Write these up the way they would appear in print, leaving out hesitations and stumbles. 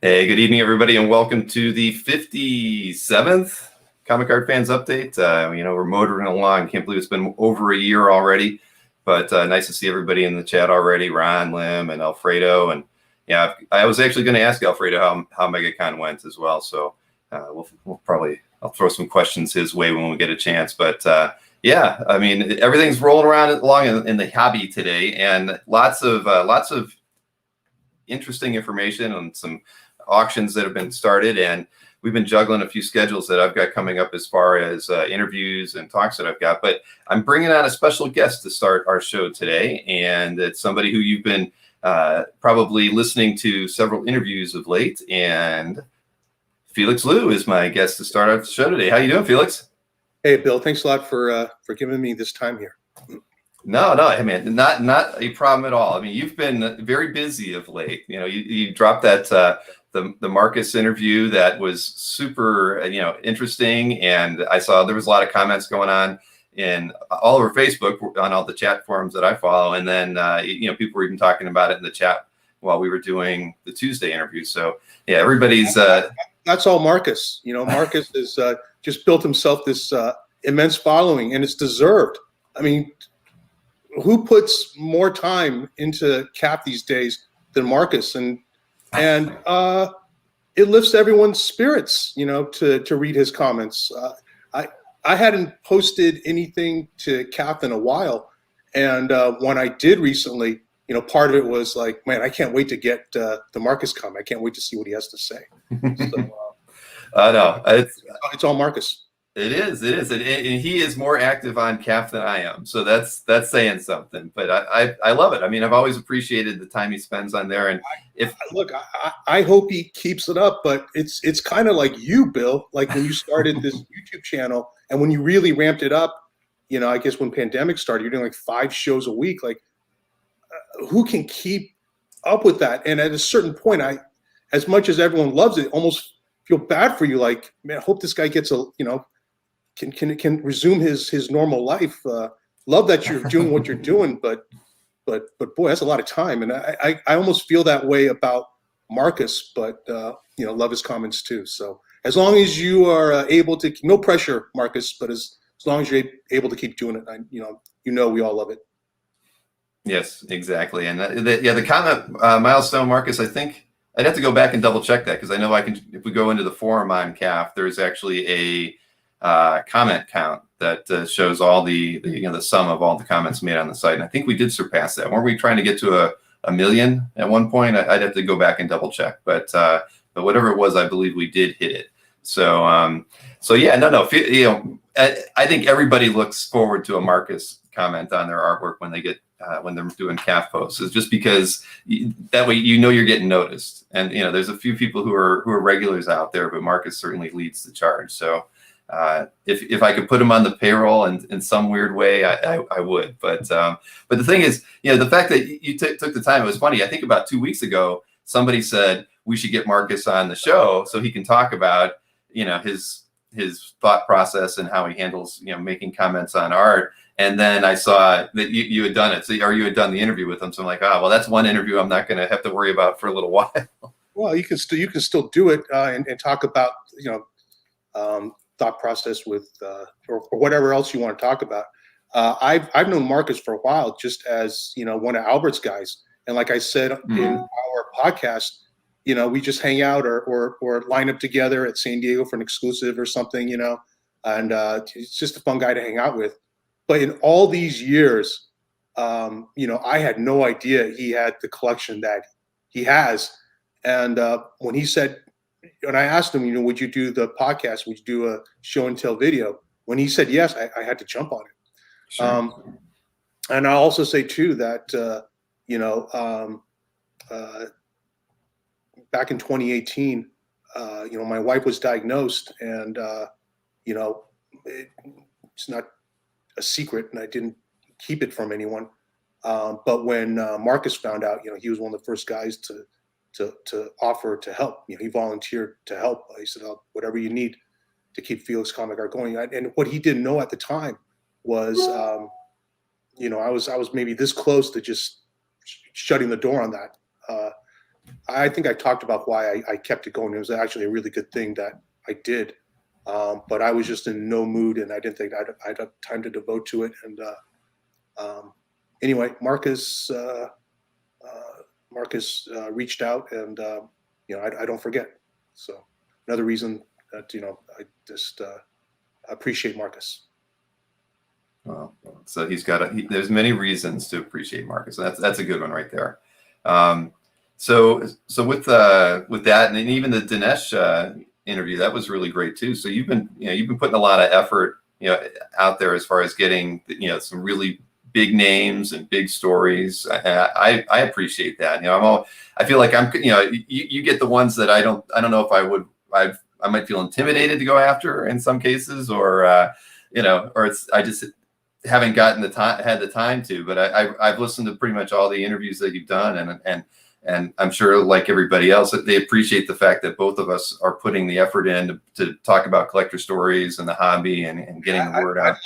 Hey, good evening, everybody, and welcome to the 57th Comic Card Fans Update. We're motoring along. Can't believe it's been over a year already, but nice to see everybody in the chat already. Ron, Lim, and Alfredo. And yeah, I was actually going to ask Alfredo how MegaCon went as well. So I'll throw some questions his way when we get a chance. But yeah, I mean, everything's rolling around along in the hobby today, and lots of interesting information on some auctions that have been started, and we've been juggling a few schedules that I've got coming up as far as interviews and talks that I've got. But I'm bringing on a special guest to start our show today, and it's somebody who you've been probably listening to several interviews of late. And Felix Liu is my guest to start our show today. How you doing, Felix? Hey, Bill. Thanks a lot for giving me this time here. No, hey man, not a problem at all. I mean, you've been very busy of late. You know, you dropped that the Marcus interview that was super interesting, and I saw there was a lot of comments going on in all over Facebook on all the chat forums that I follow, and then people were even talking about it in the chat while we were doing the Tuesday interview. So yeah, everybody's that's all Marcus. Marcus has just built himself this immense following, and it's deserved. I mean, who puts more time into Cap these days than Marcus? And it lifts everyone's spirits, to read his comments. I hadn't posted anything to Cap in a while, and when I did recently, part of it was like, man, I can't wait to get the Marcus comment. I can't wait to see what he has to say. So, no, it's all Marcus. It is, and he is more active on CAF than I am, so that's saying something. But I love it. I mean, I've always appreciated the time he spends on there. And I hope he keeps it up. But it's kind of like you, Bill. Like when you started this YouTube channel, and when you really ramped it up, I guess when pandemic started, you're doing like 5 shows a week. Like, who can keep up with that? And at a certain point, as much as everyone loves it, almost feel bad for you. Like, man, I hope this guy gets can resume his normal life. Love that you're doing what you're doing, but boy, that's a lot of time. And I almost feel that way about Marcus, but love his comments too. So as long as you are able to, no pressure, Marcus, but as long as you're able to keep doing it, we all love it. Yes, exactly. And the comment milestone, Marcus, I think I'd have to go back and double check that, because I know I can. If we go into the forum on CAF, there's actually a comment count that shows all the sum of all the comments made on the site, and I think we did surpass that. Weren't we trying to get to a million at one point? I'd have to go back and double check, but whatever it was, I believe we did hit it. So yeah, no, I think everybody looks forward to a Marcus comment on their artwork when they get when they're doing CAF posts, is just because that way you're getting noticed. And there's a few people who are regulars out there, but Marcus certainly leads the charge. So if I could put him on the payroll in some weird way, I would. But the thing is, the fact that you took the time, it was funny. I think about 2 weeks ago, somebody said we should get Marcus on the show so he can talk about his thought process and how he handles making comments on art. And then I saw that you had done it, or you had done the interview with him. So I'm like, well, that's one interview I'm not going to have to worry about for a little while. Well, you can still do it and talk about thought process with or whatever else you want to talk about. I've known Marcus for a while, just as one of Albert's guys, and like I said in our podcast, we just hang out or line up together at San Diego for an exclusive or something, and he's just a fun guy to hang out with. But in all these years, I had no idea he had the collection that he has. And when he said, and I asked him, would you do the podcast? Would you do a show and tell video? When he said yes, I had to jump on it. Sure. And I'll also say too that back in 2018, my wife was diagnosed, and it's not a secret, and I didn't keep it from anyone. But when Marcus found out, he was one of the first guys to offer to help. He volunteered to help. He said, whatever you need to keep Felix Comic Art going. And what he didn't know at the time was, I was maybe this close to just shutting the door on that. I think I talked about why I kept it going. It was actually a really good thing that I did. But I was just in no mood, and I didn't think I'd have time to devote to it. And anyway, Marcus reached out, and I don't forget. So another reason that I just appreciate Marcus. Well, so he's got there's many reasons to appreciate Marcus. That's a good one right there. So with that, and even the Dinesh interview, that was really great too. So you've been putting a lot of effort out there as far as getting some really big names and big stories. I appreciate that. I feel like you get the ones that I don't know if I might feel intimidated to go after in some cases, or I just haven't had the time to. But I've listened to pretty much all the interviews that you've done, and I'm sure, like everybody else, that they appreciate the fact that both of us are putting the effort in to talk about collector stories and the hobby and getting the word out.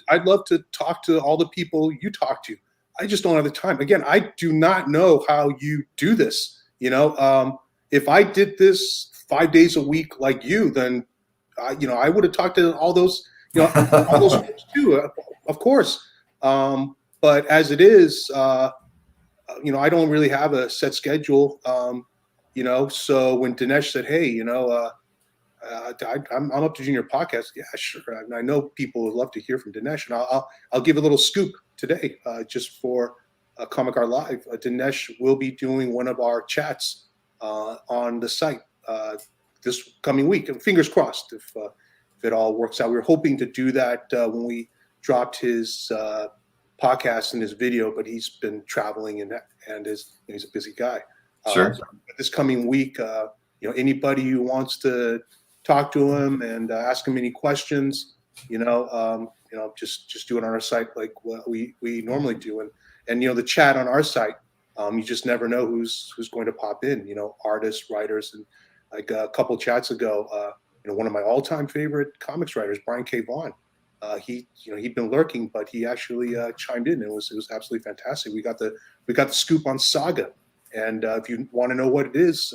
I'd love to talk to all the people you talk to. I just don't have the time. Again, I do not know how you do this. If I did this 5 days a week like you, then I would have talked to all those all those folks too, of course. But as it is, I don't really have a set schedule. So when Dinesh said, "Hey, I'm up to doing your podcast," yeah, sure. I know people would love to hear from Dinesh, and I'll give a little scoop today, just for Comic Art Live. Dinesh will be doing one of our chats on the site this coming week. And fingers crossed if it all works out. We were hoping to do that when we dropped his podcast and his video, but he's been traveling and he's a busy guy. Sure. This coming week, anybody who wants to talk to him and ask him any questions, just do it on our site like what we normally do. And the chat on our site, you just never know who's going to pop in. Artists, writers, and like a couple chats ago, one of my all-time favorite comics writers, Brian K. Vaughan. He'd been lurking, but he actually chimed in. It was absolutely fantastic. We got the scoop on Saga, and if you want to know what it is,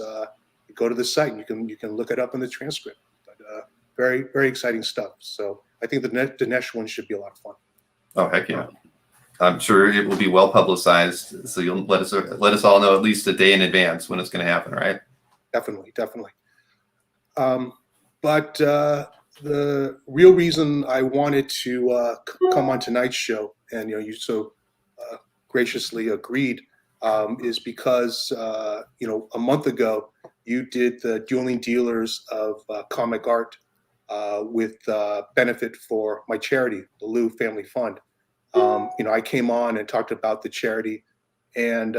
go to the site and you can look it up in the transcript. But very, very exciting stuff. So I think the Dinesh one should be a lot of fun. Oh, heck yeah! I'm sure it will be well publicized. So you'll let us all know at least a day in advance when it's going to happen, right? Definitely. But the real reason I wanted to come on tonight's show, and you so graciously agreed, is because a month ago you did the Dueling Dealers of Comic Art with benefit for my charity, the Lou Family Fund. I came on and talked about the charity and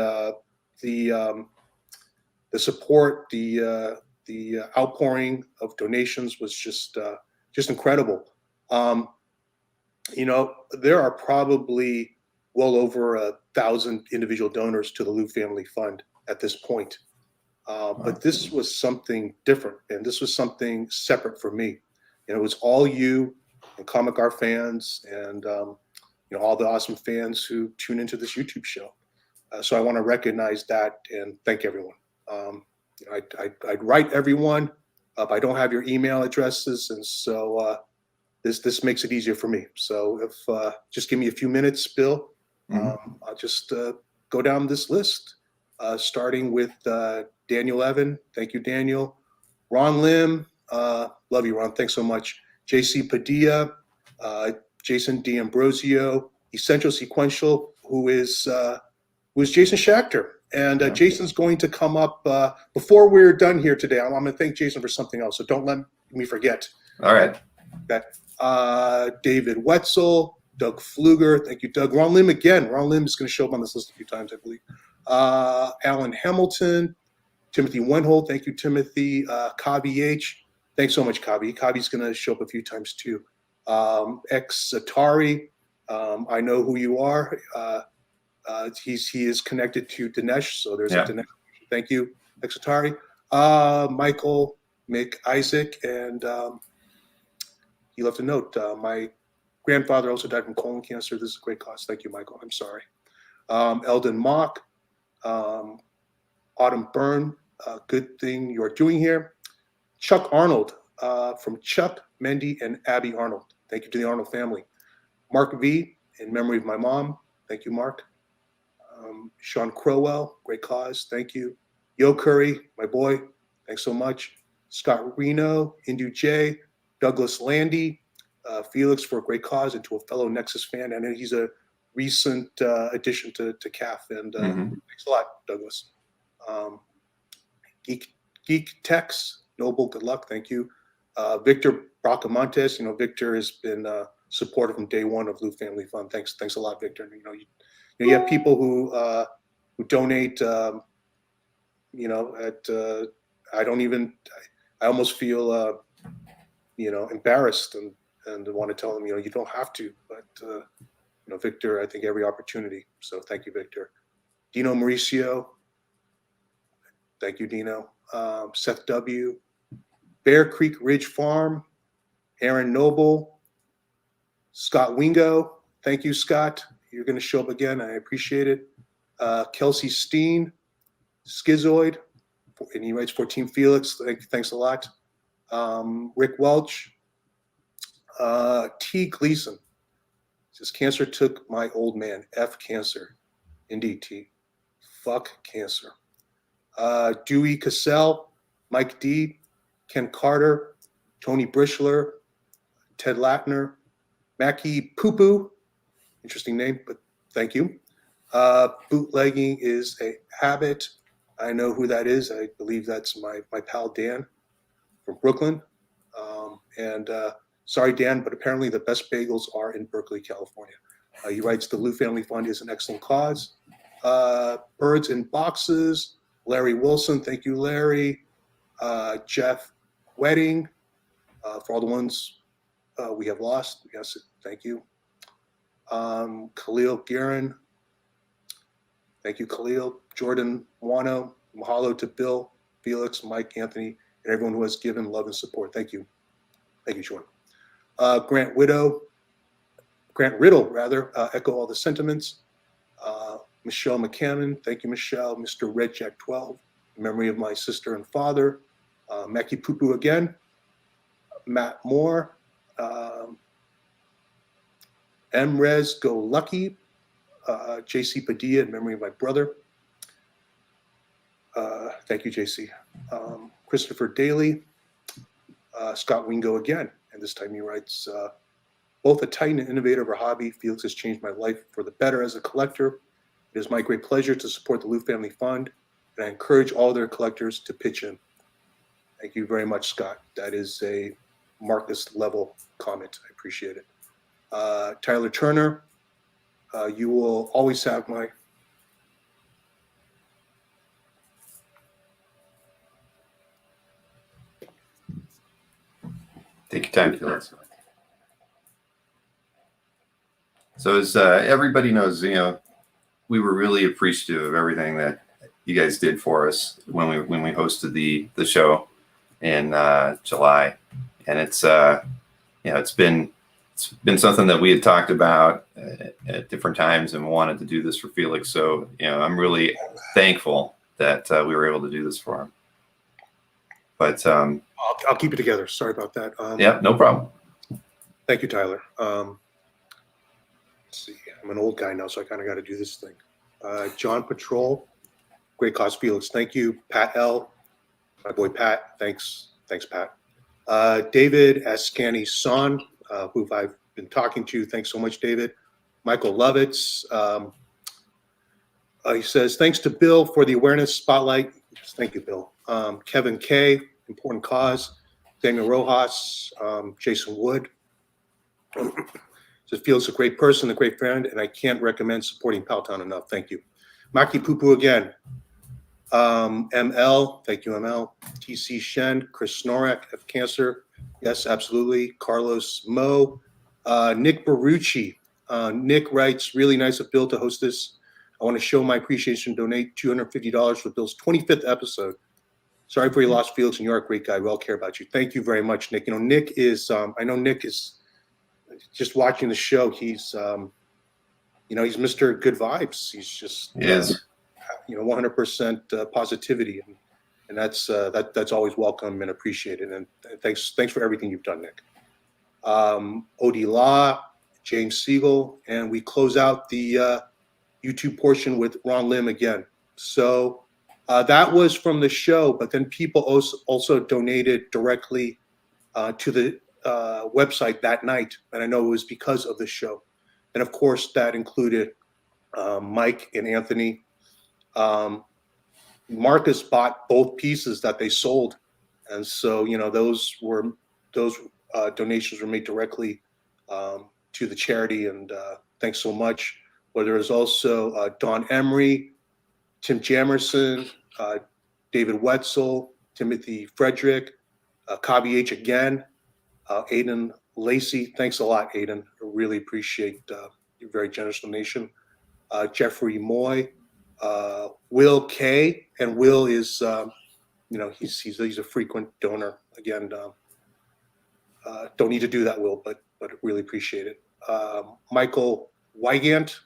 the support, the outpouring of donations was just incredible. There are probably well over 1,000 individual donors to the Lou Family Fund at this point. But this was something different, and this was something separate for me. It was all you and comic art fans and all the awesome fans who tune into this YouTube show. So I want to recognize that and thank everyone. I'd write everyone, but I don't have your email addresses, and so this makes it easier for me. So if just give me a few minutes, Bill, I'll just go down this list, starting with Daniel Evan. Thank you, Daniel. Ron Lim, love you, Ron. Thanks so much. JC Padilla, Jason D'Ambrosio, Essential Sequential, who is Jason Schachter. And Jason's going to come up before we're done here today. I'm going to thank Jason for something else, so don't let me forget. All right. Okay. David Wetzel, Doug Pfluger. Thank you, Doug. Ron Lim again. Ron Lim is going to show up on this list a few times, I believe. Alan Hamilton, Timothy Wenhold. Thank you, Timothy. Kavi H. Thanks so much, Kavi. Kavi's going to show up a few times too. Ex Atari. I know who you are. He is connected to Dinesh, so there's a Dinesh. Thank you, Exatari. Michael, Mick, Isaac, and he left a note. My grandfather also died from colon cancer. This is a great cause. Thank you, Michael. I'm sorry. Eldon Mock, Autumn Byrne, good thing you're doing here. Chuck Arnold, from Chuck, Mendy, and Abby Arnold. Thank you to the Arnold family. Mark V, in memory of my mom. Thank you, Mark. Sean Crowell, great cause. Thank you. Yo Curry, my boy. Thanks so much. Scott Reno, Indu J, Douglas Landy, Felix for a great cause, and to a fellow Nexus fan. I know he's a recent addition to CAF, and thanks a lot, Douglas. Geek Tex, Noble, good luck. Thank you. Victor Bracamontes, Victor has been supportive from day one of Lou Family Fund. Thanks a lot, Victor. You have people who donate. I almost feel embarrassed and want to tell them you don't have to, but Victor, I think every opportunity. So thank you, Victor. Dino Mauricio, thank you, Dino. Seth W, Bear Creek Ridge Farm, Aaron Noble, Scott Wingo, thank you, Scott. You're going to show up again. I appreciate it. Kelsey Steen, Schizoid, and he writes for Team Felix. Thanks a lot. Rick Welch, T. Gleason says, cancer took my old man. F cancer. Indeed, T. Fuck cancer. Dewey Cassell, Mike D, Ken Carter, Tony Brischler, Ted Latner, Mackie Poo-Poo, interesting name, but thank you. Bootlegging is a habit. I know who that is. I believe that's my pal Dan from Brooklyn. Sorry, Dan, but apparently the best bagels are in Berkeley, California. He writes, the Lou Family Fund is an excellent cause. Birds in Boxes, Larry Wilson, thank you, Larry. Jeff Wedding, for all the ones we have lost, yes, thank you. Khalil Guerin, thank you, Khalil. Jordan Wano, mahalo to Bill, Felix, Mike, Anthony, and everyone who has given love and support. Thank you. Thank you, Jordan. Grant Riddle, echo all the sentiments. Michelle McCammon, thank you, Michelle. Mr. Red Jack 12, in memory of my sister and father. Mackie Poo-Poo again. Matt Moore. Mrez Go Lucky. JC Padilla, in memory of my brother. Thank you, JC. Christopher Daly. Scott Wingo again. And this time he writes, both a titan and innovator of our hobby, Felix has changed my life for the better as a collector. It is my great pleasure to support the Lou Family Fund, and I encourage all their collectors to pitch in. Thank you very much, Scott. That is a Marcus level comment. I appreciate it. Tyler Turner, you will always have my Take your time, Felix. So as everybody knows, we were really appreciative of everything that you guys did for us when we hosted the show in July, and it's been something that we had talked about at different times and wanted to do this for Felix. So I'm really thankful that we were able to do this for him. But I'll keep it together. Sorry about that. Yeah, no problem. Thank you, Tyler. Let's see. I'm an old guy now, so I kind of got to do this thing. John Patrol, great cause, Felix. Thank you, Pat L. My boy Pat. Thanks, Pat. David Ascani Son, who I've been talking to. Thanks so much, David. Michael Lovitz. He says, thanks to Bill for the awareness spotlight. Thank you, Bill. Kevin K, important cause. Daniel Rojas, Jason Wood. Says Felix a great person, a great friend, and I can't recommend supporting Powtown enough. Thank you. Maki Poo-Poo again. ML, thank you, ML. TC Shen, Chris Snorak, F Cancer. Yes, absolutely. Carlos Mo. Nick Barucci. Nick writes, really nice of Bill to host this. I want to show my appreciation, donate $250 for Bill's 25th episode. Sorry for your loss, Felix, and you're a great guy. We all care about you. Thank you very much, Nick. Nick is, I know Nick is just watching the show. He's, he's Mr. Good Vibes. He's just, 100% positivity, and that's always welcome and appreciated. And thanks for everything you've done, Nick. Odie Law, James Siegel, and we close out the YouTube portion with Ron Lim again. So that was from the show, but then people also donated directly to the website that night, and I know it was because of the show. And of course, that included Mike and Anthony. Marcus bought both pieces that they sold, and so those donations were made directly to the charity. And thanks so much. But there was also Don Emery, Tim Jamerson, David Wetzel, Timothy Frederick, Kabi H again, Aiden Lacey. Thanks a lot, Aiden. I really appreciate your very generous donation. Jeffrey Moy, Will K, and Will is he's a frequent donor. Again, don't need to do that, Will, but really appreciate it. Michael Wygant,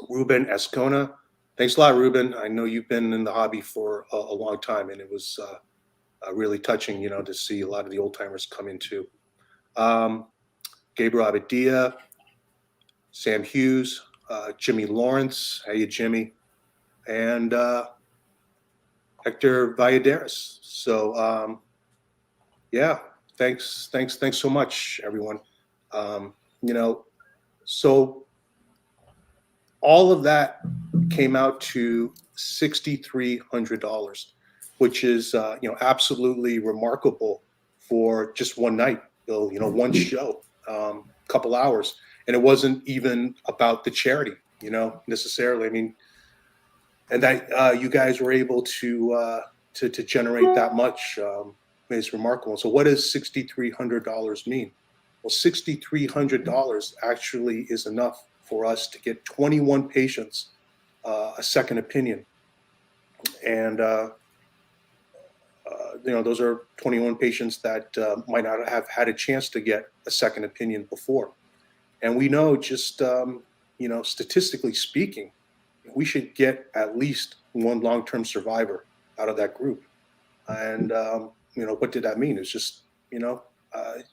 Ruben Escona. Thanks a lot, Ruben. I know you've been in the hobby for a long time, and it was really touching, to see a lot of the old timers come in too. Gabriel Abadia, Sam Hughes, Jimmy Lawrence. Hey, Jimmy, and Hector Valladares. So yeah, thanks so much, everyone. So all of that came out to $6,300, which is absolutely remarkable for just one night, Bill. One show, couple hours, and it wasn't even about the charity, necessarily. I mean, and that you guys were able to generate that much is remarkable. So, what does $6,300 mean? Well, $6,300 actually is enough for us to get 21 patients a second opinion, and those are 21 patients that might not have had a chance to get a second opinion before. And we know, just statistically speaking, we should get at least one long-term survivor out of that group. And what did that mean? It's just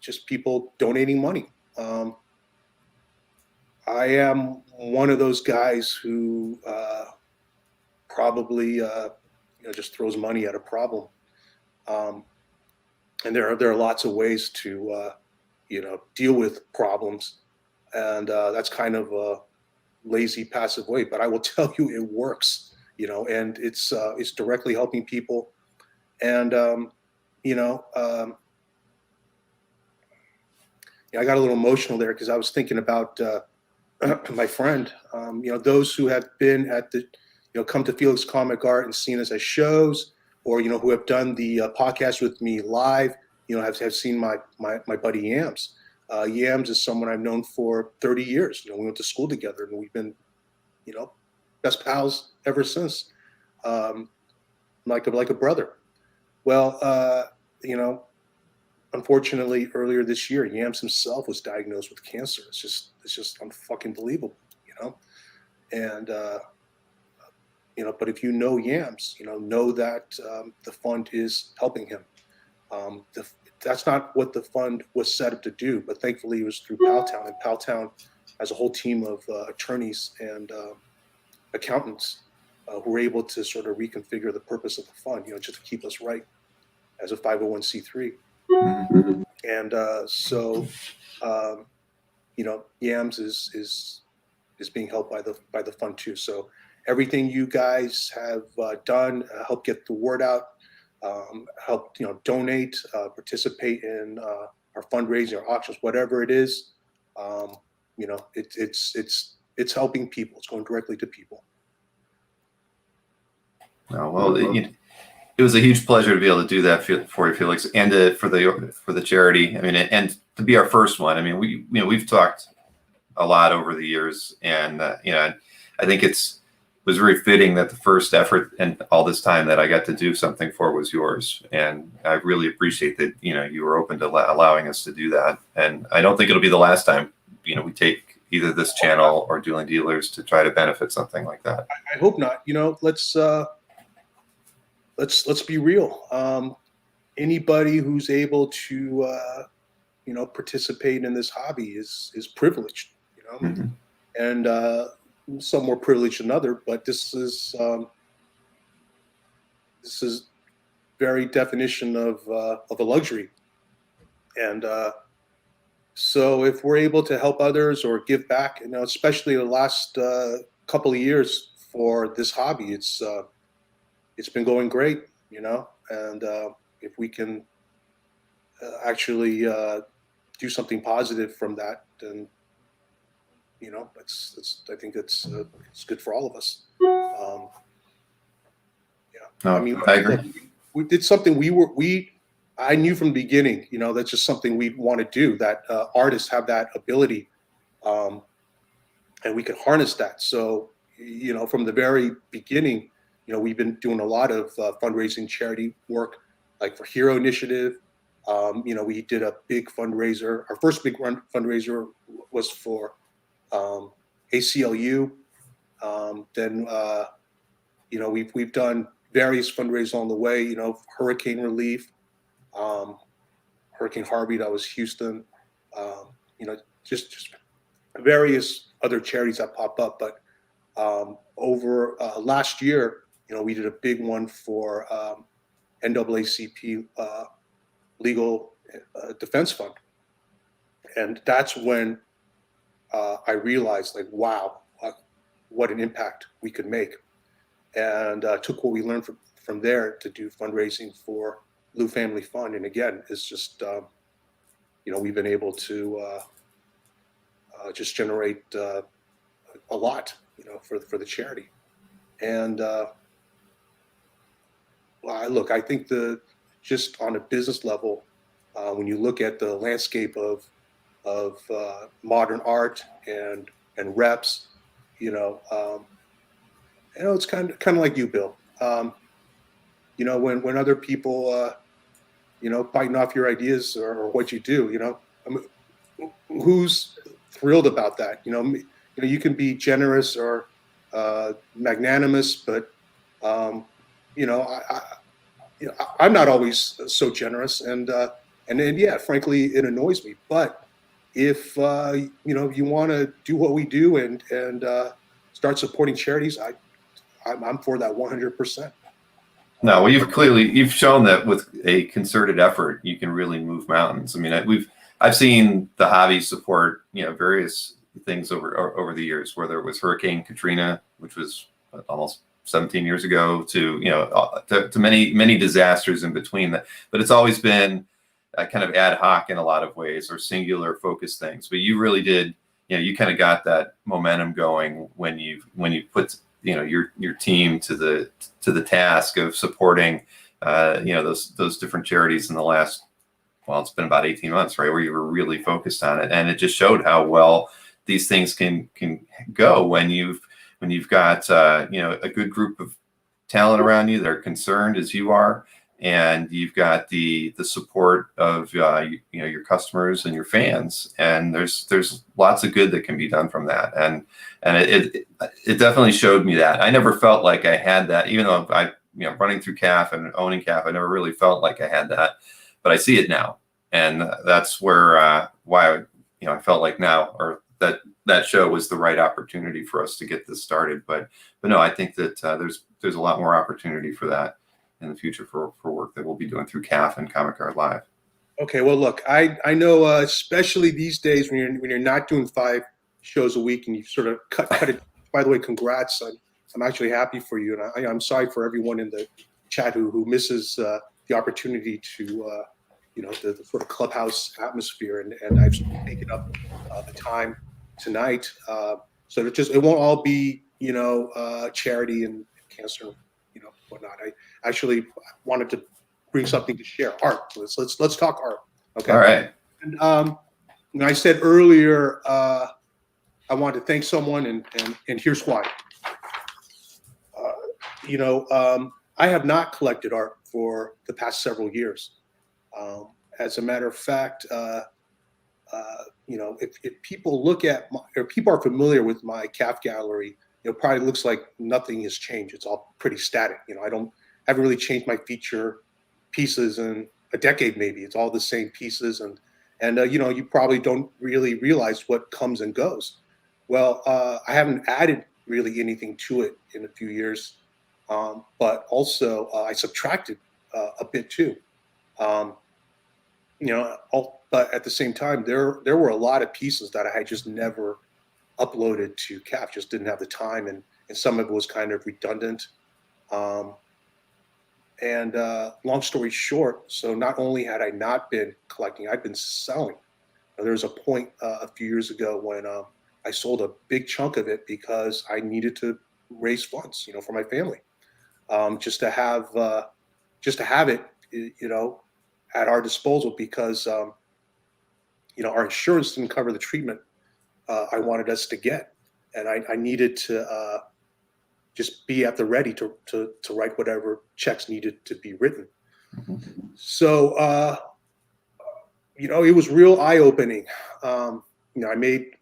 just people donating money. I am one of those guys who probably just throws money at a problem. And there are lots of ways to deal with problems, and that's kind of a lazy, passive way. But I will tell you, it works. And it's directly helping people. And I got a little emotional there because I was thinking about my friend. Those who have been at the come to Felix Comic Art and seen us at shows, or who have done the podcast with me live, have seen my buddy Yams. Yams is someone I've known for 30 years. We went to school together, and we've been best pals ever since, like a brother. Well, unfortunately, earlier this year, Yams himself was diagnosed with cancer. It's just unfucking believable, and but if you know Yams, know that the fund is helping him. That's not what the fund was set up to do, but thankfully it was through Paltown, and Paltown has a whole team of attorneys and accountants who were able to sort of reconfigure the purpose of the fund, just to keep us right as a 501c3. Mm-hmm. And so Yams is being helped by the fund too. So everything you guys have done, help get the word out, help donate, participate in our fundraising, our auctions, whatever it is. It's helping people. It's going directly to people. Oh, well, it was a huge pleasure to be able to do that for you, Felix, and for the charity. I mean, and to be our first one. I mean, we've talked a lot over the years, and I think it was very fitting that the first effort and all this time that I got to do something for was yours, and I really appreciate that you were open to allowing us to do that. And I don't think it'll be the last time we take either this channel or Dueling Dealers to try to benefit something like that? I hope not. Let's be real. Anybody who's able to participate in this hobby is privileged. Mm-hmm. And some more privileged than other, but this is very definition of a luxury. And so if we're able to help others or give back, especially the last couple of years for this hobby, it's been going great, and if we can actually do something positive from that, then I think it's good for all of us. I agree. Look, we did something I knew from the beginning, that's just something we want to do, that artists have that ability, and we can harness that. So, from the very beginning, we've been doing a lot of fundraising charity work, like for Hero Initiative. We did a big fundraiser. Our first big fundraiser was for ACLU. Then, we've done various fundraisers along the way, hurricane relief, Hurricane Harvey, that was Houston, just various other charities that pop up. But over last year, we did a big one for NAACP Legal Defense Fund. And that's when I realized, like, wow, what an impact we could make. And took what we learned from there to do fundraising for Lou Family Fund. And again, it's just, we've been able to just generate a lot, for the charity. And I think just on a business level, when you look at the landscape of modern art and reps, it's kind of like you, Bill. When other people, biting off your ideas or what you do, who's thrilled about that? You can be generous or magnanimous, but I'm not always so generous, and then frankly, it annoys me. But if you want to do what we do and start supporting charities, I'm for that 100%. No, well, you've shown that with a concerted effort, you can really move mountains. I mean, I've seen the hobby support, various things over the years, whether it was Hurricane Katrina, which was almost 17 years ago, to to many disasters in between that. But it's always been kind of ad hoc in a lot of ways, or singular focused things. But you really did, you kind of got that momentum going when you put your team to the task of supporting those different charities in the last, well, it's been about 18 months, right, where you were really focused on it. And it just showed how well these things can go when you've got a good group of talent around you that are concerned as you are, and you've got the support of your customers and your fans, and there's lots of good that can be done from that. And it definitely showed me that. I never felt like I had that, even though I running through CAF and owning CAF, I never really felt like I had that, but I see it now, and that's where why I felt like now, or that show was the right opportunity for us to get this started. But no, I think that there's a lot more opportunity for that in the future for work that we'll be doing through CAF and Comic Card Live. Okay, well, look, I know, especially these days when you're not doing 5 shows a week and you sort of cut it. By the way, congrats! I'm actually happy for you, and I'm sorry for everyone in the chat who misses the opportunity to the sort of clubhouse atmosphere, and I've taken up the time tonight, so it won't all be charity and cancer, whatnot. I actually wanted to bring something to share, art. So let's talk art. Okay. All right. And I said earlier, I wanted to thank someone, and here's why. I have not collected art for the past several years. As a matter of fact, if people look at or people are familiar with my calf gallery, it probably looks like nothing has changed. It's all pretty static. Haven't really changed my feature pieces in a decade, maybe. It's all the same pieces, and you probably don't really realize what comes and goes. Well, I haven't added really anything to it in a few years, but also I subtracted a bit too. Um, but at the same time, there were a lot of pieces that I had just never uploaded to CAP, just didn't have the time, and some of it was kind of redundant. And long story short, so not only had I not been collecting, I'd been selling. There was a point a few years ago when I sold a big chunk of it because I needed to raise funds, for my family, just to have it, at our disposal because our insurance didn't cover the treatment I wanted us to get, and I needed to just be at the ready to write whatever checks needed to be written. So it was real eye-opening. I made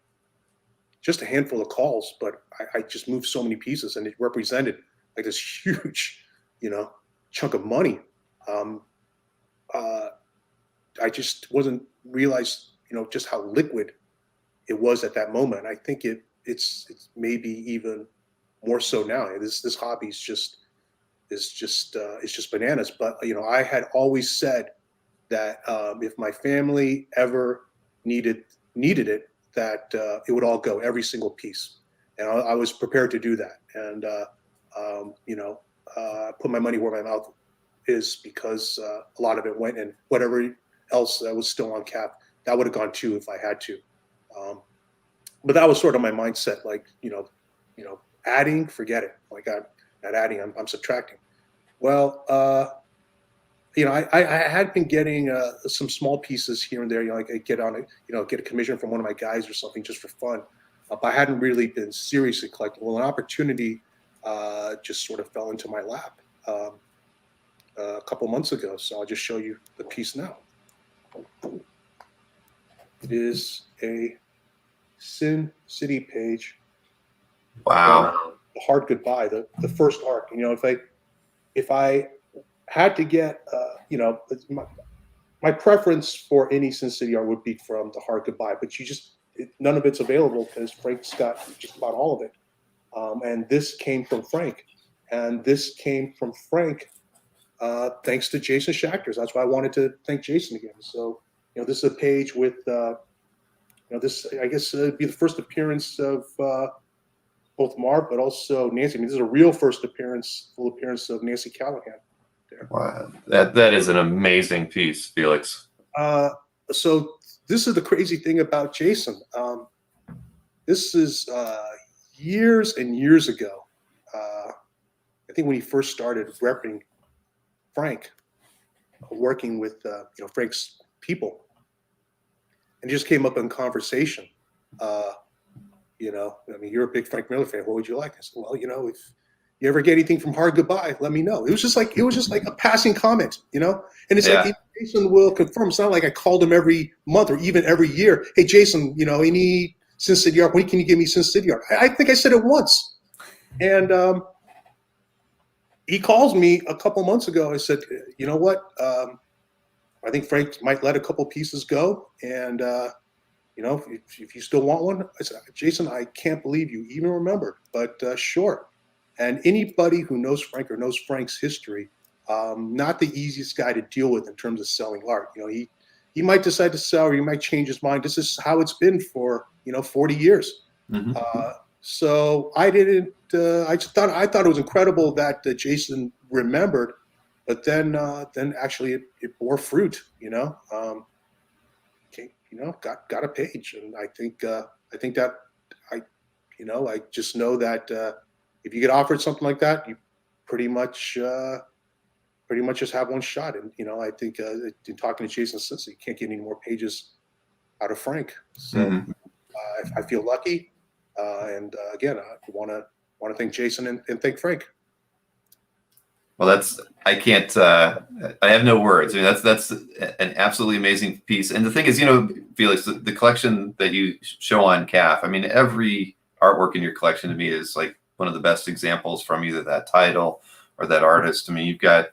just a handful of calls, but I just moved so many pieces, and it represented like this huge, chunk of money. I just wasn't realized, just how liquid it was at that moment. I think it's maybe even more so now. This hobby is just bananas. But I had always said that if my family ever needed it, that it would all go, every single piece, and I was prepared to do that. And put my money where my mouth is, because a lot of it went, and whatever else that was still on cap, that would have gone too if I had to. But that was sort of my mindset, like adding, forget it. Like I'm not adding, I'm subtracting. Well, I had been getting some small pieces here and there. Like I get a commission from one of my guys or something just for fun. But I hadn't really been seriously collecting. Well, an opportunity just sort of fell into my lap a couple months ago. So I'll just show you the piece now. It is a Sin City page. Wow. The Hard Goodbye, the first arc. If I had to get, my preference for any Sin City art would be from the Hard Goodbye, but none of it's available because Frank's got just about all of it. And this came from Frank, thanks to Jason Schachters. That's why I wanted to thank Jason again. So, this is a page with, this, I guess, it'd be the first appearance of both Marv, but also Nancy. I mean, this is a real full appearance of Nancy Callahan there. Wow, that is an amazing piece, Felix. So this is the crazy thing about Jason. This is years and years ago. I think when he first started repping Frank, working with Frank's people, and it just came up in conversation. You're a big Frank Miller fan. What would you like? I said, well, if you ever get anything from Hard Goodbye, let me know. It was just like a passing comment, and it's like Jason will confirm. It's not like I called him every month or even every year. Hey, Jason, any Sin City art? When can you give me Sin City art? I think I said it once, and he calls me a couple months ago. I said, you know what? I think Frank might let a couple pieces go, and if you still want one. I said, Jason, I can't believe you even remembered, but sure. And anybody who knows Frank or knows Frank's history, not the easiest guy to deal with in terms of selling art. He might decide to sell, or he might change his mind. This is how it's been for 40 years. Mm-hmm. So I didn't. I thought it was incredible that Jason remembered, but then actually it bore fruit. Got a page, and I think that I just know that if you get offered something like that, you pretty much just have one shot. And I think in talking to Jason since, you can't get any more pages out of Frank. So I feel lucky, and again, I want to thank Jason and thank Frank. Well, I can't, I have no words. I mean, that's an absolutely amazing piece. And the thing is, Felix, the collection that you show on CAF, I mean, every artwork in your collection to me is like one of the best examples from either that title or that artist. I mean, you've got,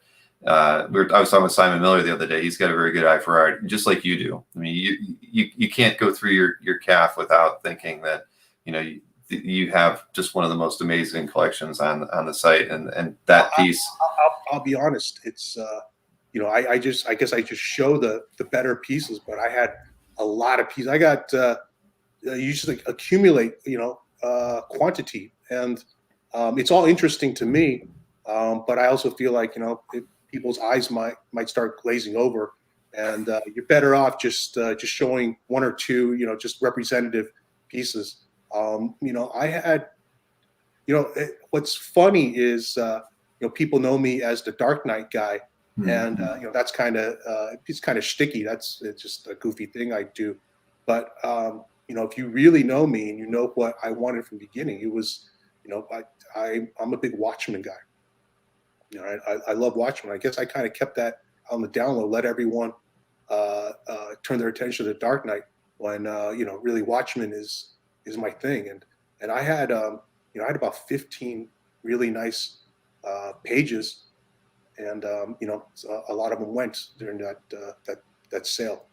I was talking with Simon Miller the other day. He's got a very good eye for art, just like you do. I mean, you can't go through your CAF without thinking that, you have just one of the most amazing collections on the site, and that piece. I'll be honest. It's I guess I just show the better pieces, but I had a lot of pieces. I got usually accumulate quantity, and it's all interesting to me. But I also feel like people's eyes might start glazing over, and you're better off just showing one or two just representative pieces. I had, what's funny is, people know me as the Dark Knight guy, and that's kind of it's kind of shticky. It's just a goofy thing I do. But if you really know me and you know what I wanted from the beginning, it was, I'm a big Watchmen guy. I love Watchmen. I guess I kind of kept that on the down low, let everyone turn their attention to the Dark Knight when really Watchmen is my thing. And I had I had about 15 really nice pages, and a lot of them went during that sale.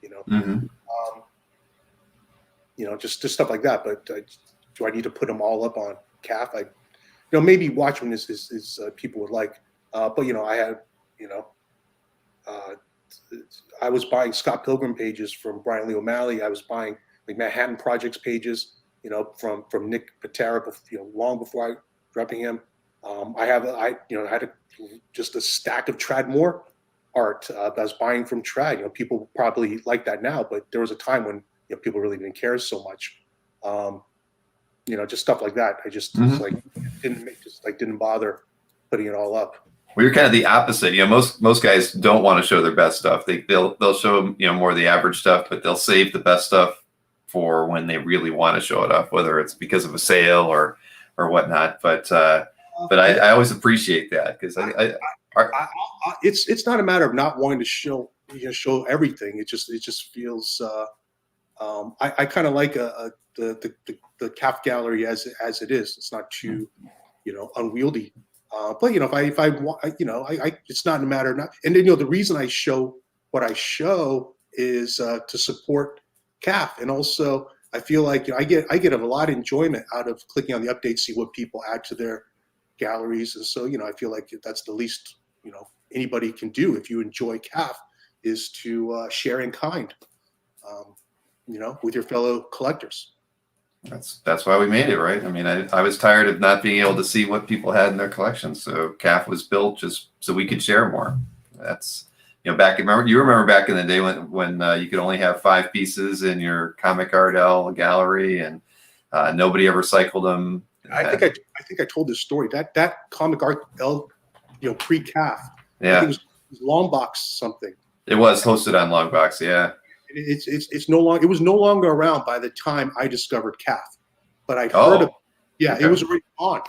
Just stuff like that. But do I need to put them all up on CAF? Maybe Watchmen is people would like, but I had I was buying Scott Pilgrim pages from Brian Lee O'Malley. I was buying like Manhattan Projects pages, from Nick Patera, long before I repping him. I had just a stack of Trad Moore art that I was buying from Trad. People probably like that now, but there was a time when people really didn't care so much. Just stuff like that. I just didn't bother putting it all up. Well, you're kind of the opposite. Most guys don't want to show their best stuff. They'll show more of the average stuff, but they'll save the best stuff for when they really want to show it off, whether it's because of a sale or whatnot. But I always appreciate that, because it's not a matter of not wanting to show everything. It just feels I kind of like the CAF gallery as it is. It's not too unwieldy. But if I want, it's not a matter of not. And then the reason I show what I show is to support CAF, and also I feel like I get a lot of enjoyment out of clicking on the updates, see what people add to their galleries, and so I feel like that's the least anybody can do if you enjoy CAF, is to share in kind, with your fellow collectors. That's why we made it, right? I mean, I was tired of not being able to see what people had in their collections, so CAF was built just so we could share more. That's you remember back in the day when you could only have 5 pieces in your Comic Art L gallery, and nobody ever cycled them. I think I told this story. That Comic Art L, pre-CAF. Yeah, I think it was Longbox something. It was hosted on Longbox. Yeah. It's no longer. It was no longer around by the time I discovered CAF, but I'd heard of it. Yeah, okay. It was already on.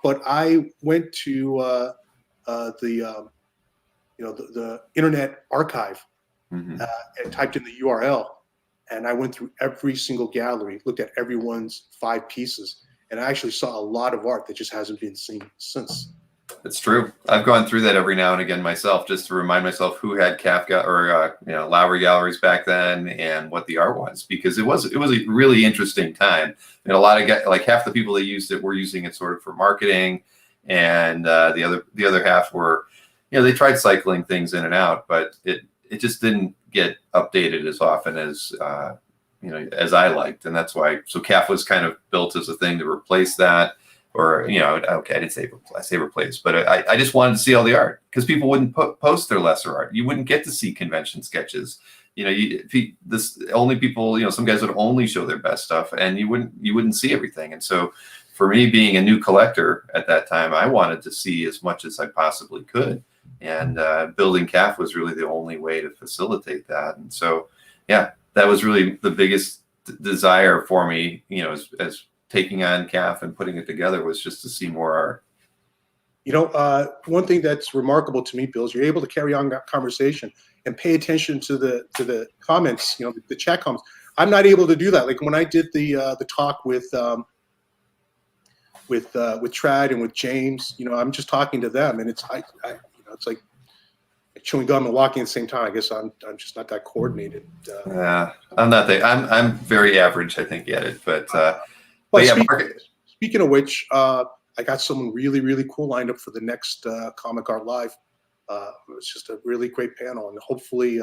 But I went to the Internet Archive and typed in the URL, and I went through every single gallery, looked at everyone's 5 pieces, and I actually saw a lot of art that just hasn't been seen since. It's true. I've gone through that every now and again myself, just to remind myself who had Kafka or Lowry galleries back then, and what the art was, because it was a really interesting time. And a lot of like half the people that used it were using it sort of for marketing, and the other half were, they tried cycling things in and out, but it just didn't get updated as often as as I liked, and that's why. So CAF was kind of built as a thing to replace that. Or, okay, I didn't say replace, but I just wanted to see all the art, because people wouldn't post their lesser art. You wouldn't get to see convention sketches. Only people, some guys would only show their best stuff, and you wouldn't see everything. And so for me, being a new collector at that time, I wanted to see as much as I possibly could. And building CAF was really the only way to facilitate that. And so, yeah, that was really the biggest desire for me, as taking on CAF and putting it together, was just to see more art. One thing that's remarkable to me, Bill, is you're able to carry on that conversation and pay attention to the comments, the chat comments. I'm not able to do that. Like when I did the talk with Trad and with James, I'm just talking to them, and it's it's like chewing gum and walking at the same time. I guess I'm just not that coordinated. Yeah, I'm not that. I'm very average, I think, at it. But yeah, speaking of which, I got someone really, really cool lined up for the next Comic Art Live. It's just a really great panel, and hopefully,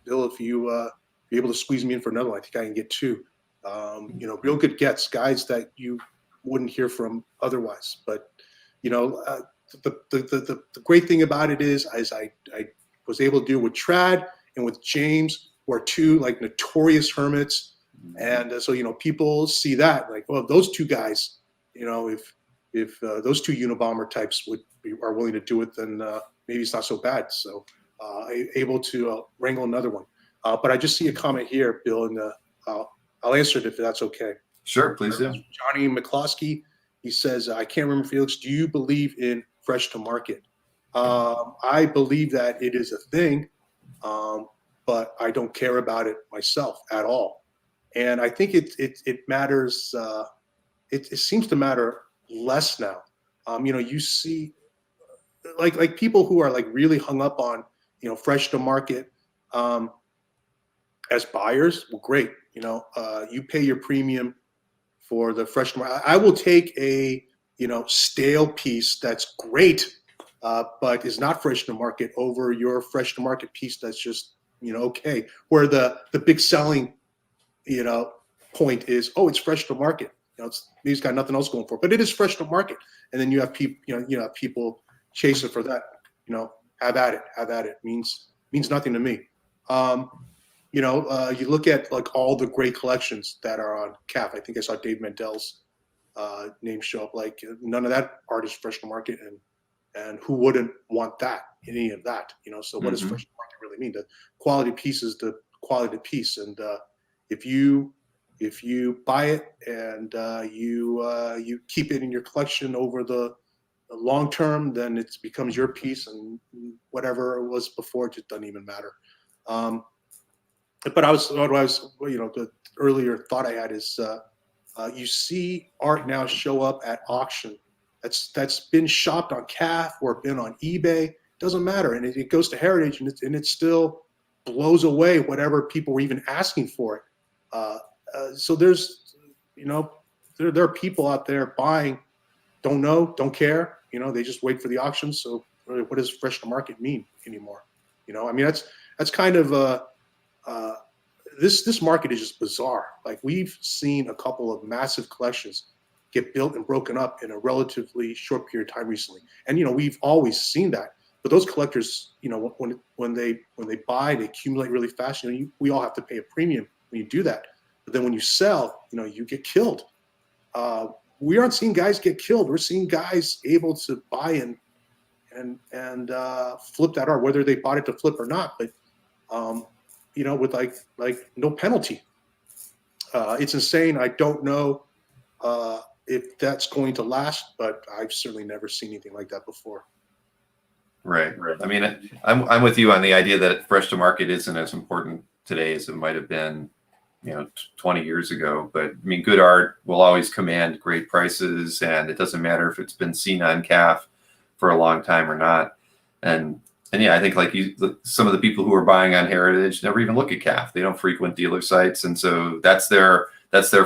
Bill, if you be able to squeeze me in for another one, I think I can get two. Real good guests, guys that you wouldn't hear from otherwise. But the great thing about it is I was able to do with Trad and with James, who are two like notorious hermits, and so people see that like, well, those two guys, if those two Unabomber types are willing to do it, then maybe it's not so bad. So able to wrangle another one. But I just see a comment here, Bill, and I'll answer it if that's okay. Sure, please do. Johnny McCloskey, he says, I can't remember, Felix, do you believe in fresh to market? I believe that it is a thing, but I don't care about it myself at all. And I think it matters. It seems to matter less now. You see, like people who are like really hung up on fresh to market as buyers. Well, great. You pay your premium for the fresh to market. I will take a stale piece that's great, but is not fresh to market over your fresh to market piece that's just okay. Where the big selling point is, oh, it's fresh to market. He's got nothing else going for it, but it is fresh to market. And then you have people, have people chasing for that. Have at it. Means nothing to me. You look at like all the great collections that are on CAF. I think I saw Dave Mandel's name show up. Like none of that art is fresh to market, and who wouldn't want that? Any of that? So what does fresh to market really mean? The quality piece is the quality piece, and if you buy it and you keep it in your collection over the long term, then it becomes your piece, and whatever it was before, it just doesn't even matter. But the earlier thought I had is you see art now show up at auction that's been shopped on CAF or been on eBay. Doesn't matter, and it goes to Heritage, and it still blows away whatever people were even asking for it. So there's, there are people out there buying, don't care, they just wait for the auction. So what does fresh to market mean anymore? That's kind of this market is just bizarre. Like we've seen a couple of massive collections get built and broken up in a relatively short period of time recently. And, we've always seen that. But those collectors, when they buy, they accumulate really fast. We all have to pay a premium when you do that. But then when you sell, you get killed. We aren't seeing guys get killed. We're seeing guys able to buy and flip that art, whether they bought it to flip or not. But with like no penalty. It's insane. I don't know if that's going to last, but I've certainly never seen anything like that before. Right. I mean, I'm with you on the idea that fresh to market isn't as important today as it might have been, 20 years ago. But I mean, good art will always command great prices, and it doesn't matter if it's been seen on CAF for a long time or not. And yeah, I think like some of the people who are buying on Heritage never even look at CAF. They don't frequent dealer sites, and so that's their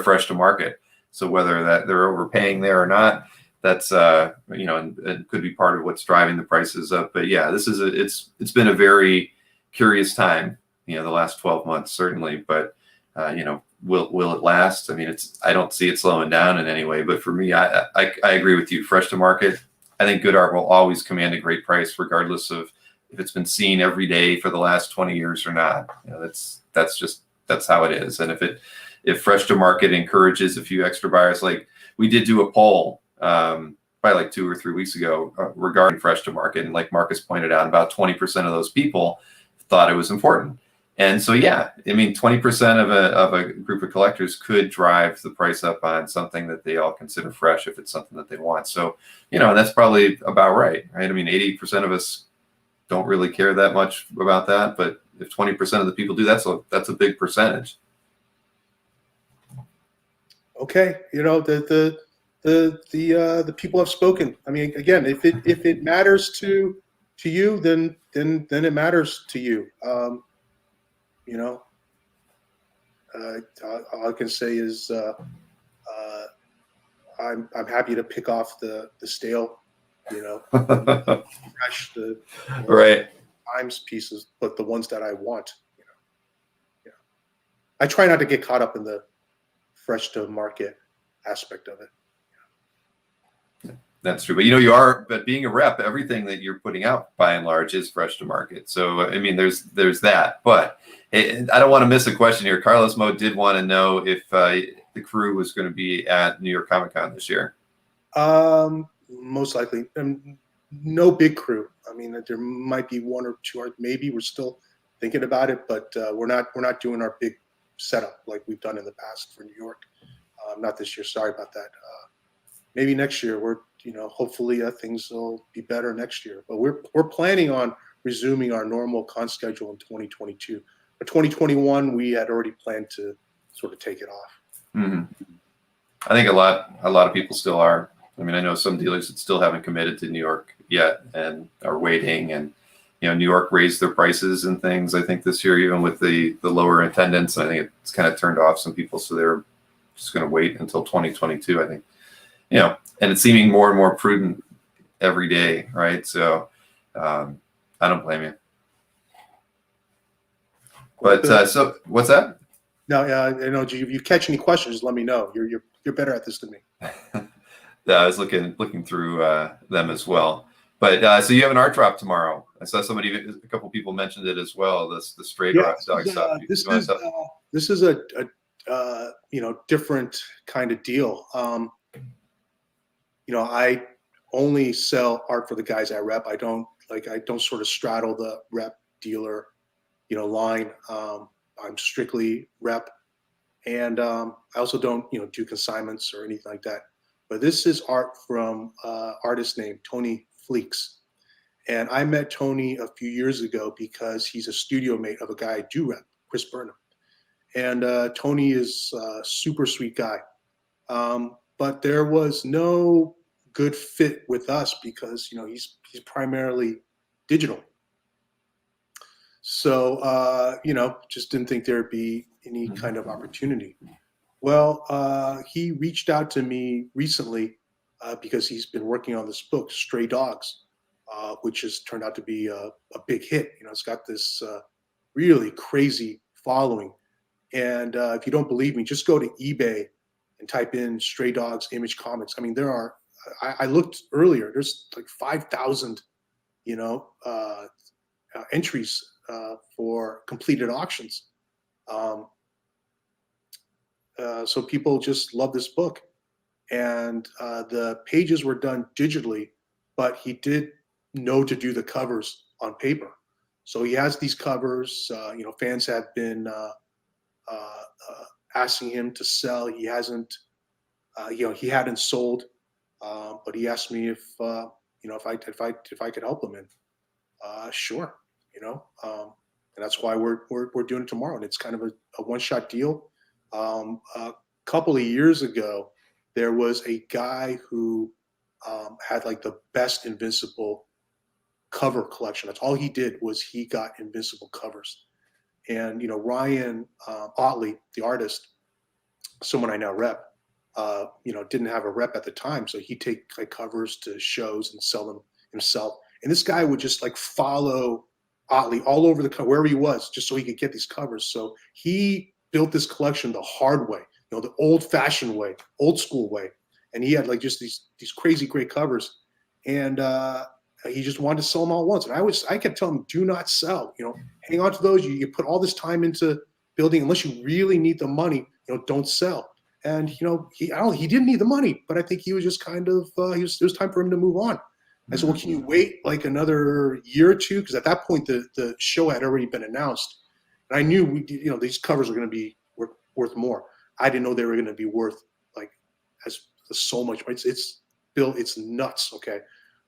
fresh to market. So whether that they're overpaying there or not, that's it could be part of what's driving the prices up. But yeah, it's been a very curious time, the last 12 months certainly. But will it last? I mean, I don't see it slowing down in any way. But for me, I agree with you. Fresh to market, I think good art will always command a great price, regardless of if it's been seen every day for the last 20 years or not. That's how it is. And if fresh to market encourages a few extra buyers, like we did do a poll probably like 2 or 3 weeks ago regarding fresh to market, and like Marcus pointed out, about 20% of those people thought it was important. And so, yeah, I mean, 20% of a group of collectors could drive the price up on something that they all consider fresh if it's something that they want. So, that's probably about right? I mean, 80% of us don't really care that much about that, but if 20% of the people do, that's a big percentage. Okay, the people have spoken. I mean, again, if it matters to you, then it matters to you. All I can say is I'm happy to pick off the stale, fresh, the right times pieces, but the ones that I want. I try not to get caught up in the fresh to market aspect of it. That's true, but being a rep, everything that you're putting out by and large is fresh to market. So I mean, there's that. But I don't want to miss a question here. Carlos Mo did want to know if the crew was going to be at New York Comic Con this year. Most likely, no big crew. I mean, there might be one or two, or maybe we're still thinking about it, but we're not doing our big setup like we've done in the past for New York. Not this year. Sorry about that. Maybe next year. Hopefully things will be better next year. But we're planning on resuming our normal con schedule in 2022. For 2021, we had already planned to sort of take it off. Mm-hmm. I think a lot of people still are. I mean, I know some dealers that still haven't committed to New York yet and are waiting. And New York raised their prices and things, I think, this year, even with the lower attendance. I think it's kind of turned off some people, so they're just going to wait until 2022, I think. And it's seeming more and more prudent every day, right? So I don't blame you. But so what's that? No, if you catch any questions, just let me know. You're better at this than me. I was looking through them as well. But so you have an art drop tomorrow. I saw a couple people mentioned it as well. The stray dog stuff. This is a different kind of deal. I only sell art for the guys I rep. I don't sort of straddle the rep dealer, line. I'm strictly rep, and I also don't, do consignments or anything like that. But this is art from artist named Tony Fleeks. And I met Tony a few years ago because he's a studio mate of a guy I do rep, Chris Burnham. And Tony is a super sweet guy. But there was no good fit with us because, he's primarily digital. So, just didn't think there'd be any kind of opportunity. Well, he reached out to me recently because he's been working on this book, Stray Dogs, which has turned out to be a big hit. It's got this really crazy following. And if you don't believe me, just go to eBay and type in Stray Dogs Image Comics. I mean, there are, I looked earlier, there's like 5,000, entries for completed auctions. So people just love this book. And the pages were done digitally, but he did know to do the covers on paper. So he has these covers, fans have been asking him to sell. He hasn't, he hadn't sold, but he asked me if I could help him. And sure, and that's why we're doing it tomorrow. And it's kind of a one-shot deal. A couple of years ago, there was a guy who had like the best Invincible cover collection. That's all he did was he got Invincible covers. And, Ryan Otley, the artist, someone I now rep, didn't have a rep at the time. So he'd take like covers to shows and sell them himself. And this guy would just like follow Otley all over wherever he was, just so he could get these covers. So he built this collection the hard way, the old-fashioned way, old school way. And he had like just these crazy great covers. And he just wanted to sell them all at once. And I kept telling him, do not sell, hang on to those. You put all this time into building, unless you really need the money, don't sell. And, he didn't need the money, but I think he was just kind of, it was time for him to move on. I said, well, can you wait like another year or two? Because at that point, the show had already been announced. And I knew these covers were going to be worth more. I didn't know they were going to be worth like as so much. It's Bill, it's nuts. Okay.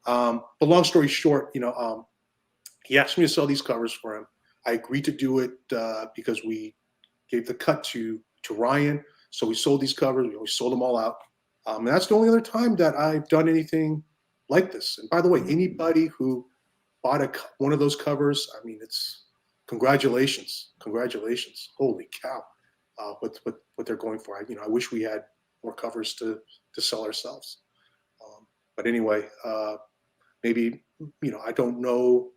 But long story short, he asked me to sell these covers for him. I agreed to do it because we gave the cut to Ryan. So we sold these covers. We sold them all out. And that's the only other time that I've done anything like this. And by the way, anybody who bought one of those covers, I mean, it's congratulations. Holy cow, what they're going for. I wish we had more covers to sell ourselves. But anyway, maybe, I don't know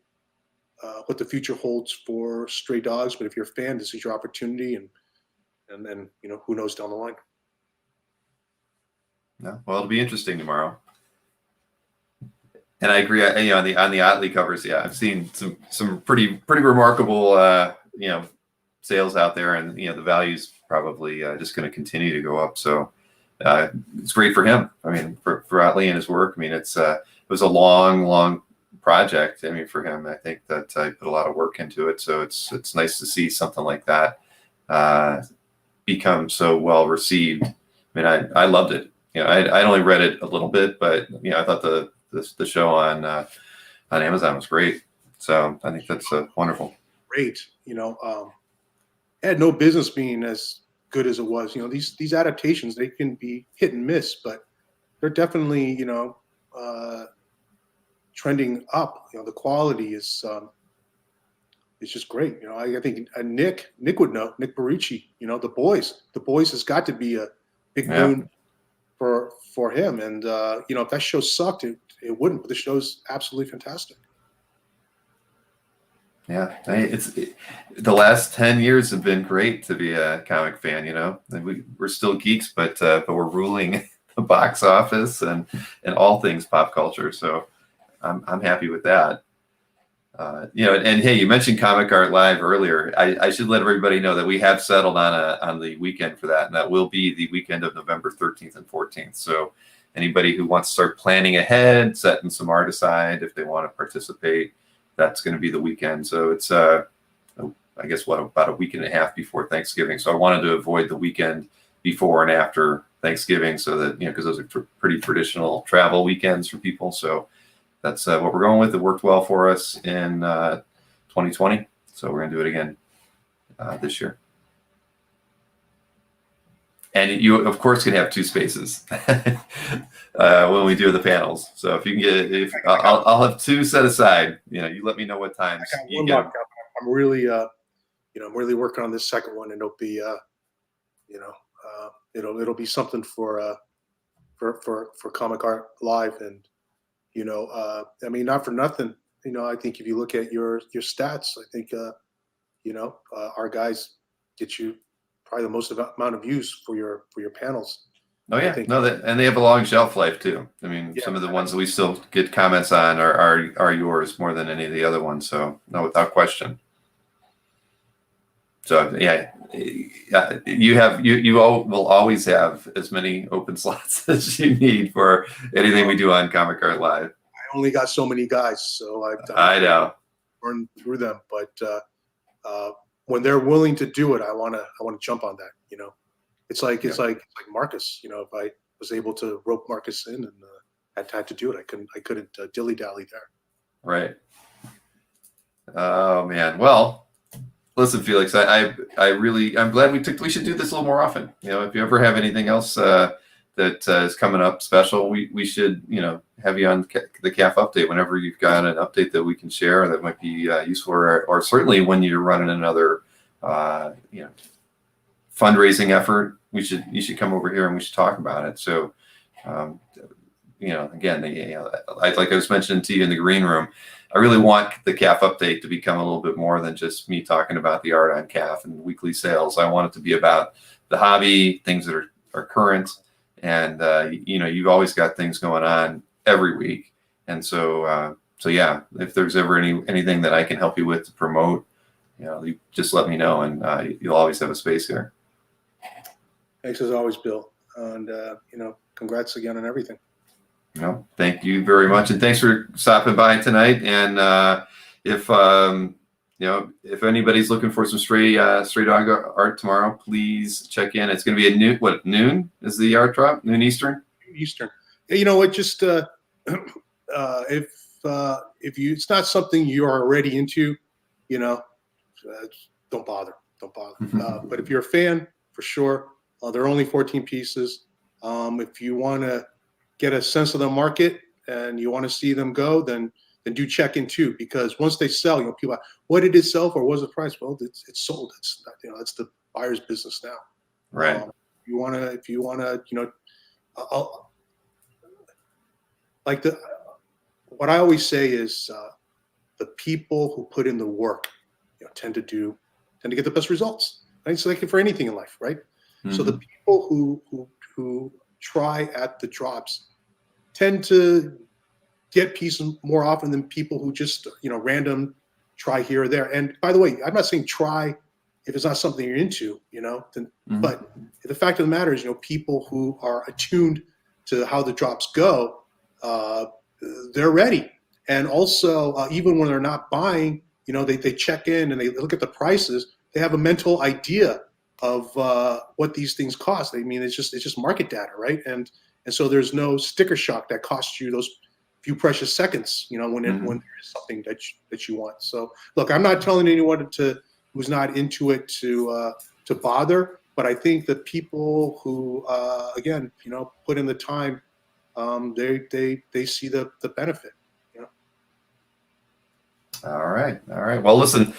what the future holds for Stray Dogs, but if you're a fan, this is your opportunity, and then who knows down the line. No, well, it'll be interesting tomorrow. And I agree. On the Otley covers, yeah, I've seen some pretty remarkable sales out there, and the value's probably just going to continue to go up. So it's great for him. I mean, for Otley and his work. I mean, it was a long project. I mean, for him, I think that I put a lot of work into it. So it's nice to see something like that become so well received. I mean, I loved it. I only read it a little bit, but I thought the show on Amazon was great. So I think that's wonderful. Great. It had no business being as good as it was. These adaptations, they can be hit and miss, but they're definitely trending up. The quality is it's just great. I think Nick would know, Nick Barici. The boys has got to be a big boon for him. And if that show sucked, it wouldn't. But the show's absolutely fantastic. Yeah, the last 10 years have been great to be a comic fan. We're still geeks, but we're ruling the box office and all things pop culture. So I'm happy with that. And hey, you mentioned Comic Art Live earlier. I should let everybody know that we have settled on the weekend for that, and that will be the weekend of November 13th and 14th. So anybody who wants to start planning ahead, setting some art aside if they want to participate, that's going to be the weekend. So it's I guess about a week and a half before Thanksgiving. So I wanted to avoid the weekend before and after Thanksgiving, so that because those are pretty traditional travel weekends for people. So that's what we're going with. It worked well for us in 2020, so we're going to do it again this year. And you, of course, can have 2 spaces when we do the panels. So if you can I'll have 2 set aside. You let me know what times. I'm really, I'm really working on this second one, and it'll be, it'll be something for Comic Art Live. And I mean, not for nothing. I think if you look at your stats, I think our guys get you probably the most amount of views for your panels. Oh yeah, and they have a long shelf life too. I mean, some of the ones that we still get comments on are yours more than any of the other ones. So no, without question. So yeah, you will always have as many open slots as you need for anything we do on Comic Art Live. I only got so many guys, so I know. Run through them, but when they're willing to do it, I want to jump on that. It's like Marcus. If I was able to rope Marcus in and had to do it, I couldn't dilly dally there. Right. Oh man. Well. Listen, Felix, I'm glad we should do this a little more often. If you ever have anything else that is coming up special, we should, have you on the CAF update whenever you've got an update that we can share that might be useful, or certainly when you're running another, fundraising effort, you should come over here and we should talk about it. So, again, like I was mentioning to you in the green room, I really want the CAF update to become a little bit more than just me talking about the art on CAF and weekly sales. I want it to be about the hobby, things that are current, and you've always got things going on every week. And so yeah, if there's ever anything that I can help you with to promote, you just let me know, and you'll always have a space here. Thanks as always, Bill, and congrats again on everything. Thank you very much, and thanks for stopping by tonight. And if if anybody's looking for some stray dog art tomorrow, please check in. It's going to be noon is the art drop, noon Eastern. Eastern. You know what? Just if you, it's not something you are already into, don't bother. But if you're a fan, for sure, there are only 14 pieces. If you want to get a sense of the market and you want to see them go, then do check in too, because once they sell, people, what did it sell for? What was the price? Well, it's sold. It's not, it's the buyer's business now. Right. If you wanna, what I always say is, the people who put in the work, tend to get the best results. Right? It's like for anything in life, right? So the people who try at the drops tend to get pieces more often than people who just random try here or there. And by the way, I'm not saying try if it's not something you're into, but the fact of the matter is, people who are attuned to how the drops go, they're ready. And also, even when they're not buying, they check in and they look at the prices. They have a mental idea of what these things cost. I mean, it's just market data, right? And so there's no sticker shock that costs you those few precious seconds, when there is something that you want. So look, I'm not telling anyone who's not into it to bother, but I think the people who again, put in the time, they see the benefit. All right. Well, listen,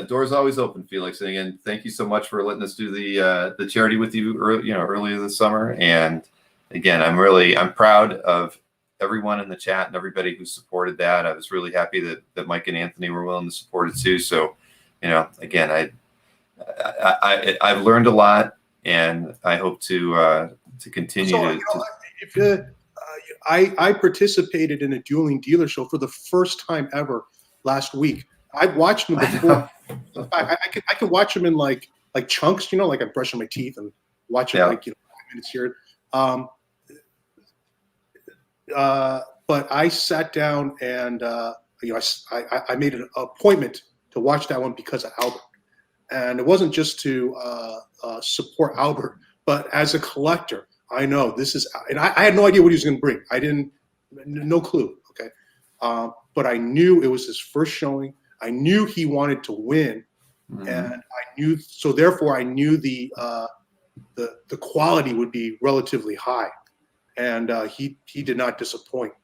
door's always open, Felix. And again, thank you so much for letting us do the charity with you earlier this summer. And again, I'm proud of everyone in the chat and everybody who supported that. I was really happy that Mike and Anthony were willing to support it too. So, again, I've learned a lot, and I hope to continue I participated in a dueling dealer show for the first time ever last week. I've watched them before. I could watch them in like chunks, like I'm brushing my teeth and watching 5 minutes here. But I sat down and I made an appointment to watch that one because of Albert, and it wasn't just to support Albert, but as a collector. I know this is, and I had no idea what he was going to bring. No clue. Okay. But I knew it was his first showing. I knew he wanted to win, and therefore I knew the quality would be relatively high, and he did not disappoint.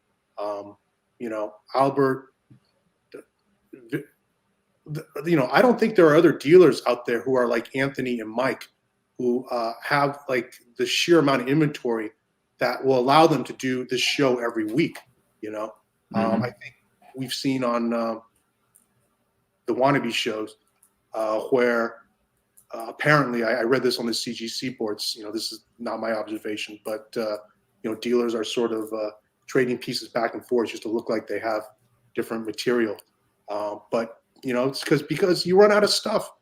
Albert, I don't think there are other dealers out there who are like Anthony and Mike, who have like the sheer amount of inventory that will allow them to do this show every week. I think we've seen on the wannabe shows where apparently I read this on the CGC boards. This is not my observation, but dealers are sort of trading pieces back and forth just to look like they have different material. But it's because you run out of stuff.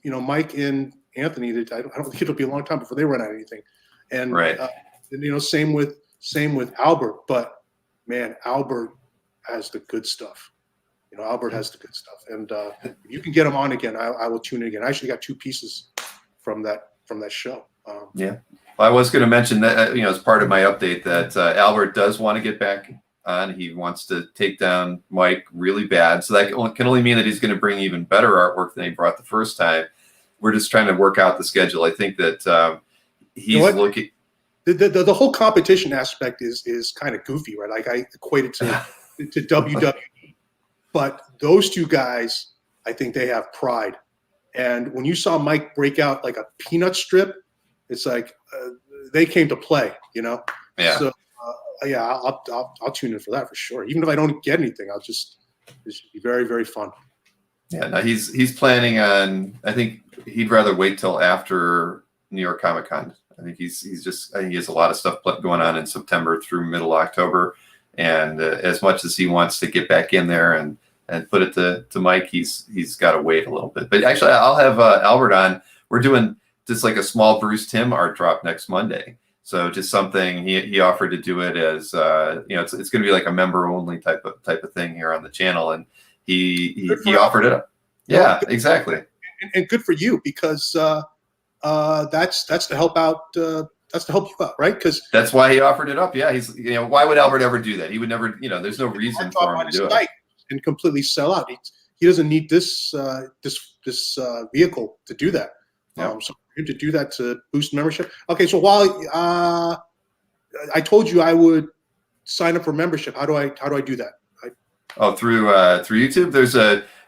Mike and Anthony, I don't think it'll be a long time before they run out of anything. And, right. Same with Albert, but man, Albert has the good stuff. Albert has the good stuff. And if you can get him on again, I will tune in again. I actually got 2 pieces from that show. Well, I was going to mention that, as part of my update, that Albert does want to get back on. He wants to take down Mike really bad. So that can only mean that he's going to bring even better artwork than he brought the first time. We're just trying to work out the schedule. I think that he's looking. The whole competition aspect is kind of goofy, right? Like I equate it to WWE, but those 2 guys, I think they have pride. And when you saw Mike break out like a peanut strip, it's like they came to play, Yeah. So I'll tune in for that for sure. Even if I don't get anything, it should be very, very fun. Yeah, no, he's planning on. I think he'd rather wait till after New York Comic Con. I think I think he has a lot of stuff going on in September through middle October, and as much as he wants to get back in there and put it to Mike, he's got to wait a little bit. But actually, I'll have Albert on. We're doing just like a small Bruce Timm art drop next Monday. So just something he offered to do it as it's going to be like a member only type of thing here on the channel, and he offered it up. Yeah, exactly. And good for you, because that's to help out. That's to help you out, right? Because that's why he offered it up. Yeah, he's why would Albert ever do that? He would never. There's no reason for him to do it. And completely sell out. He doesn't need this vehicle to do that. Yep. So for him to do that to boost membership. Okay, so while I told you I would sign up for membership, how do I do that? Through YouTube. There's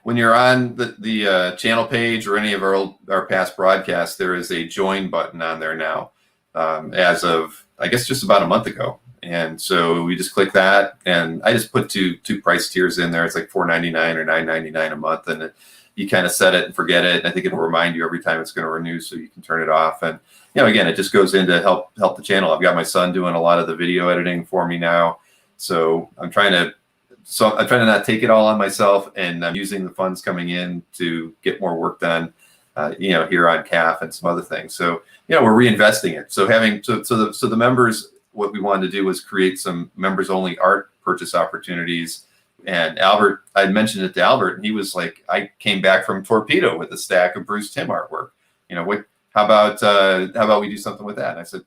when you're on the channel page or any of our past broadcasts, there is a join button on there now, as of I guess just about a month ago. And so we just click that, and I just put two price tiers in there. It's like $4.99 or $9.99 a month, and you kind of set it and forget it. And I think it'll remind you every time it's going to renew, so you can turn it off. And again, it just goes in to help the channel. I've got my son doing a lot of the video editing for me now, so I'm trying to not take it all on myself, and I'm using the funds coming in to get more work done, here on CAF and some other things. So we're reinvesting it. So the members. What we wanted to do was create some members-only art purchase opportunities. And Albert, I mentioned it to Albert, and he was like, "I came back from Torpedo with a stack of Bruce Timm artwork. How about we do something with that?" And I said,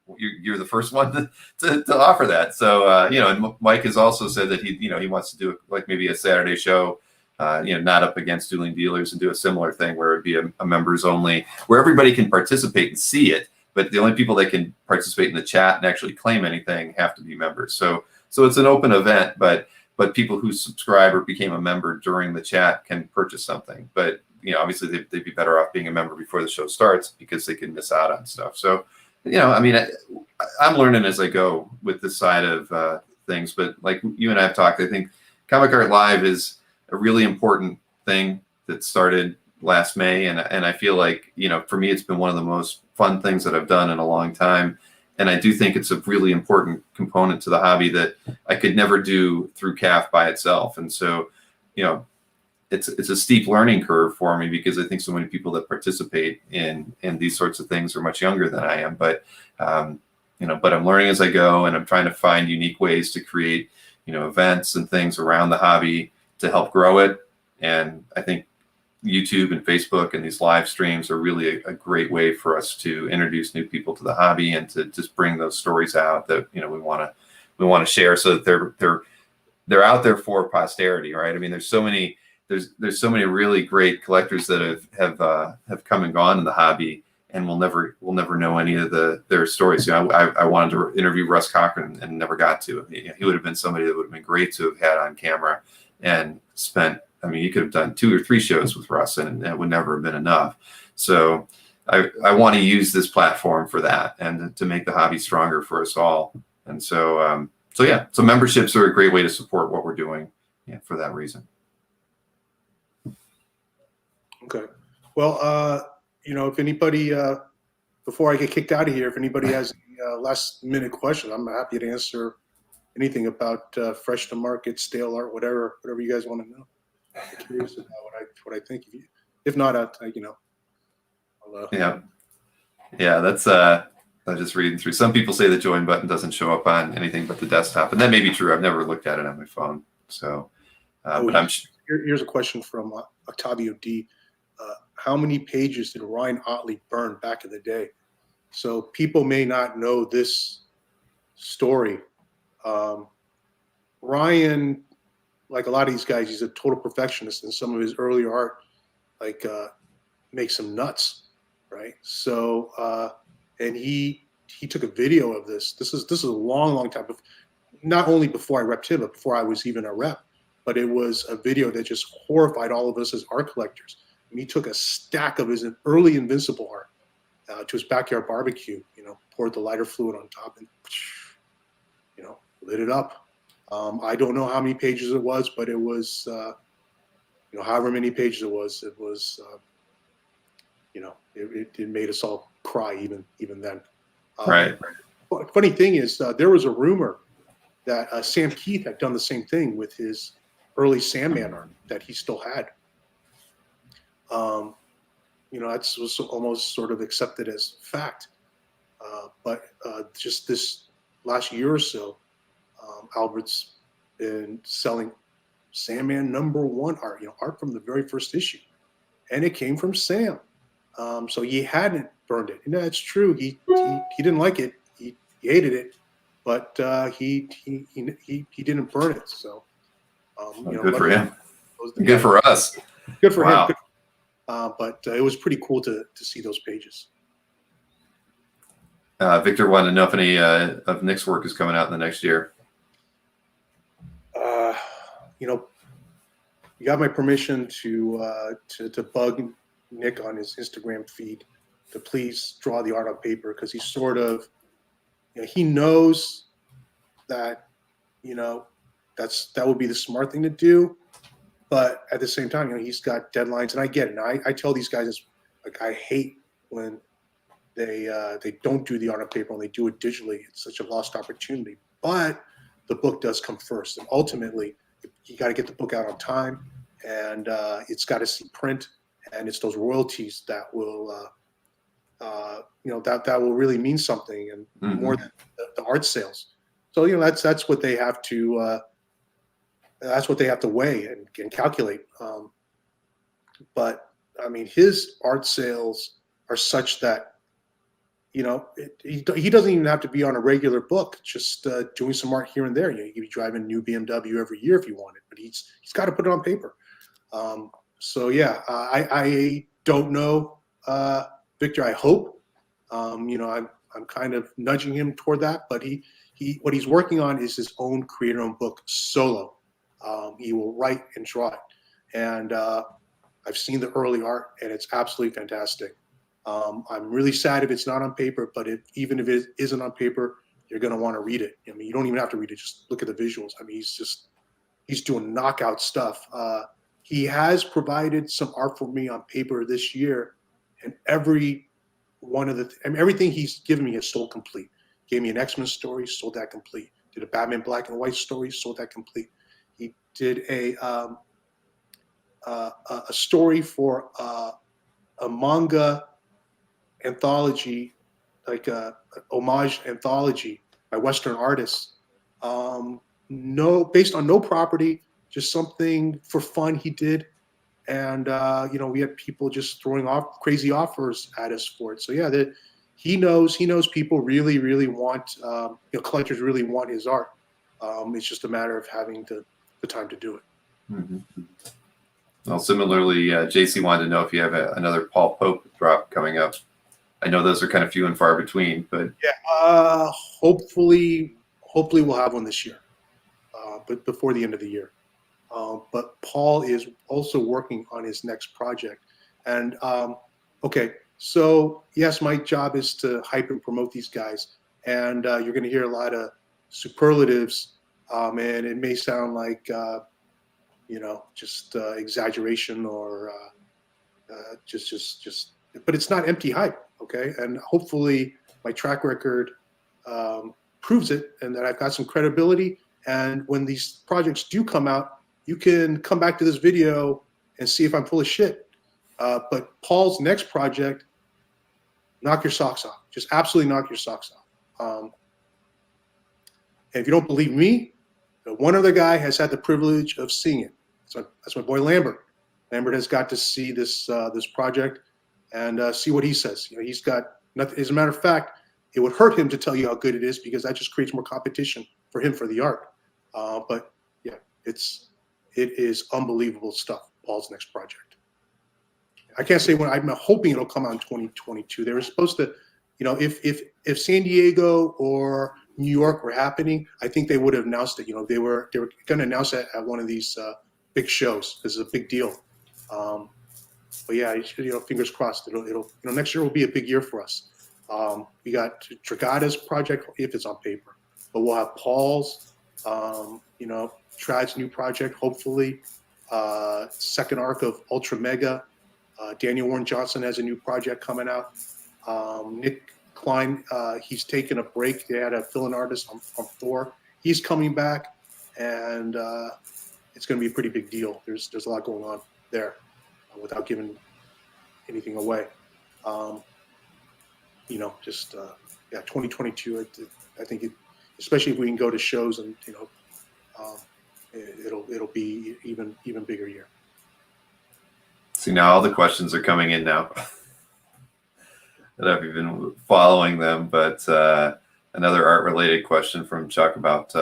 well, "You're the first one to offer that." So and Mike has also said that he wants to do like maybe a Saturday show, not up against Dueling Dealers, and do a similar thing where it'd be a members-only, where everybody can participate and see it. But the only people that can participate in the chat and actually claim anything have to be members. So it's an open event, but people who subscribe or became a member during the chat can purchase something. But obviously they'd be better off being a member before the show starts, because they can miss out on stuff. So I'm learning as I go with this side of things. But like you and I have talked, I think Comic Art Live is a really important thing that started last May, and I feel like for me it's been one of the most fun things that I've done in a long time, and I do think it's a really important component to the hobby that I could never do through CAF by itself. And so it's a steep learning curve for me, because I think so many people that participate in these sorts of things are much younger than I am, but but I'm learning as I go, and I'm trying to find unique ways to create events and things around the hobby to help grow it. And I think YouTube and Facebook and these live streams are really a great way for us to introduce new people to the hobby, and to just bring those stories out that we want to share, so that they're out there for posterity, right? I mean, there's so many really great collectors that have come and gone in the hobby, and we'll never know any of their stories. I wanted to interview Russ Cochran and never got to. He would have been somebody that would have been great to have had on camera and spent. I mean, you could have done 2 or 3 shows with Russ, and it would never have been enough. So I want to use this platform for that, and to make the hobby stronger for us all. And so memberships are a great way to support what we're doing, for that reason. Okay. Well, if anybody, before I get kicked out of here, if anybody has any last minute questions, I'm happy to answer anything about fresh to market, stale art, whatever you guys want to know. I'm curious about what I think. If not, I'll that's I'm just reading through. Some people say the join button doesn't show up on anything but the desktop, and that may be true. I've never looked at it on my phone. So, but here's a question from Octavio D. How many pages did Ryan Otley burn back in the day? So people may not know this story. Ryan, like a lot of these guys, he's a total perfectionist, and some of his earlier art makes him nuts, right? So and he took a video of this. This is a long time before, not only before I repped him, but before I was even a rep. But it was a video that just horrified all of us as art collectors. And he took a stack of his early Invincible art to his backyard barbecue. Poured the lighter fluid on top, and lit it up. I don't know how many pages it was, but it was, however many pages it was, it made us all cry even then. Right. Funny thing is, there was a rumor that Sam Keith had done the same thing with his early Sandman art that he still had. That was almost sort of accepted as fact. But just this last year or so, Albert's been selling Sandman #1 art, art from the very first issue, and it came from Sam. So he hadn't burned it. That's true. He didn't like it. He hated it, but he didn't burn it. So good for him. Good guy. for us. Good for wow. him. But it was pretty cool to see those pages. Victor wanted to know if any of Nick's work is coming out in the next year. You got my permission to bug Nick on his Instagram feed to please draw the art on paper, because he's sort of, he knows that, that would be the smart thing to do, but at the same time, he's got deadlines, and I get it. And I tell these guys, like, I hate when they don't do the art on paper and they do it digitally. It's such a lost opportunity. But the book does come first, and ultimately, you got to get the book out on time, and it's got to see print, and it's those royalties that will, that will really mean something, and more than the art sales. So that's what they have to weigh and calculate. But I mean, his art sales are such that he doesn't even have to be on a regular book, just doing some art here and there. He could be driving a new BMW every year if he wanted, but he's got to put it on paper. So yeah, I don't know, Victor. I hope, I'm kind of nudging him toward that, but what he's working on is his own creator-owned book solo. He will write and draw it, and I've seen the early art, and it's absolutely fantastic. I'm really sad if it's not on paper, but even if it isn't on paper, you're going to want to read it. I mean, you don't even have to read it. Just look at the visuals. I mean, he's doing knockout stuff. He has provided some art for me on paper this year, and every one of everything he's given me is sold complete. Gave me an X-Men story, sold that complete. Did a Batman Black and White story, sold that complete. He did a story for a manga anthology, like a homage anthology by Western artists. Based on no property, just something for fun he did. And we had people just throwing off crazy offers at us for it. So yeah, he knows people really, really want, collectors really want his art. It's just a matter of having the time to do it. Mm-hmm. Well, similarly, JC wanted to know if you have another Paul Pope drop coming up. I know those are kind of few and far between, but yeah, hopefully we'll have one this year, but before the end of the year. But Paul is also working on his next project, and okay, so yes, my job is to hype and promote these guys, and you're going to hear a lot of superlatives, and it may sound like just exaggeration or just, but it's not empty hype. Okay, and hopefully my track record proves it, and that I've got some credibility. And when these projects do come out, you can come back to this video and see if I'm full of shit. But Paul's next project, knock your socks off. Just absolutely knock your socks off. And if you don't believe me, one other guy has had the privilege of seeing it. So that's my boy Lambert. Lambert has got to see this project and see what he says. He's got nothing. As a matter of fact, it would hurt him to tell you how good it is, because that just creates more competition for him for the art. But yeah, it is unbelievable stuff. Paul's next project. I can't say when. I'm hoping it'll come out in 2022. They were supposed to, if San Diego or New York were happening, I think they would have announced it. They were going to announce it at one of these big shows. This is a big deal. But yeah, fingers crossed. It'll next year will be a big year for us. We got Dragata's project if it's on paper, but we'll have Paul's, Trad's new project, hopefully. Second arc of Ultra Mega. Daniel Warren Johnson has a new project coming out. Nick Klein, he's taken a break. They had a fill-in artist on Thor. He's coming back, and it's going to be a pretty big deal. There's a lot going on there, without giving anything away. 2022. I think especially if we can go to shows and it'll be even bigger year. See, now all the questions are coming in now that I've been following them. But another art-related question from Chuck about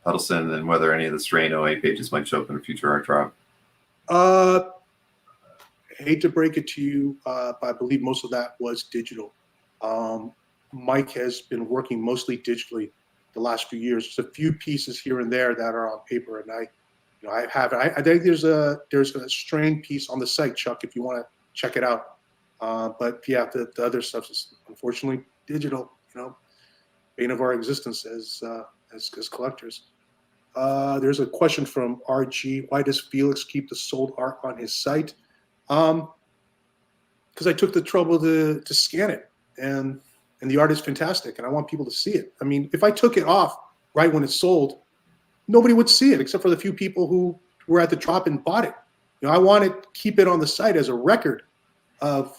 Huddleston and whether any of the Strain OA pages might show up in a future art drop. I hate to break it to you, but I believe most of that was digital. Mike has been working mostly digitally the last few years. There's a few pieces here and there that are on paper, and I think there's a Strain piece on the site, Chuck, if you want to check it out. But yeah, the other stuff is unfortunately digital. Bane of our existence as collectors. There's a question from RG. Why does Felix keep the sold art on his site? Because I took the trouble to scan it, and the art is fantastic, and I want people to see it. I mean, if I took it off right when it's sold, nobody would see it except for the few people who were at the drop and bought it. I want to keep it on the site as a record of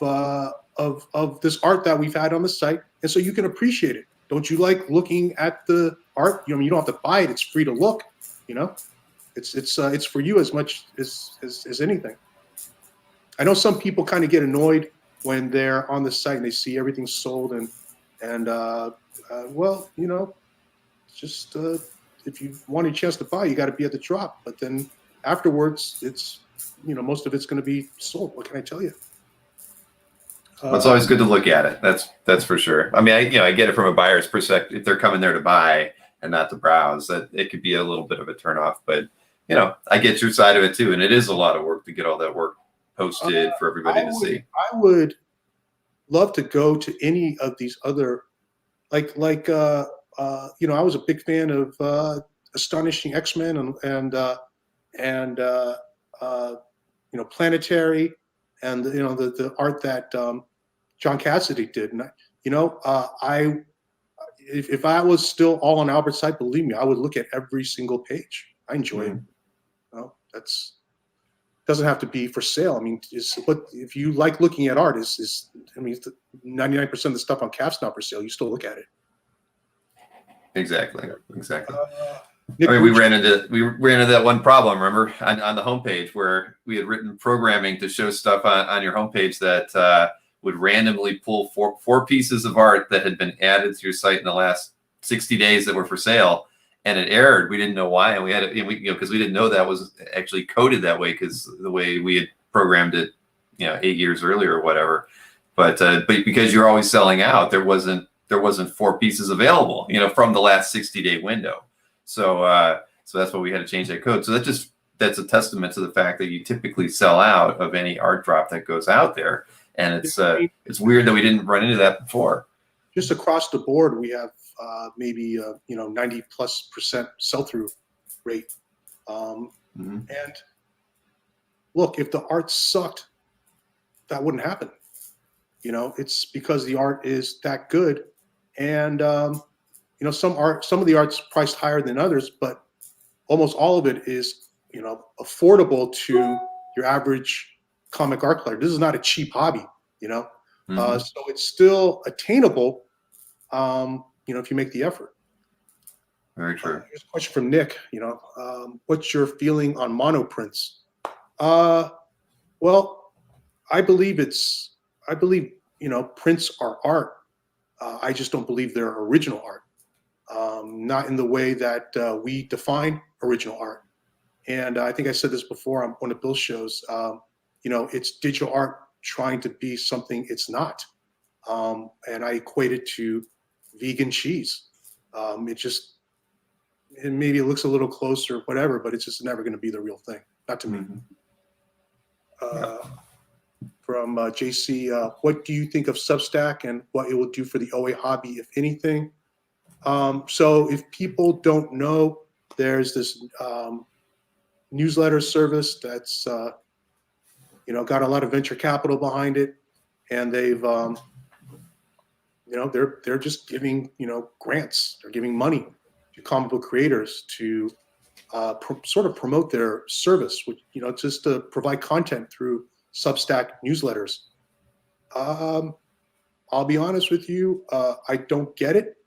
this art that we've had on the site, and so you can appreciate it. Don't you like looking at the art? You don't have to buy it; it's free to look. It's for you as much as anything. I know some people kind of get annoyed when they're on the site and they see everything sold well, just if you want a chance to buy, you got to be at the drop. But then afterwards, it's most of it's going to be sold. What can I tell you? It's always good to look at it. That's for sure. I mean, I get it from a buyer's perspective. If they're coming there to buy and not to browse, that it could be a little bit of a turnoff. But I get your side of it too, and it is a lot of work to get all that work posted for everybody to see. I would love to go to any of these other, I was a big fan of Astonishing X-Men and Planetary, and the art that John Cassidy did. And if I was still all on Albert's site, believe me, I would look at every single page. I enjoy it. That's doesn't have to be for sale. I mean, if you like looking at art, 99% of the stuff on CAF's not for sale. You still look at it. Exactly. We ran into that one problem, remember, on the homepage where we had written programming to show stuff on your homepage that would randomly pull four pieces of art that had been added to your site in the last 60 days that were for sale, and it errored. We didn't know why, and we had it, because we didn't know that was actually coded that way because the way we had programmed it, 8 years earlier or whatever. But because you're always selling out, there wasn't 4 pieces available, from the last 60-day window. So that's why we had to change that code. So that's a testament to the fact that you typically sell out of any art drop that goes out there. And it's weird that we didn't run into that before. Just across the board, we have maybe 90+% sell-through rate. And look, if the art sucked, that wouldn't happen. It's because the art is that good, and some of the art's priced higher than others, but almost all of it is affordable to your average comic art collector. This is not a cheap hobby, so it's still attainable, if you make the effort. Very true. Here's a question from Nick. What's your feeling on monoprints? Well, I believe prints are art. I just don't believe they're original art. Not in the way that we define original art. And I think I said this before on one of Bill's shows. It's digital art trying to be something it's not. And I equate it to vegan cheese. Maybe it looks a little close or whatever, but it's just never going to be the real thing. Not to me. From JC, what do you think of Substack and what it will do for the OA hobby, if anything? So if people don't know, there's this newsletter service that's got a lot of venture capital behind it, and they've they're just giving grants. They're giving money to comic book creators to sort of promote their service, which just to provide content through Substack newsletters. I'll be honest with you, I don't get it.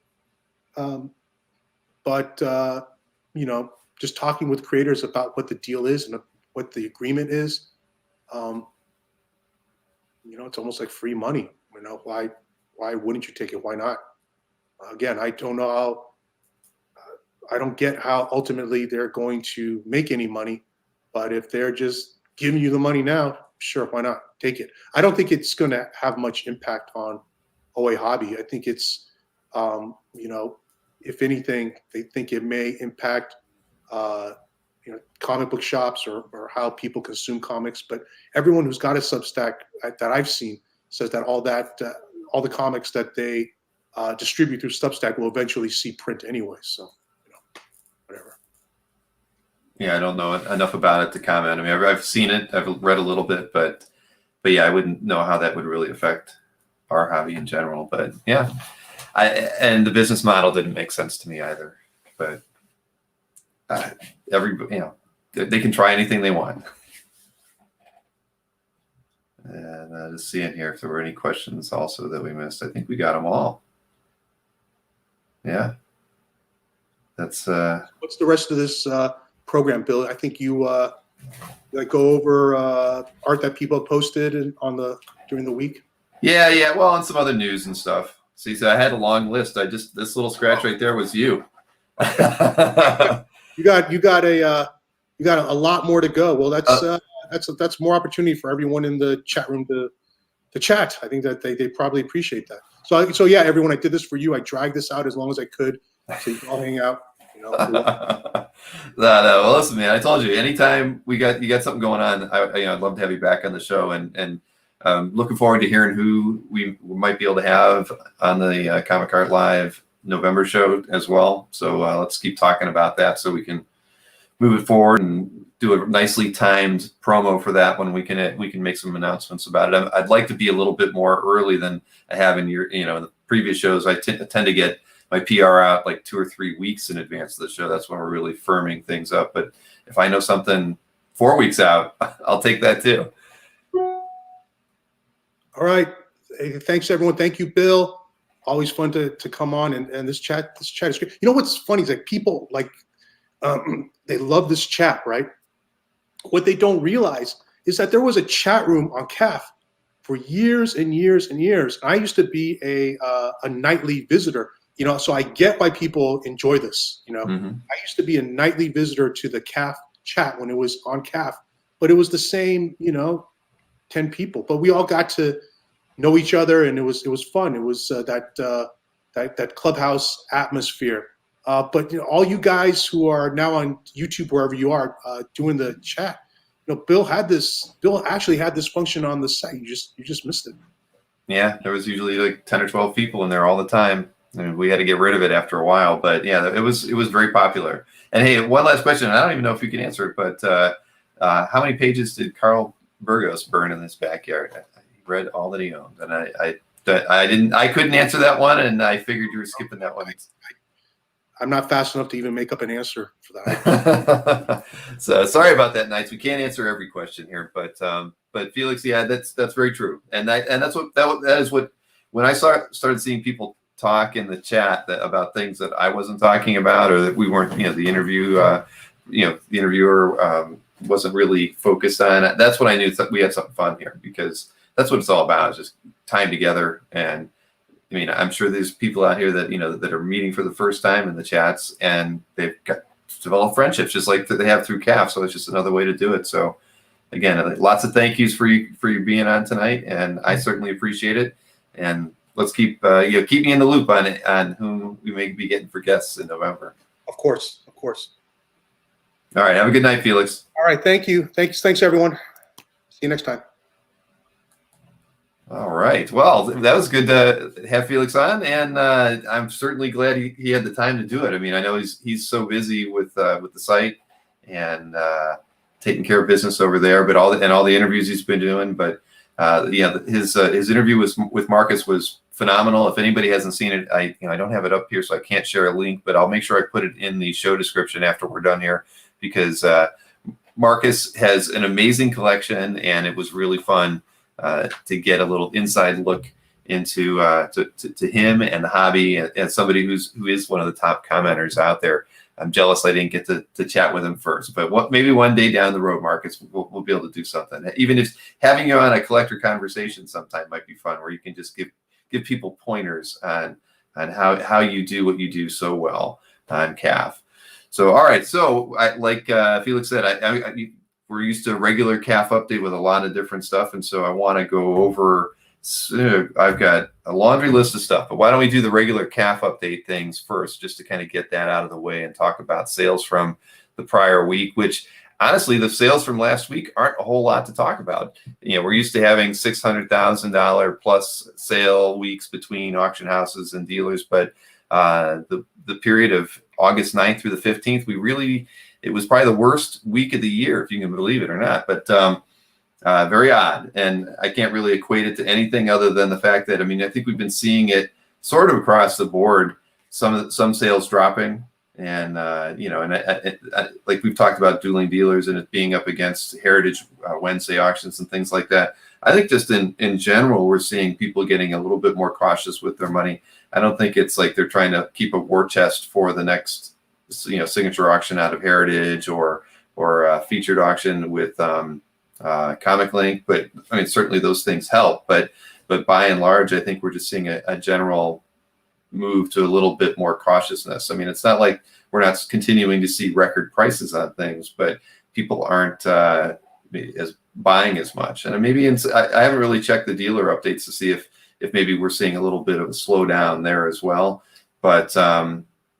But just talking with creators about what the deal is and what the agreement is, it's almost like free money. Why wouldn't you take it? Why not? Again, I don't know how. I don't get how ultimately they're going to make any money, but if they're just giving you the money now, sure, why not? Take it. I don't think it's going to have much impact on OA hobby. I think it's, if anything, they think it may impact, comic book shops or how people consume comics. But everyone who's got a Substack that I've seen says that all the comics that they distribute through Substack will eventually see print anyway. So, whatever. Yeah, I don't know enough about it to comment. I mean, I've seen it, I've read a little bit, but yeah, I wouldn't know how that would really affect our hobby in general. But yeah, and the business model didn't make sense to me either. But they can try anything they want. And just seeing here if there were any questions also that we missed. I think we got them all. Yeah, that's. What's the rest of this program, Bill? I think you go over art that people posted during the week. Yeah. Well, and some other news and stuff. See, so I had a long list. This little scratch right there was you. You got a lot more to go. Well, that's more opportunity for everyone in the chat room to chat. I think that they probably appreciate that. So yeah, everyone, I did this for you. I dragged this out as long as I could, so you can all hang out. No. Well, listen, man. I told you, anytime you got something going on, I'd love to have you back on the show, and looking forward to hearing who we might be able to have on the Comic Art Live November show as well. So let's keep talking about that so we can move it forward and do a nicely timed promo for that when we can make some announcements about it. I'd like to be a little bit more early than I have in the previous shows. I tend to get my PR out like 2 or 3 weeks in advance of the show. That's when we're really firming things up. But if I know something 4 weeks out, I'll take that too. All right. Hey, thanks everyone. Thank you, Bill. Always fun to come on and this chat is great. You know what's funny is like people they love this chat, right? What they don't realize is that there was a chat room on CAF for years and years and years. I used to be a nightly visitor, so I get why people enjoy this. Mm-hmm. I used to be a nightly visitor to the CAF chat when it was on CAF, but it was the same, 10 people, but we all got to know each other, and it was fun. It was that clubhouse atmosphere. But all you guys who are now on YouTube, wherever you are, doing the chat, Bill actually had this function on the site. You just missed it. Yeah, there was usually like 10 or 12 people in there all the time, and we had to get rid of it after a while. But yeah, it was very popular. And hey, one last question. I don't even know if you can answer it, but how many pages did Carl Burgos burn in his backyard? I read all that he owned, and I couldn't answer that one, and I figured you were skipping that one. I'm not fast enough to even make up an answer for that. So sorry about that, Knights. We can't answer every question here, but Felix, yeah, that's very true, and that's what when I started seeing people talk in the chat about things that I wasn't talking about, or that we weren't, the interviewer wasn't really focused on. That's when I knew that we had something fun here, because that's what it's all about, is just time together. And I mean, I'm sure there's people out here that that are meeting for the first time in the chats, and they've developed friendships just like they have through CAF. So it's just another way to do it. So again, lots of thank yous for you being on tonight, and I certainly appreciate it. And let's keep me in the loop on whom we may be getting for guests in November. Of course. All right. Have a good night, Felix. All right. Thank you. Thanks everyone. See you next time. All right. Well, that was good to have Felix on, and I'm certainly glad he had the time to do it. I mean, I know he's so busy with the site and taking care of business over there, but all the interviews he's been doing. But his interview with Marcus was phenomenal. If anybody hasn't seen it, I don't have it up here, so I can't share a link, but I'll make sure I put it in the show description after we're done here, because Marcus has an amazing collection, and it was really fun to get a little inside look into to him and the hobby, and somebody who is one of the top commenters out there. I'm jealous I didn't get to chat with him first. But maybe one day down the road, Marcus, we'll be able to do something. Even if having you on a collector conversation sometime might be fun, where you can just give people pointers on how you do what you do so well on CAF. So, all right. So, like Felix said, we're used to a regular CAF update with a lot of different stuff. And so I want to go over, I've got a laundry list of stuff, but why don't we do the regular CAF update things first, just to kind of get that out of the way and talk about sales from the prior week, which honestly, the sales from last week aren't a whole lot to talk about. We're used to having $600,000 plus sale weeks between auction houses and dealers, but the period of August 9th through the 15th, it was probably the worst week of the year, if you can believe it or not. But very odd, and I can't really equate it to anything other than the fact that I think we've been seeing it sort of across the board. Some sales dropping, and like we've talked about dueling dealers and it being up against Heritage Wednesday auctions and things like that. I think just in general, we're seeing people getting a little bit more cautious with their money. I don't think it's like they're trying to keep a war chest for the next, signature auction out of Heritage or featured auction with Comic Link. But certainly those things help. But by and large, I think we're just seeing a general move to a little bit more cautiousness. It's not like we're not continuing to see record prices on things, but people aren't as buying as much. And maybe I haven't really checked the dealer updates to see if maybe we're seeing a little bit of a slowdown there as well. But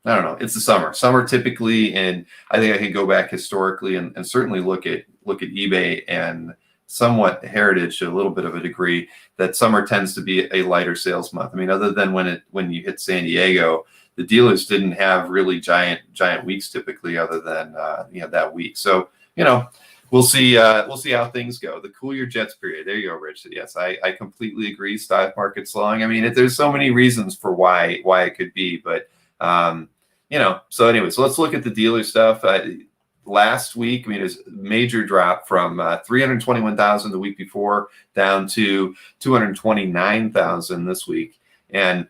I don't know. It's the summer typically, and I think I could go back historically and certainly look at eBay and somewhat Heritage to a little bit of a degree, that summer tends to be a lighter sales month. Other than when you hit San Diego, the dealers didn't have really giant weeks typically, other than that week. So we'll see how things go. The cool your jets period. There you go, Rich. Yes, I completely agree. Stock market slowing. There's so many reasons for why it could be, but So anyway, so let's look at the dealer stuff. Last week, it was a major drop from 321,000 the week before down to 229,000 this week. And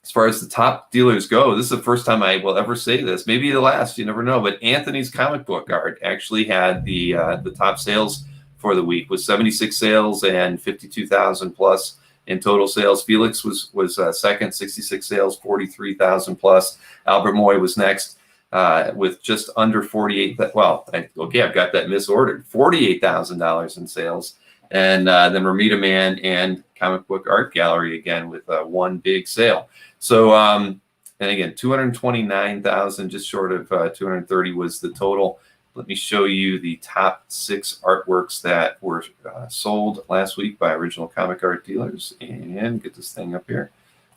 as far as the top dealers go, this is the first time I will ever say this. Maybe the last, you never know. But Anthony's comic book art actually had the top sales for the week, with 76 sales and 52,000 plus in total sales. Felix was second, 66 sales, 43,000 plus. Albert Moy was next with just under 48. I've got that misordered. $48,000 in sales. And then Ramita Man and Comic Book Art Gallery again with one big sale. So, and again, 229,000, just short of 230 was the total. Let me show you the top 6 artworks that were sold last week by original comic art dealers, and get this thing up here.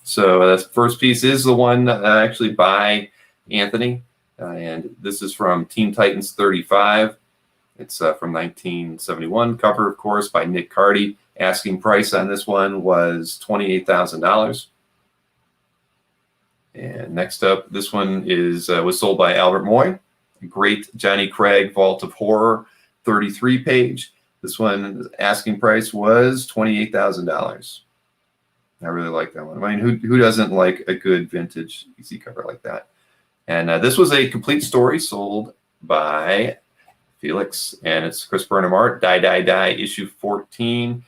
So the first piece is the one actually by Anthony, and this is from Teen Titans 35. It's from 1971, cover, of course, by Nick Cardy. Asking price on this one was $28,000. And next up, this one was sold by Albert Moy. Great Johnny Craig Vault of Horror 33 page. This one asking price was $28,000. I really like that one. Who doesn't like a good vintage easy cover like that? And this was a complete story sold by Felix, and it's Chris Burnham art. Die issue 14.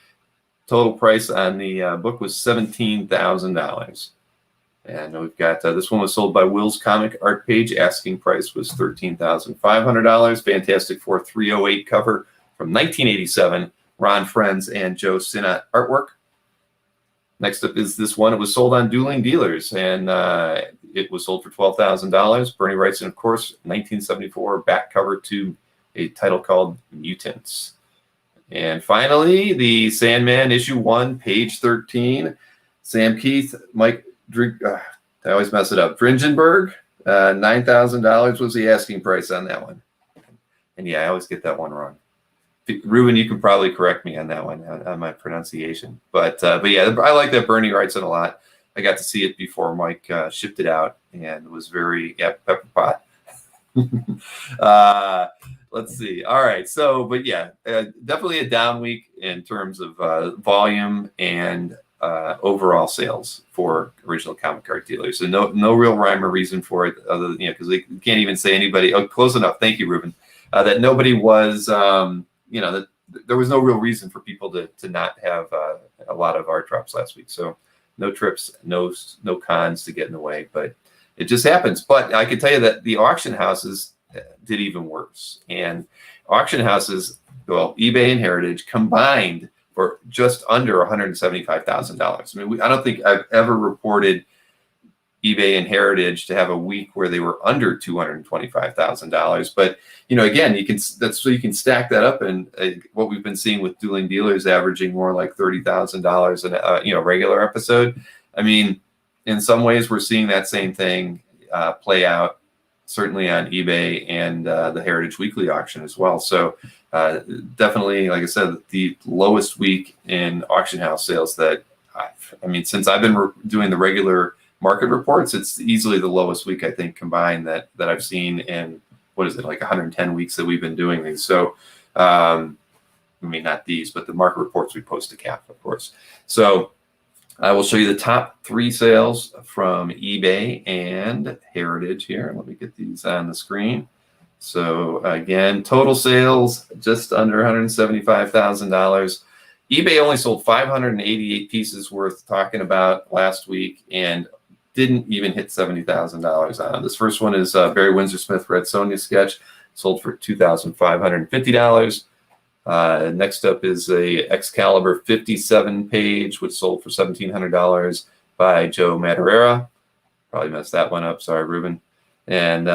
Total price on the book was $17,000. And we've got this one was sold by Will's Comic Art Page. Asking price was $13,500. Fantastic Four 308 cover from 1987. Ron Friends and Joe Sinnott artwork. Next up is this one. It was sold on Dueling Dealers, and it was sold for $12,000. Bernie Wrightson, of course, 1974 back cover to a title called Mutants. And finally, the Sandman Issue 1, page 13. Sam Keith, Mike. I always mess it up. Dringenberg, $9,000 was the asking price on that one. And yeah, I always get that one wrong. Ruben, you can probably correct me on that one, on my pronunciation. But yeah, I like that Bernie Wrightson a lot. I got to see it before Mike shipped it out, and it was very pepper pot. Let's see. All right. So, but yeah, definitely a down week in terms of volume and overall sales for original comic art dealers. So no real rhyme or reason for it, other than, because they can't even say anybody. Oh, close enough. Thank you, Ruben. That nobody was, that there was no real reason for people to not have a lot of art drops last week. So no trips, no cons to get in the way, but it just happens. But I can tell you that the auction houses did even worse. And auction houses, well, eBay and Heritage combined for just under $175,000. I mean, I don't think I've ever reported eBay and Heritage to have a week where they were under $225,000. But again, you can stack that up, and what we've been seeing with dueling dealers averaging more like $30,000 an regular episode. I mean, in some ways, we're seeing that same thing play out, certainly on eBay and the Heritage Weekly auction as well. So definitely, like I said, the lowest week in auction house sales that since I've been doing the regular market reports, it's easily the lowest week, I think, combined that I've seen in, what is it, like 110 weeks that we've been doing these. So, not these, but the market reports we post to CAP, of course. So I will show you the top 3 sales from eBay and Heritage here. Let me get these on the screen. So again, total sales just under $175,000. eBay only sold 588 pieces worth talking about last week and didn't even hit $70,000 on them. This first one is Barry Windsor Smith Red Sonja sketch, sold for $2,550. Next up is a Excalibur 57 page, which sold for $1,700 by Joe Madureira. Probably messed that one up. Sorry, Ruben. And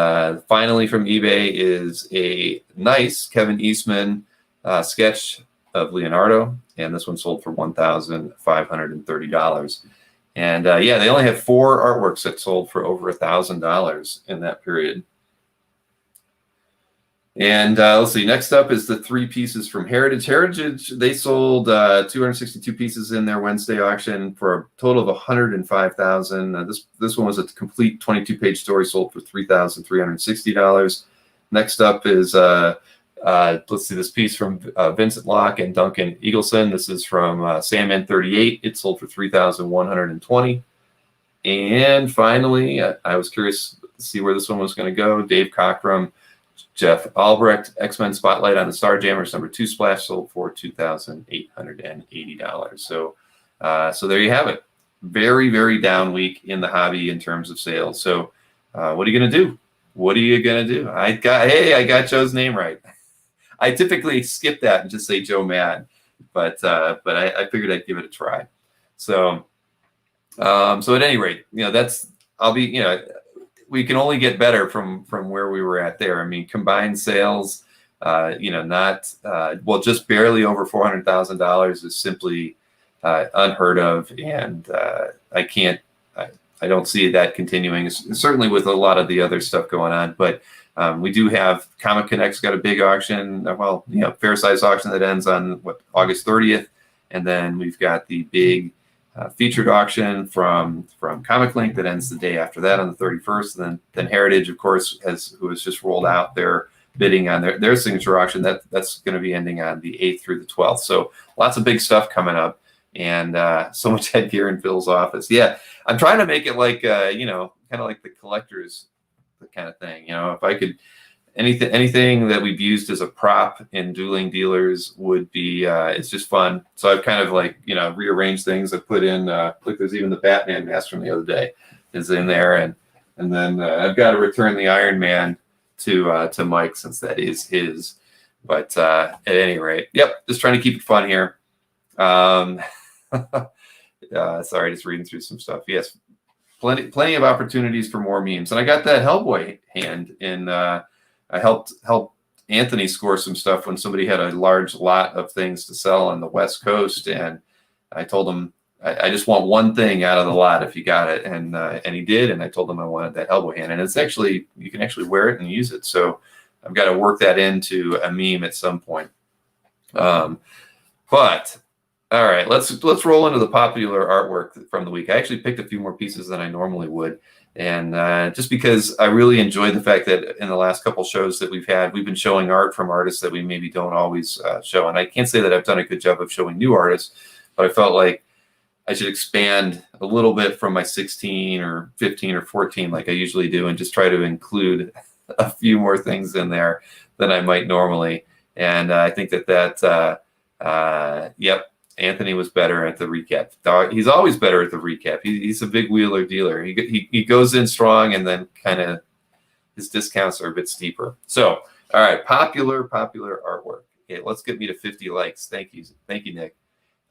finally from eBay is a nice Kevin Eastman sketch of Leonardo. And this one sold for $1,530. And they only have 4 artworks that sold for over $1,000 in that period. And let's see, next up is the 3 pieces from Heritage. Heritage, they sold 262 pieces in their Wednesday auction for a total of $105,000. This one was a complete 22-page story, sold for $3,360. Next up is let's see, this piece from Vincent Locke and Duncan Eagleson. This is from Sandman 38. It sold for $3,120. And finally, I was curious to see where this one was going to go. Dave Cockrum, Jeff Albrecht, X-Men Spotlight on the Starjammers #2 splash, sold for $2,880. So there you have it. Very, very down week in the hobby in terms of sales. So what are you going to do? What are you going to do? I got Joe's name right. I typically skip that and just say Joe Mad, but I figured I'd give it a try. So at any rate, we can only get better from where we were at there. I mean, combined sales, just barely over $400,000 is simply unheard of, and I don't see that continuing. Certainly with a lot of the other stuff going on, but we do have Comic Connect's got a big auction, fair size auction that ends on August 30th, and then we've got the big featured auction from Comic Link that ends the day after that on the 31st. And then Heritage, of course, who has just rolled out their bidding on their signature auction. That's going to be ending on the 8th through the 12th. So lots of big stuff coming up, and so much headgear in Phil's office. Yeah, I'm trying to make it like kind of like the collector's kind of thing. If I could, anything that we've used as a prop in dueling dealers would be it's just fun. So I've kind of rearranged things. I put in look, there's even the Batman mask from the other day is in there, and then I've got to return the Iron Man to Mike, since that is his. But at any rate, yep, just trying to keep it fun here. Sorry, just reading through some stuff. Yes, plenty of opportunities for more memes, and I got that Hellboy hand in. I helped Anthony score some stuff when somebody had a large lot of things to sell on the West Coast, and I told him I just want one thing out of the lot if you got it, and he did, and I told him I wanted that Hellboy hand, and it's actually, you can actually wear it and use it, so I've got to work that into a meme at some point. But all right, let's roll into the popular artwork from the week. I actually picked a few more pieces than I normally would. And just because I really enjoyed the fact that in the last couple shows that we've been showing art from artists that we maybe don't always show. And I can't say that I've done a good job of showing new artists, but I felt like I should expand a little bit from my 16 or 15 or 14 like I usually do, and just try to include a few more things in there than I might normally. And I think yep, Anthony was better at the recap. He's always better at the recap. He's a big wheeler dealer. He goes in strong, and then kind of his discounts are a bit steeper. So, all right, popular artwork. Okay, let's get me to 50 likes. Thank you, Nick.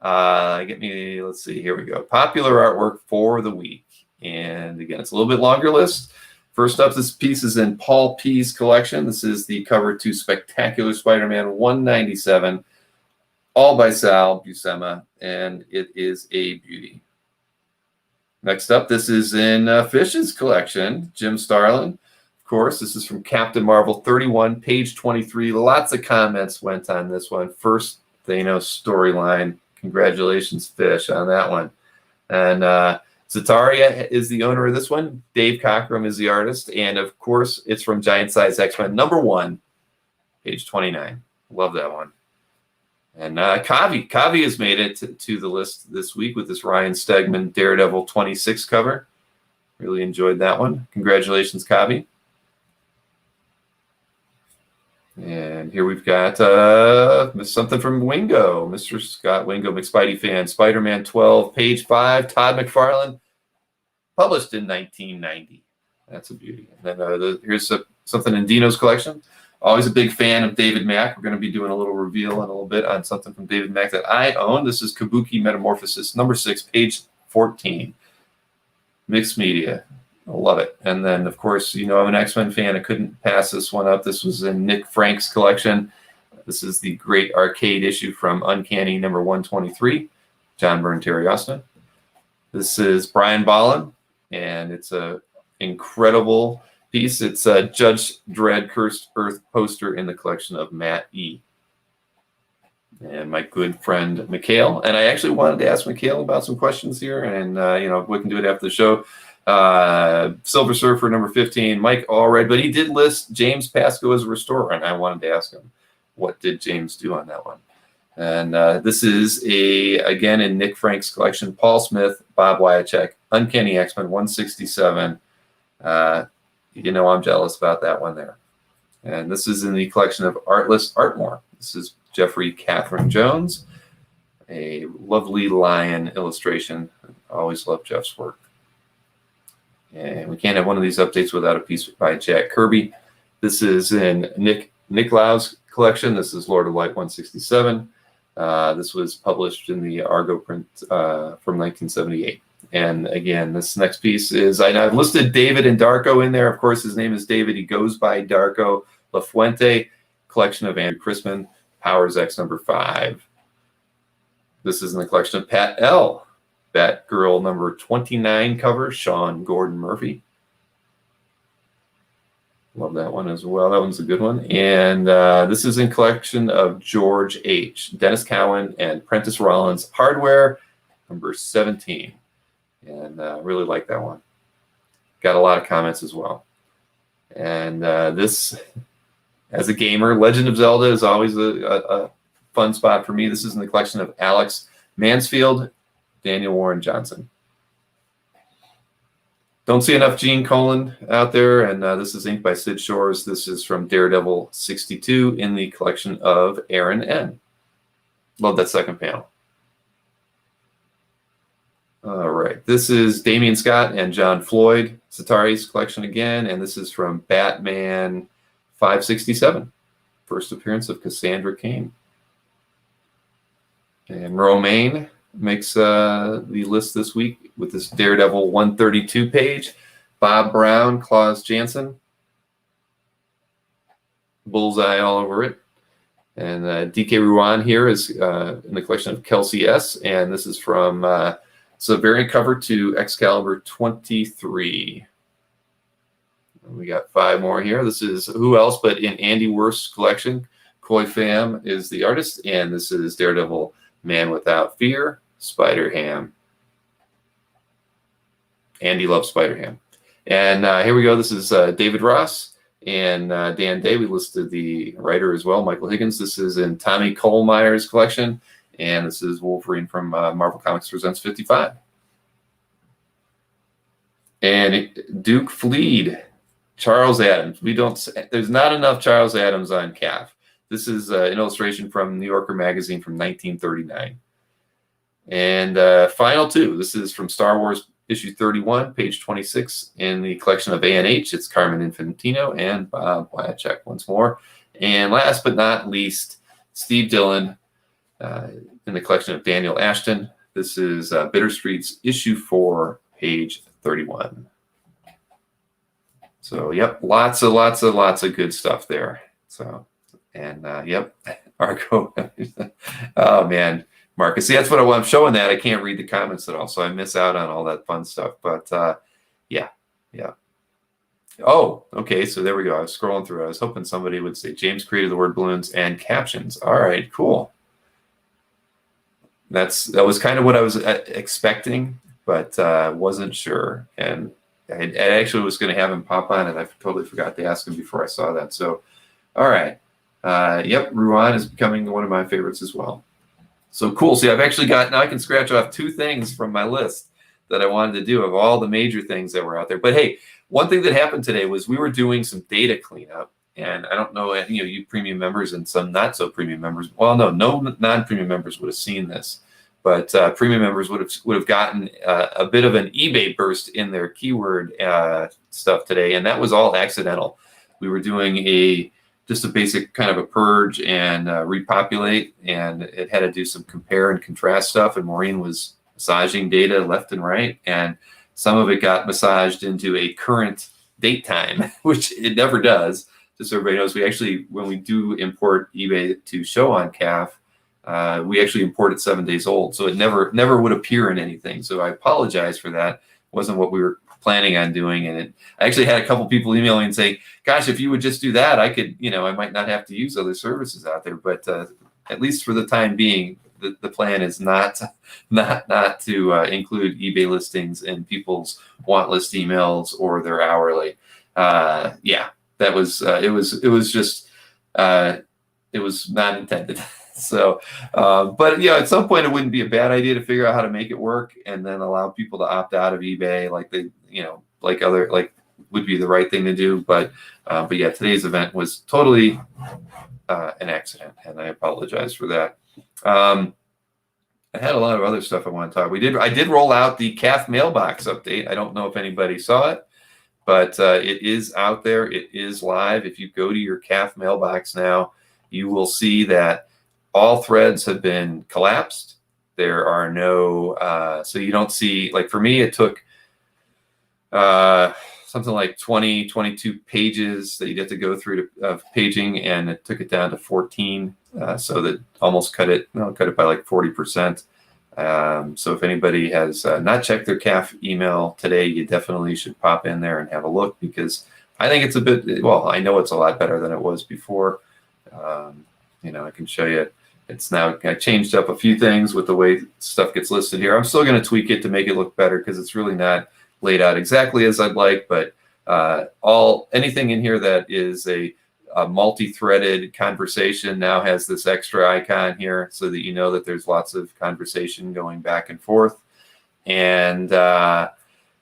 Let's see, here we go. Popular artwork for the week. And again, it's a little bit longer list. First up, this piece is in Paul P's collection. This is the cover to Spectacular Spider-Man 197, all by Sal Buscema, and it is a beauty. Next up, this is in Fish's collection, Jim Starlin. Of course, this is from Captain Marvel 31, page 23. Lots of comments went on this one. First Thanos storyline. Congratulations, Fish, on that one. And Zataria is the owner of this one. Dave Cockrum is the artist. And, of course, it's from Giant Size X-Men #1, page 29. Love that one. And Kavi has made it to the list this week with this Ryan Stegman Daredevil 26 cover. Really enjoyed that one. Congratulations, Kavi. And here we've got something from Wingo, Mr. Scott Wingo, McSpidey fan, Spider-Man 12, page 5, Todd McFarlane, published in 1990. That's a beauty. And then here's something in Dino's collection. Always a big fan of David Mack. We're going to be doing a little reveal in a little bit on something from David Mack that I own. This is Kabuki Metamorphosis, #6, page 14. Mixed media. I love it. And then, of course, I'm an X-Men fan. I couldn't pass this one up. This was in Nick Frank's collection. This is the great arcade issue from Uncanny #123, John Byrne, Terry Austin. This is Brian Bolland, and it's a incredible piece. It's a Judge Dredd Cursed Earth poster in the collection of Matt E. And my good friend Mikhail. And I actually wanted to ask Mikhail about some questions here, and we can do it after the show. Silver Surfer #15, Mike Allred, but he did list James Pascoe as a restorer, and I wanted to ask him, what did James do on that one? And this is again in Nick Frank's collection, Paul Smith, Bob Wyacek, Uncanny X-Men 167. I'm jealous about that one there. And this is in the collection of Artless Artmore. This is Jeffrey Catherine Jones, a lovely lion illustration. I always love Jeff's work. And we can't have one of these updates without a piece by Jack Kirby. This is in Nick Lau's collection. This is Lord of Light 167. This was published in the Argo print from 1978. And again, this next piece is, I've listed David and Darko in there. Of course, his name is David. He goes by Darko LaFuente, collection of Andrew Chrisman, Powers X #5. This is in the collection of Pat L. Batgirl #29 cover, Sean Gordon Murphy. Love that one as well. That one's a good one. And this is in collection of George H. Dennis Cowan and Prentice Rollins, Hardware #17. And really like that one. Got a lot of comments as well. And this, as a gamer, Legend of Zelda is always a fun spot for me. This is in the collection of Alex Mansfield, Daniel Warren Johnson. Don't see enough Gene Colan out there, and this is inked by Sid Shores. This is from Daredevil 62 in the collection of Aaron N. Love that second panel. All right, this is Damian Scott and John Floyd, Satari's collection again, and this is from Batman 567, first appearance of Cassandra Cain. And Romaine makes the list this week with this Daredevil 132 page. Bob Brown, Klaus Janson, bullseye all over it. And DK Ruan here is in the collection of Kelsey S. And this is from, it's a variant cover to Excalibur 23. And we got 5 more here. This is who else but in Andy Worth's collection. Koi Pham is the artist. And this is Daredevil Man Without Fear, Spider-Ham. Andy loves Spider-Ham. And here we go. This is David Ross and Dan Day. We listed the writer as well, Michael Higgins. This is in Tommy Kohlmeyer's collection. And this is Wolverine from Marvel Comics Presents 55. And Duke Fleed, Charles Adams. There's not enough Charles Adams on CAF. This is an illustration from New Yorker magazine from 1939. And Final Two. This is from Star Wars issue 31, page 26 in the collection of A&H. It's Carmen Infantino and Bob Wyacek once more. And last but not least, Steve Dillon in the collection of Daniel Ashton. This is Bitter Streets issue 4, page 31. So, yep, lots of good stuff there. So, and yep, Argo. Oh, man. Marcus, see, that's what I'm showing that. I can't read the comments at all, so I miss out on all that fun stuff. But yeah. Oh, okay, so there we go. I was scrolling through. I was hoping somebody would say James created the word balloons and captions. All right, cool. That was kind of what I was expecting, but wasn't sure. And I actually was going to have him pop on, and I totally forgot to ask him before I saw that. So, all right. Yep, Ruan is becoming one of my favorites as well. So cool. See, I've actually now I can scratch off 2 things from my list that I wanted to do of all the major things that were out there. But hey, one thing that happened today was we were doing some data cleanup, and I don't know, you premium members and some not so premium members. Well, no non-premium members would have seen this, but premium members would have gotten a bit of an eBay burst in their keyword stuff today, and that was all accidental. We were doing just a basic kind of a purge and repopulate, and it had to do some compare and contrast stuff, and Maureen was massaging data left and right, and some of it got massaged into a current date time, which it never does. Just so everybody knows, we actually, when we do import eBay to show on CAF, we actually import it 7 days old, so it never would appear in anything. So I apologize for that. It wasn't what we were planning on doing, and I actually had a couple people emailing and saying, gosh, if you would just do that, I could, I might not have to use other services out there. But at least for the time being, the plan is not to include eBay listings in people's want list emails or their hourly. Yeah, that was it was not intended. So, but at some point it wouldn't be a bad idea to figure out how to make it work and then allow people to opt out of eBay, like would be the right thing to do. But yeah, today's event was totally an accident, and I apologize for that. I had a lot of other stuff I want to talk. I did roll out the CAF mailbox update. I don't know if anybody saw it, but it is out there. It is live. If you go to your CAF mailbox now, you will see that all threads have been collapsed. There are no, so you don't see, like for me, it took something like 22 pages that you'd have to go through of paging, and it took it down to 14. So that almost cut it by like 40%. So if anybody has not checked their CAF email today, you definitely should pop in there and have a look, because I think it's I know it's a lot better than it was before. I can show you. It's now, I changed up a few things with the way stuff gets listed here. I'm still going to tweak it to make it look better, because it's really not laid out exactly as I'd like, but anything in here that is a multi-threaded conversation now has this extra icon here, so that you know that there's lots of conversation going back and forth. And sorry,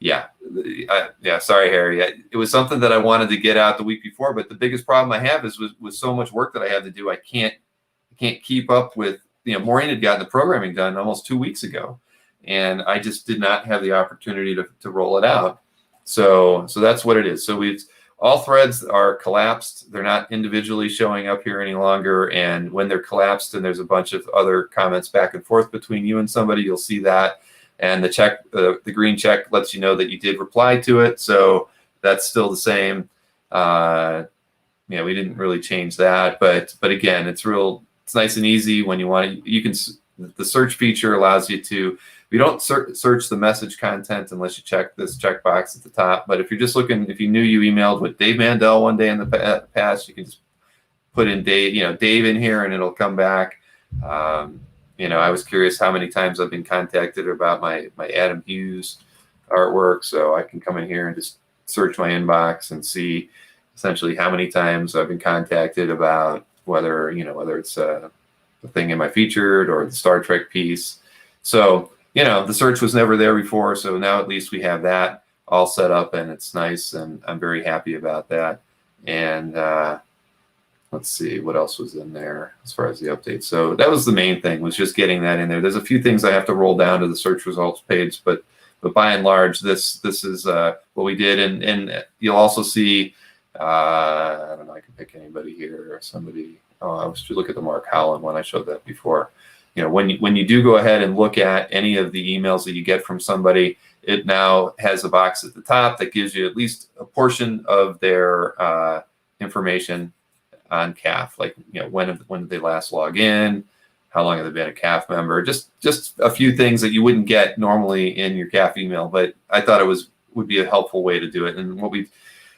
Harry. It was something that I wanted to get out the week before, but the biggest problem I have is with so much work that I have to do, I can't keep up with, Maureen had gotten the programming done almost 2 weeks ago, and I just did not have the opportunity to roll it out. So that's what it is. So all threads are collapsed. They're not individually showing up here any longer. And when they're collapsed and there's a bunch of other comments back and forth between you and somebody, you'll see that. And the green check lets you know that you did reply to it. So that's still the same. We didn't really change that, but again, it's nice and easy when you want to. The search feature allows you to. You don't search the message content unless you check this checkbox at the top. But if you're just looking, if you knew you emailed with Dave Mandel one day in the past, you can just put in Dave in here, and it'll come back. I was curious how many times I've been contacted about my Adam Hughes artwork, so I can come in here and just search my inbox and see essentially how many times I've been contacted about whether it's thing in my featured or the Star Trek piece. So, you know, the search was never there before. So now at least we have that all set up and it's nice. And I'm very happy about that. And let's see what else was in there as far as the update. So that was the main thing, was just getting that in there. There's a few things I have to roll down to the search results page, but by and large, this is what we did. And you'll also see, I don't know, I can pick anybody here or somebody. Oh, I should look at the Mark Howland one. I showed that before. You know, when you do go ahead and look at any of the emails that you get from somebody, it now has a box at the top that gives you at least a portion of their information on CAF, like, you know, when did they last log in, how long have they been a CAF member, just a few things that you wouldn't get normally in your CAF email. But I thought it would be a helpful way to do it. And what we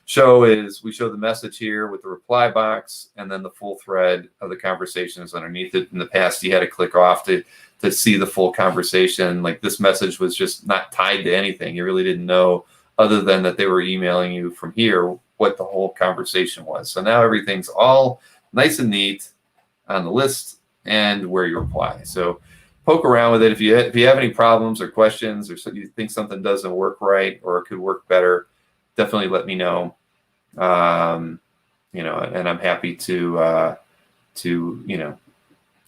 show the message here with the reply box, and then the full thread of the conversation is underneath it. In the past, you had to click off to see the full conversation. Like, this message was just not tied to anything. You really didn't know, other than that they were emailing you from here, what the whole conversation was. So now everything's all nice and neat on the list and where you reply. So poke around with it. If you have any problems or questions, or you think something doesn't work right or it could work better, definitely let me know. You know, and I'm happy to you know,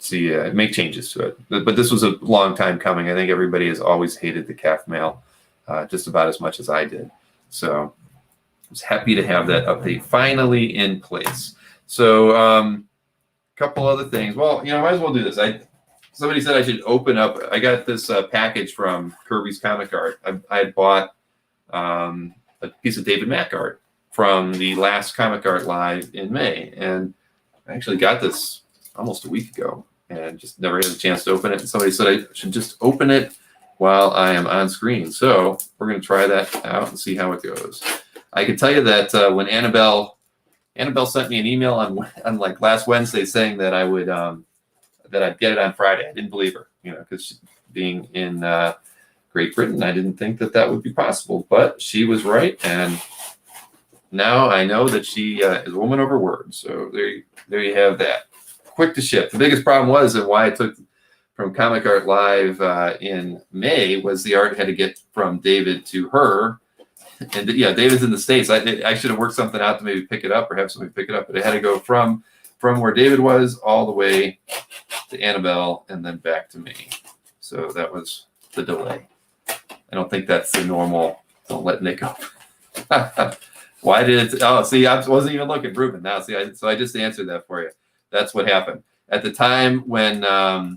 see make changes to it. But this was a long time coming. I think everybody has always hated the CAF mail just about as much as I did. So I was happy to have that update finally in place. So a couple other things. Well, you know, I might as well do this. Somebody said I should open up. I got this package from Kirby's Comic Art. I had bought a piece of David Mack art from the last Comic Art Live in May, and I actually got this almost a week ago and just never had a chance to open it. And somebody said I should just open it while I am on screen. So we're going to try that out and see how it goes. I can tell you that when Annabelle sent me an email on like last Wednesday saying that I would that I'd get it on Friday. I didn't believe her, you know, because being in Great Britain, I didn't think that would be possible. But she was right, and now I know that she is a woman of her word. So there you have that. Quick to ship. The biggest problem was, and why it took from Comic Art Live in May, was the art had to get from David to her. And yeah, David's in the States. I should have worked something out to maybe pick it up or have somebody pick it up, but it had to go from where David was all the way to Annabelle and then back to me. So that was the delay. I don't think that's the normal. Don't let Nick up. Why did it? Oh, see, I wasn't even looking, Ruben. Now, see, so I just answered that for you. That's what happened. At the time when, I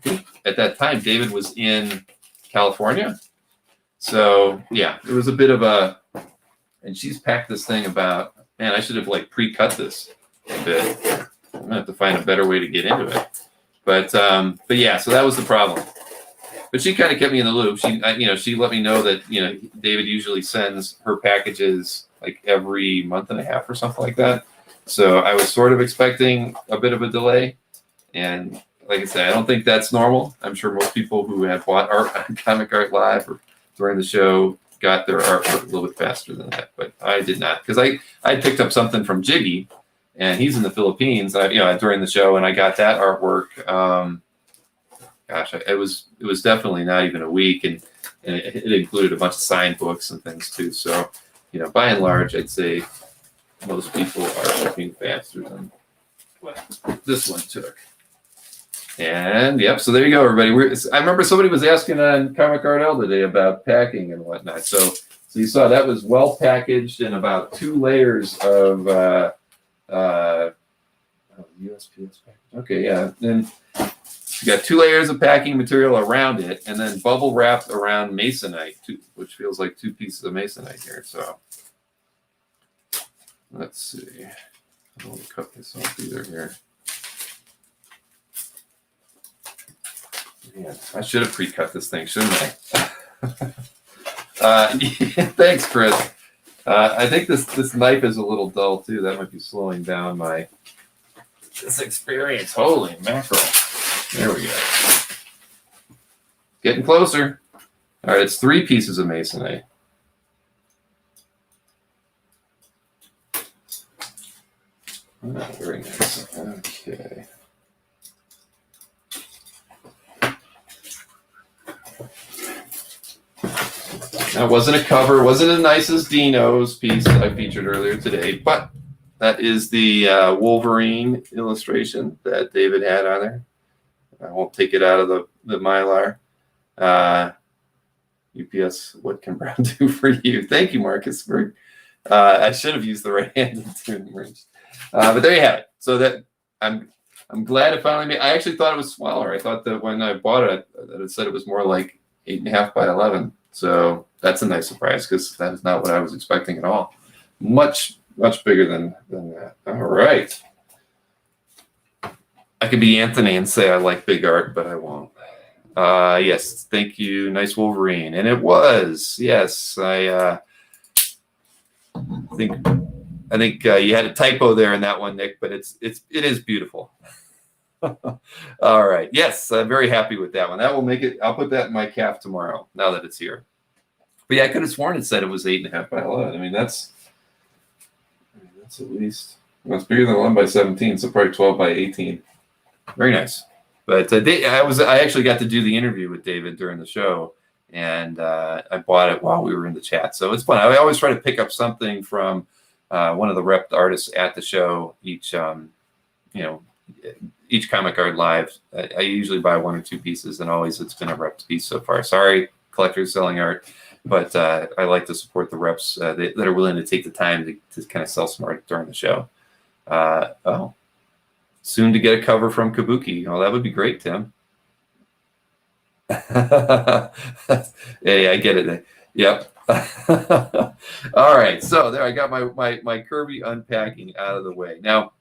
think at that time, David was in California. So, yeah, it was a bit of a, and she's packed this thing about, man, I should have like pre-cut this a bit. I'm going to have to find a better way to get into it. But yeah, so that was the problem. But she kind of kept me in the loop. She let me know that, you know, David usually sends her packages like every month and a half or something like that. So I was sort of expecting a bit of a delay. And like I said, I don't think that's normal. I'm sure most people who have bought art on Comic Art Live or during the show got their artwork a little bit faster than that. But I did not, because I picked up something from Jiggy, and he's in the Philippines, during the show, and I got that artwork. It was definitely not even a week, and it included a bunch of signed books and things too. So, you know, by and large, I'd say most people are shipping faster than what this one took. And yep, so there you go, everybody. I remember somebody was asking on Comic Art L today about packing and whatnot. So you saw that was well packaged in about 2 layers of USPS package. Okay, yeah. Then you got 2 layers of packing material around it, and then bubble wrapped around masonite, which feels like 2 pieces of masonite here. So let's see. I don't want to cut this off either here. Yeah, I should have pre-cut this thing, shouldn't I? Thanks, Chris. I think this knife is a little dull too. That might be slowing down this experience. Holy mackerel! There we go. Getting closer. All right, it's 3 pieces of masonite. Oh, very nice. Okay. That wasn't a cover. It wasn't as nice as Dino's piece that I featured earlier today, but that is the Wolverine illustration that David had on there. I won't take it out of the Mylar. UPS, what can Brown do for you? Thank you, Marcus. I should have used the right-handed tuning wrench. But there you have it. So that I'm glad it finally made. I actually thought it was smaller. I thought that when I bought it, that it said it was more like 8.5 by 11. So that's a nice surprise because that is not what I was expecting at all. Much bigger than that. All right. I could be Anthony and say I like big art, but I won't. Yes, thank you. Nice Wolverine. And it was. Yes, I think you had a typo there in that one, Nick, but it is beautiful. All right. Yes, I'm very happy with that one. That will make it. I'll put that in my calf tomorrow. Now that it's here. But yeah, I could have sworn it said it was 8.5 by 11. I mean, that's at least it's bigger than 11 by 17, so probably 12 by 18. Very nice. But I actually got to do the interview with David during the show, and I bought it while we were in the chat, so it's fun. I always try to pick up something from one of the rep artists at the show each Comic Art Live. I usually buy 1 or 2 pieces, and always it's been a rep piece so far. Sorry, collectors selling art, but I like to support the reps that are willing to take the time to kind of sell some art during the show. Soon to get a cover from Kabuki. Oh, that would be great, Tim. Yeah, I get it. Yep. All right, so there I got my Kirby unpacking out of the way. Now,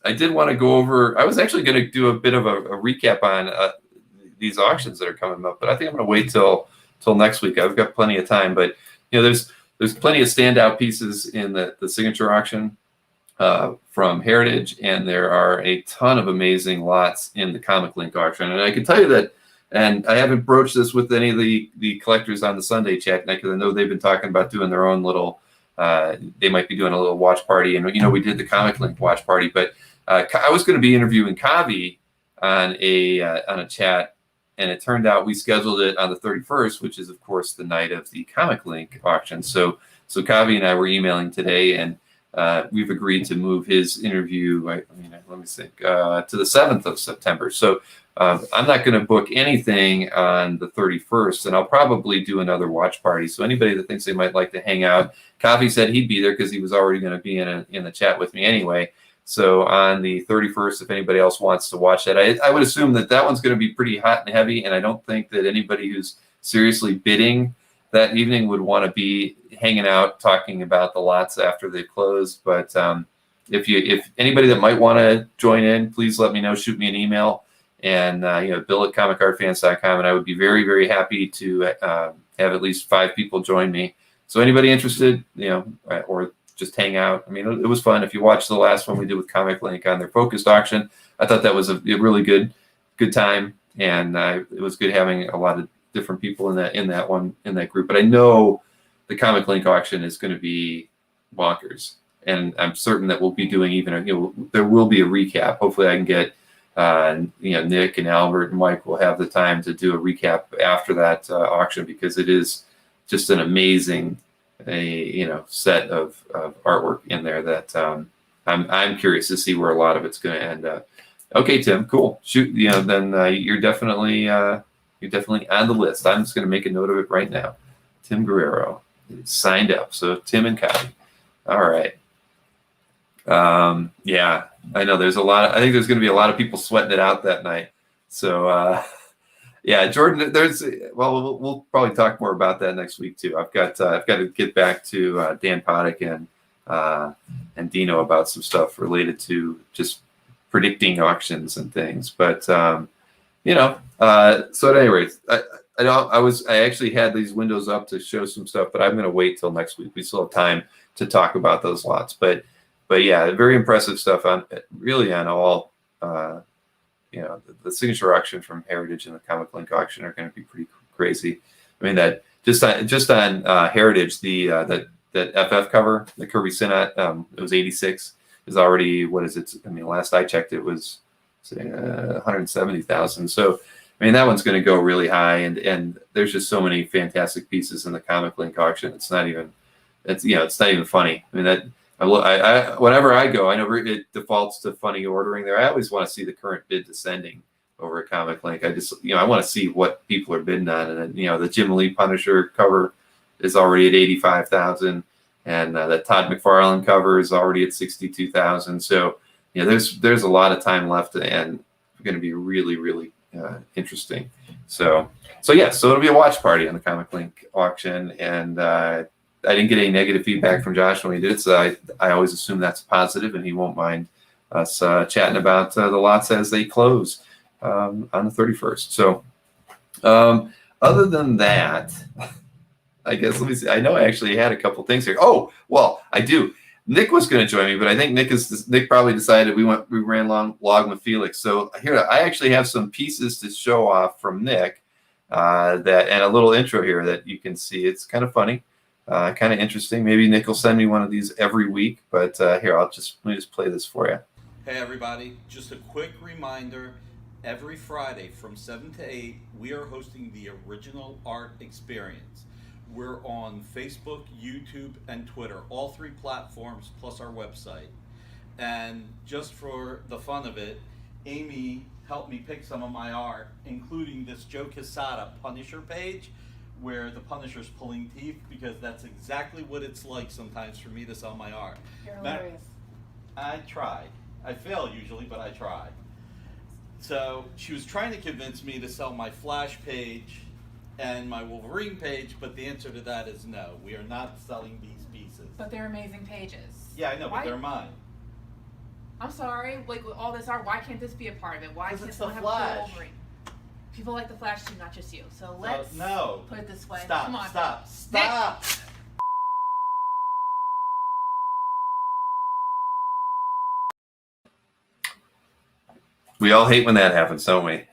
I did want to go over. I was actually going to do a bit of a recap on these auctions that are coming up, but I think I'm going to wait till next week. I've got plenty of time, but there's plenty of standout pieces in the signature auction from Heritage, and there are a ton of amazing lots in the Comic Link auction. And I can tell you that, and I haven't broached this with any of the collectors on the Sunday chat, because I know they've been talking about doing their own little. They might be doing a little watch party, and we did the Comic Link watch party, but I was going to be interviewing Kavi on a chat, and it turned out we scheduled it on the 31st, which is of course the night of the Comic Link auction. So Kavi and I were emailing today, and we've agreed to move his interview. Let me think, to the 7th of September. So I'm not going to book anything on the 31st, and I'll probably do another watch party. So anybody that thinks they might like to hang out, Kavi said he'd be there because he was already going to be in the chat with me anyway. So on the 31st, if anybody else wants to watch that, I would assume that one's going to be pretty hot and heavy, and I don't think that anybody who's seriously bidding that evening would want to be hanging out talking about the lots after they close. But if anybody that might want to join in, please let me know. Shoot me an email, and Bill at comicartfans.com, and I would be very, very happy to have at least 5 people join me. So anybody interested, or just hang out. I mean, it was fun. If you watched the last one we did with Comic Link on their focused auction, I thought that was a really good time, and it was good having a lot of different people in that group. But I know the Comic Link auction is going to be bonkers, and I'm certain that we'll be doing there will be a recap. Hopefully, I can get Nick and Albert and Mike will have the time to do a recap after that auction, because it is just an amazing set of artwork in there that I'm curious to see where a lot of it's going to end up. Okay, Tim, cool. Shoot, then you're definitely on the list. I'm just going to make a note of it right now. Tim Guerrero signed up. So Tim and Kai. All right. Yeah, I know there's I think there's going to be a lot of people sweating it out that night. So yeah, Jordan, we'll probably talk more about that next week too. I've got to get back to Dan Poddick and Dino about some stuff related to just predicting auctions and things. But so at any rate, I actually had these windows up to show some stuff, but I'm going to wait till next week. We still have time to talk about those lots. But yeah, very impressive stuff on all. The signature auction from Heritage and the Comic Link auction are going to be pretty crazy. I mean, that just on Heritage, that FF cover, the Kirby Synat, it was 86, is already, what is it? I mean, last I checked, it was 170,000. So, I I mean, that one's going to go really high, and there's just so many fantastic pieces in the Comic Link auction. It's not even funny. I mean, that I whenever I go, I know it defaults to funny ordering there. I always want to see the current bid descending over at Comic Link. I just, I want to see what people are bidding on, and then, the Jim Lee Punisher cover is already at 85,000, and that Todd McFarlane cover is already at 62,000. So, there's a lot of time left, and it's going to be really, really interesting. So it'll be a watch party on the Comic Link auction, and I didn't get any negative feedback from Josh when he did it, so I always assume that's positive, and he won't mind us chatting about the lots as they close on the 31st. So other than that, I guess, let me see. I know I actually had a couple things here. Oh, well, I do. Nick was going to join me, but I think Nick probably decided we ran long with Felix. So here, I actually have some pieces to show off from Nick and a little intro here that you can see. It's kind of funny. Kind of interesting. Maybe Nick will send me one of these every week, but here, let me just play this for you. Hey everybody, just a quick reminder, every Friday from 7 to 8, we are hosting the Original Art Experience. We're on Facebook, YouTube, and Twitter, all 3 platforms plus our website. And just for the fun of it, Amy helped me pick some of my art, including this Joe Quesada Punisher page, where the Punisher's pulling teeth, because that's exactly what it's like sometimes for me to sell my art. You're hilarious. I try. I fail usually, but I try. So she was trying to convince me to sell my Flash page and my Wolverine page, but the answer to that is no. We are not selling these pieces. But they're amazing pages. Yeah, I know, but they're mine. I'm sorry, like with all this art, why can't this be a part of it? Why can't someone have a cool Wolverine? People like the Flash too, not just you. So let's put it this way. Stop, Come on. Stop. We all hate when that happens, don't we?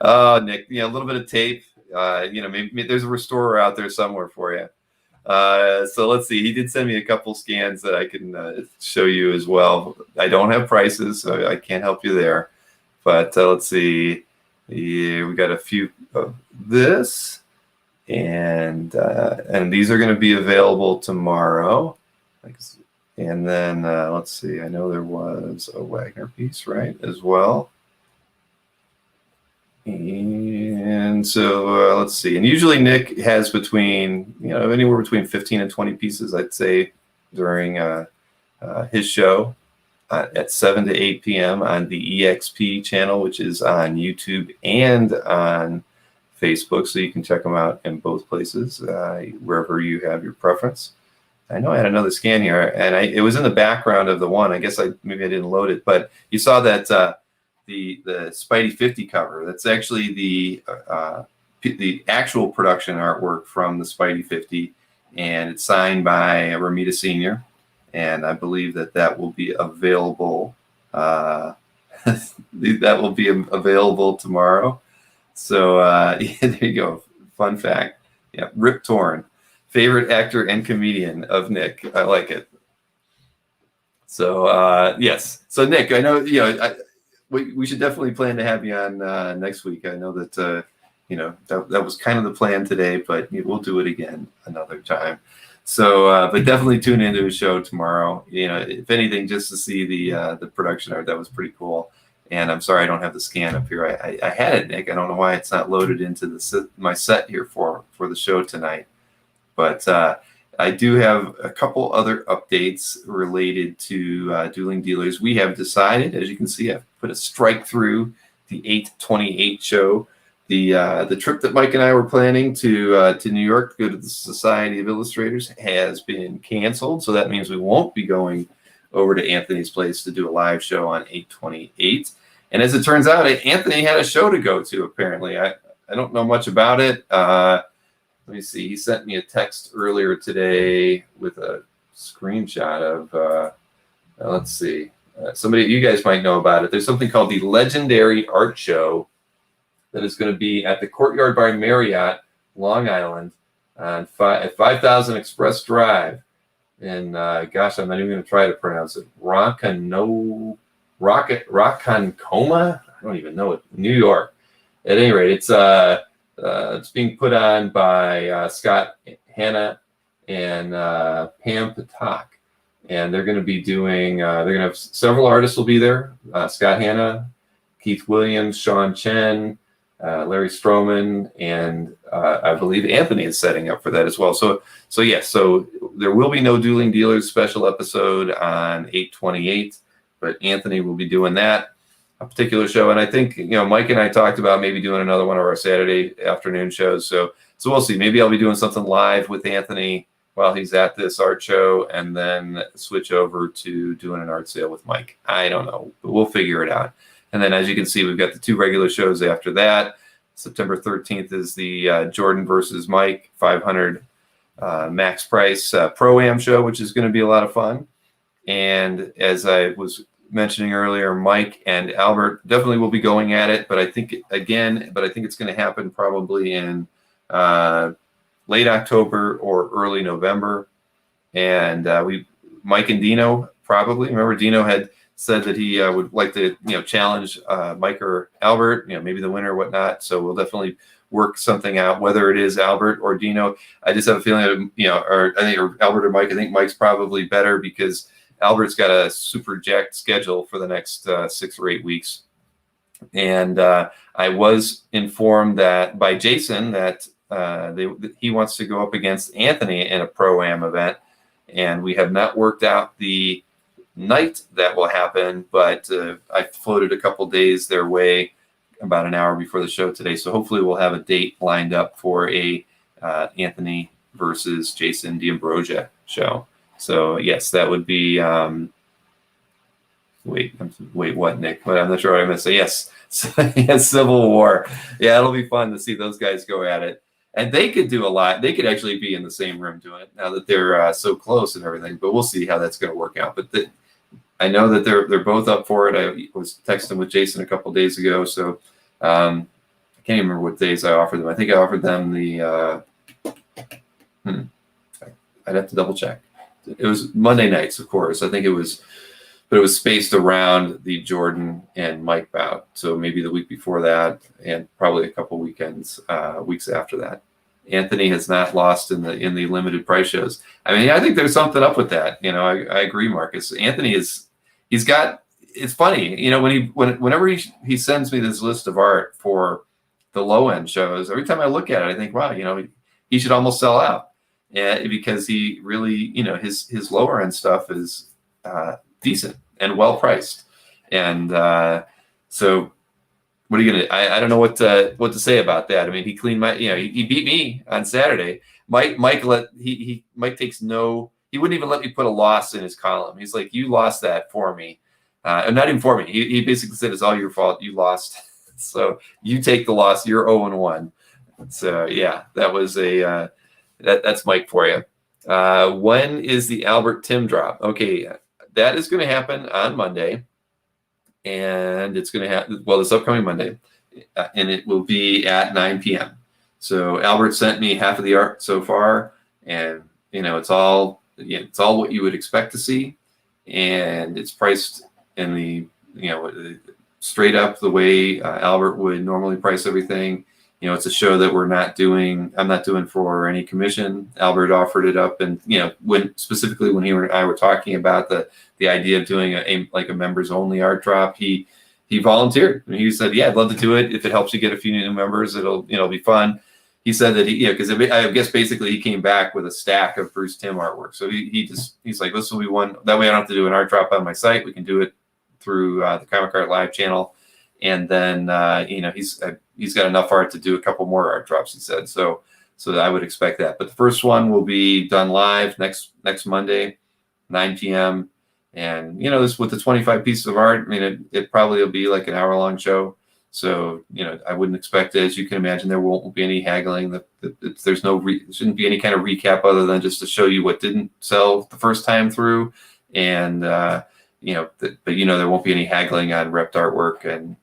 Oh, Nick, a little bit of tape. Maybe there's a restorer out there somewhere for you. So let's see. He did send me a couple scans that I can show you as well. I don't have prices, so I can't help you there. But let's see. Yeah, we got a few of this, and these are going to be available tomorrow. And then let's see. I know there was a Wagner piece, right, as well. And so let's see. And usually Nick has between, anywhere between 15 and 20 pieces, I'd say, during his show at 7 to 8 p.m. on the EXP channel, which is on YouTube and on Facebook. So you can check them out in both places, wherever you have your preference. I know I had another scan here, and it was in the background of the one. I guess maybe I didn't load it, but you saw that the Spidey 50 cover. That's actually the actual production artwork from the Spidey 50, and it's signed by Ramita Sr. And I believe that will be available. That will be available tomorrow. So there you go. Fun fact. Yeah, Rip Torn. Favorite actor and comedian of Nick. I like it. So yes. So Nick, I know we should definitely plan to have you on next week. I know that that was kind of the plan today, but we'll do it again another time. So, but definitely tune into his show tomorrow. If anything, just to see the production art. That was pretty cool. And I'm sorry I don't have the scan up here. I had it, Nick. I don't know why it's not loaded into my set here for the show tonight. But I do have a couple other updates related to Dueling Dealers. We have decided, as you can see, I've put a strike through the 8/28 show. The trip that Mike and I were planning to New York to go to the Society of Illustrators has been canceled. So that means we won't be going over to Anthony's place to do a live show on 8/28. And as it turns out, Anthony had a show to go to, apparently. I don't know much about it. Let me see. He sent me a text earlier today with a screenshot of, let's see. Somebody, you guys might know about it. There's something called the Legendary Art Show that is going to be at the Courtyard by Marriott, Long Island, at 5000 Express Drive. And gosh, I'm not even going to try to pronounce it. Ronkonkoma? I don't even know it. New York. at any rate, it's being put on by Scott Hanna and Pam Patak. And they're going to be doing, they're going to have several artists will be there. Scott Hanna, Keith Williams, Sean Chen, Larry Stroman, and I believe Anthony is setting up for that as well. So there will be no Dueling Dealers special episode on 8/28, but Anthony will be doing that, a particular show. And I think, Mike and I talked about maybe doing another one of our Saturday afternoon shows. So we'll see. Maybe I'll be doing something live with Anthony while he's at this art show, and then switch over to doing an art sale with Mike. I don't know, but we'll figure it out. And then, as you can see, we've got the 2 regular shows after that. September 13th is the Jordan versus Mike 500 max price Pro-Am show, which is going to be a lot of fun. And as I was mentioning earlier, Mike and Albert definitely will be going at it. But I think it's going to happen probably in late October or early November. And Mike and Dino probably. Remember, Dino had said that he would like to, challenge Mike or Albert, maybe the winner or whatnot. So we'll definitely work something out, whether it is Albert or Dino. I just have a feeling that, or Albert or Mike. I think Mike's probably better because Albert's got a super jacked schedule for the next 6 or 8 weeks. And I was informed that by Jason that he wants to go up against Anthony in a Pro-Am event. And we have not worked out the night that will happen, but I floated a couple days their way about an hour before the show today. So hopefully we'll have a date lined up for a Anthony versus Jason D'Ambrosia show. So yes, that would be wait, what, Nick? But I'm not sure what I'm going to say. Yes, yes, Civil War. Yeah, it'll be fun to see those guys go at it. And they could do a lot. They could actually be in the same room doing it now that they're so close and everything. But we'll see how that's going to work out. But I know that they're both up for it. I was texting with Jason a couple days ago, so I can't even remember what days I offered them. I think I offered them the. I'd have to double check. It was Monday nights, of course. I think it was, but it was spaced around the Jordan and Mike bout. So maybe the week before that, and probably a couple weeks after that. Anthony has not lost in the limited price shows. I mean, I think there's something up with that. I agree, Marcus. Anthony he's got. It's funny, whenever he sends me this list of art for the low end shows, every time I look at it, I think, wow, he should almost sell out, because he really, his lower end stuff is decent and well priced, and so. What are you gonna? I don't know what to say about that. I mean, he cleaned my. He beat me on Saturday. Mike takes no. He wouldn't even let me put a loss in his column. He's like, "You lost that for me," and not even for me. He basically said, "It's all your fault. You lost, so you take the loss. You're 0-1." So yeah, that was that's Mike for you. When is the Albert Tim drop? Okay, that is going to happen on Monday. And it's going to happen, this upcoming Monday, and it will be at 9 p.m. So Albert sent me half of the art so far, and it's all what you would expect to see, and it's priced in the straight up the way Albert would normally price everything. It's a show that I'm not doing for any commission. Albert offered it up, and when he and I were talking about the idea of doing a members only art drop, he volunteered. And he said, "Yeah, I'd love to do it if it helps you get a few new members. It'll be fun." He said that because I guess basically he came back with a stack of Bruce Timm artwork. So he's like, "This will be one. That way I don't have to do an art drop on my site. We can do it through the Comic Art Live channel." And then he's got enough art to do a couple more art drops, he said. So I would expect that. But the first one will be done live next Monday, 9 p.m. And this with the 25 pieces of art, I mean, it probably will be like an hour-long show. So I wouldn't expect it. As you can imagine, there won't be any haggling. There shouldn't be any kind of recap other than just to show you what didn't sell the first time through, and but there won't be any haggling on repped artwork, and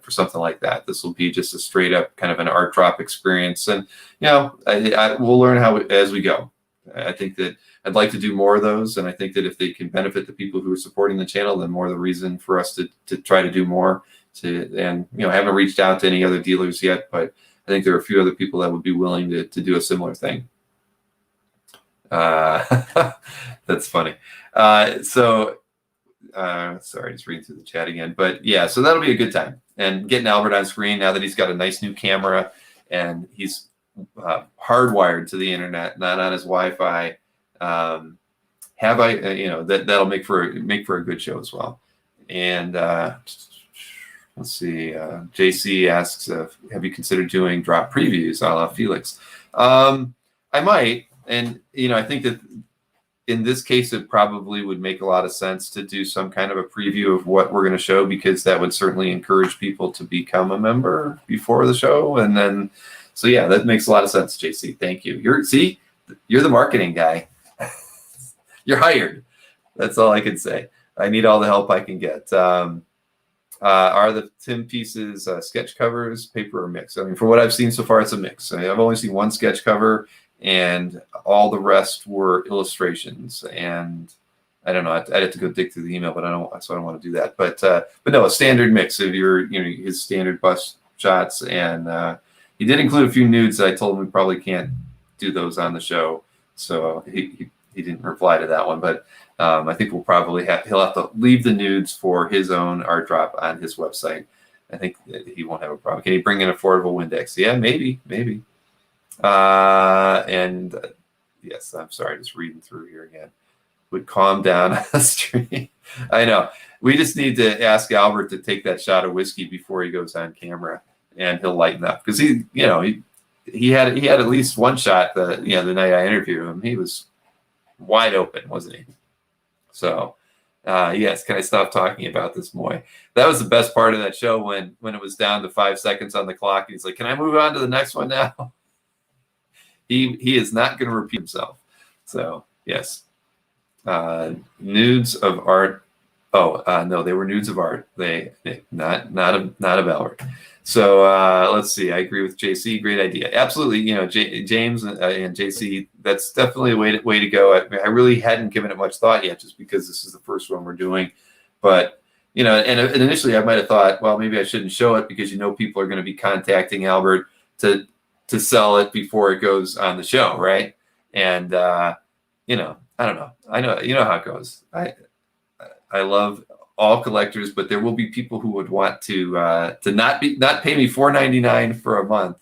for something like that, this will be just a straight up kind of an art drop experience, and we'll learn how as we go. I think that I'd like to do more of those, and I think that if they can benefit the people who are supporting the channel, then more the reason for us to try to do more. and haven't reached out to any other dealers yet, but I think there are a few other people that would be willing to do a similar thing. That's funny. Sorry, just reading through the chat again. But yeah, so that'll be a good time. And getting Albert on screen now that he's got a nice new camera and he's hardwired to the internet, not on his Wi-Fi. That'll make for a good show as well. And let's see. JC asks, have you considered doing drop previews a la Felix? I might. And, I think that in this case, it probably would make a lot of sense to do some kind of a preview of what we're going to show, because that would certainly encourage people to become a member before the show. And then, so yeah, that makes a lot of sense, JC. Thank you. You're the marketing guy. You're hired. That's all I can say. I need all the help I can get. Are the Tim pieces sketch covers, paper, or mix? I mean, for what I've seen so far, it's a mix. I've only seen one sketch cover, and all the rest were illustrations. And I don't know. I'd have to go dig through the email, but I don't want to do that. But no, a standard mix of his standard bust shots, and he did include a few nudes. I told him we probably can't do those on the show, so he didn't reply to that one. But I think he'll have to leave the nudes for his own art drop on his website. I think that he won't have a problem. Can he bring in affordable Windex? Yeah, maybe. Yes, I'm sorry, just reading through here again. Would calm down on the stream. I know. We just need to ask Albert to take that shot of whiskey before he goes on camera, and he'll lighten up, because he had at least one shot the night I interviewed him. He was wide open, wasn't he? So, yes, can I stop talking about this, Moy? That was the best part of that show when it was down to 5 seconds on the clock. And he's like, can I move on to the next one now? He is not going to repeat himself. So, yes. Nudes of art. Oh, no, they were nudes of art. They not of Albert. So let's see. I agree with JC. Great idea. Absolutely. James and JC, that's definitely a way to go. I really hadn't given it much thought yet, just because this is the first one we're doing. But and initially I might have thought, well, maybe I shouldn't show it, because people are going to be contacting Albert to sell it before it goes on the show, right? And I don't know. I know how it goes. I love all collectors, but there will be people who would want to not pay me $4.99 for a month,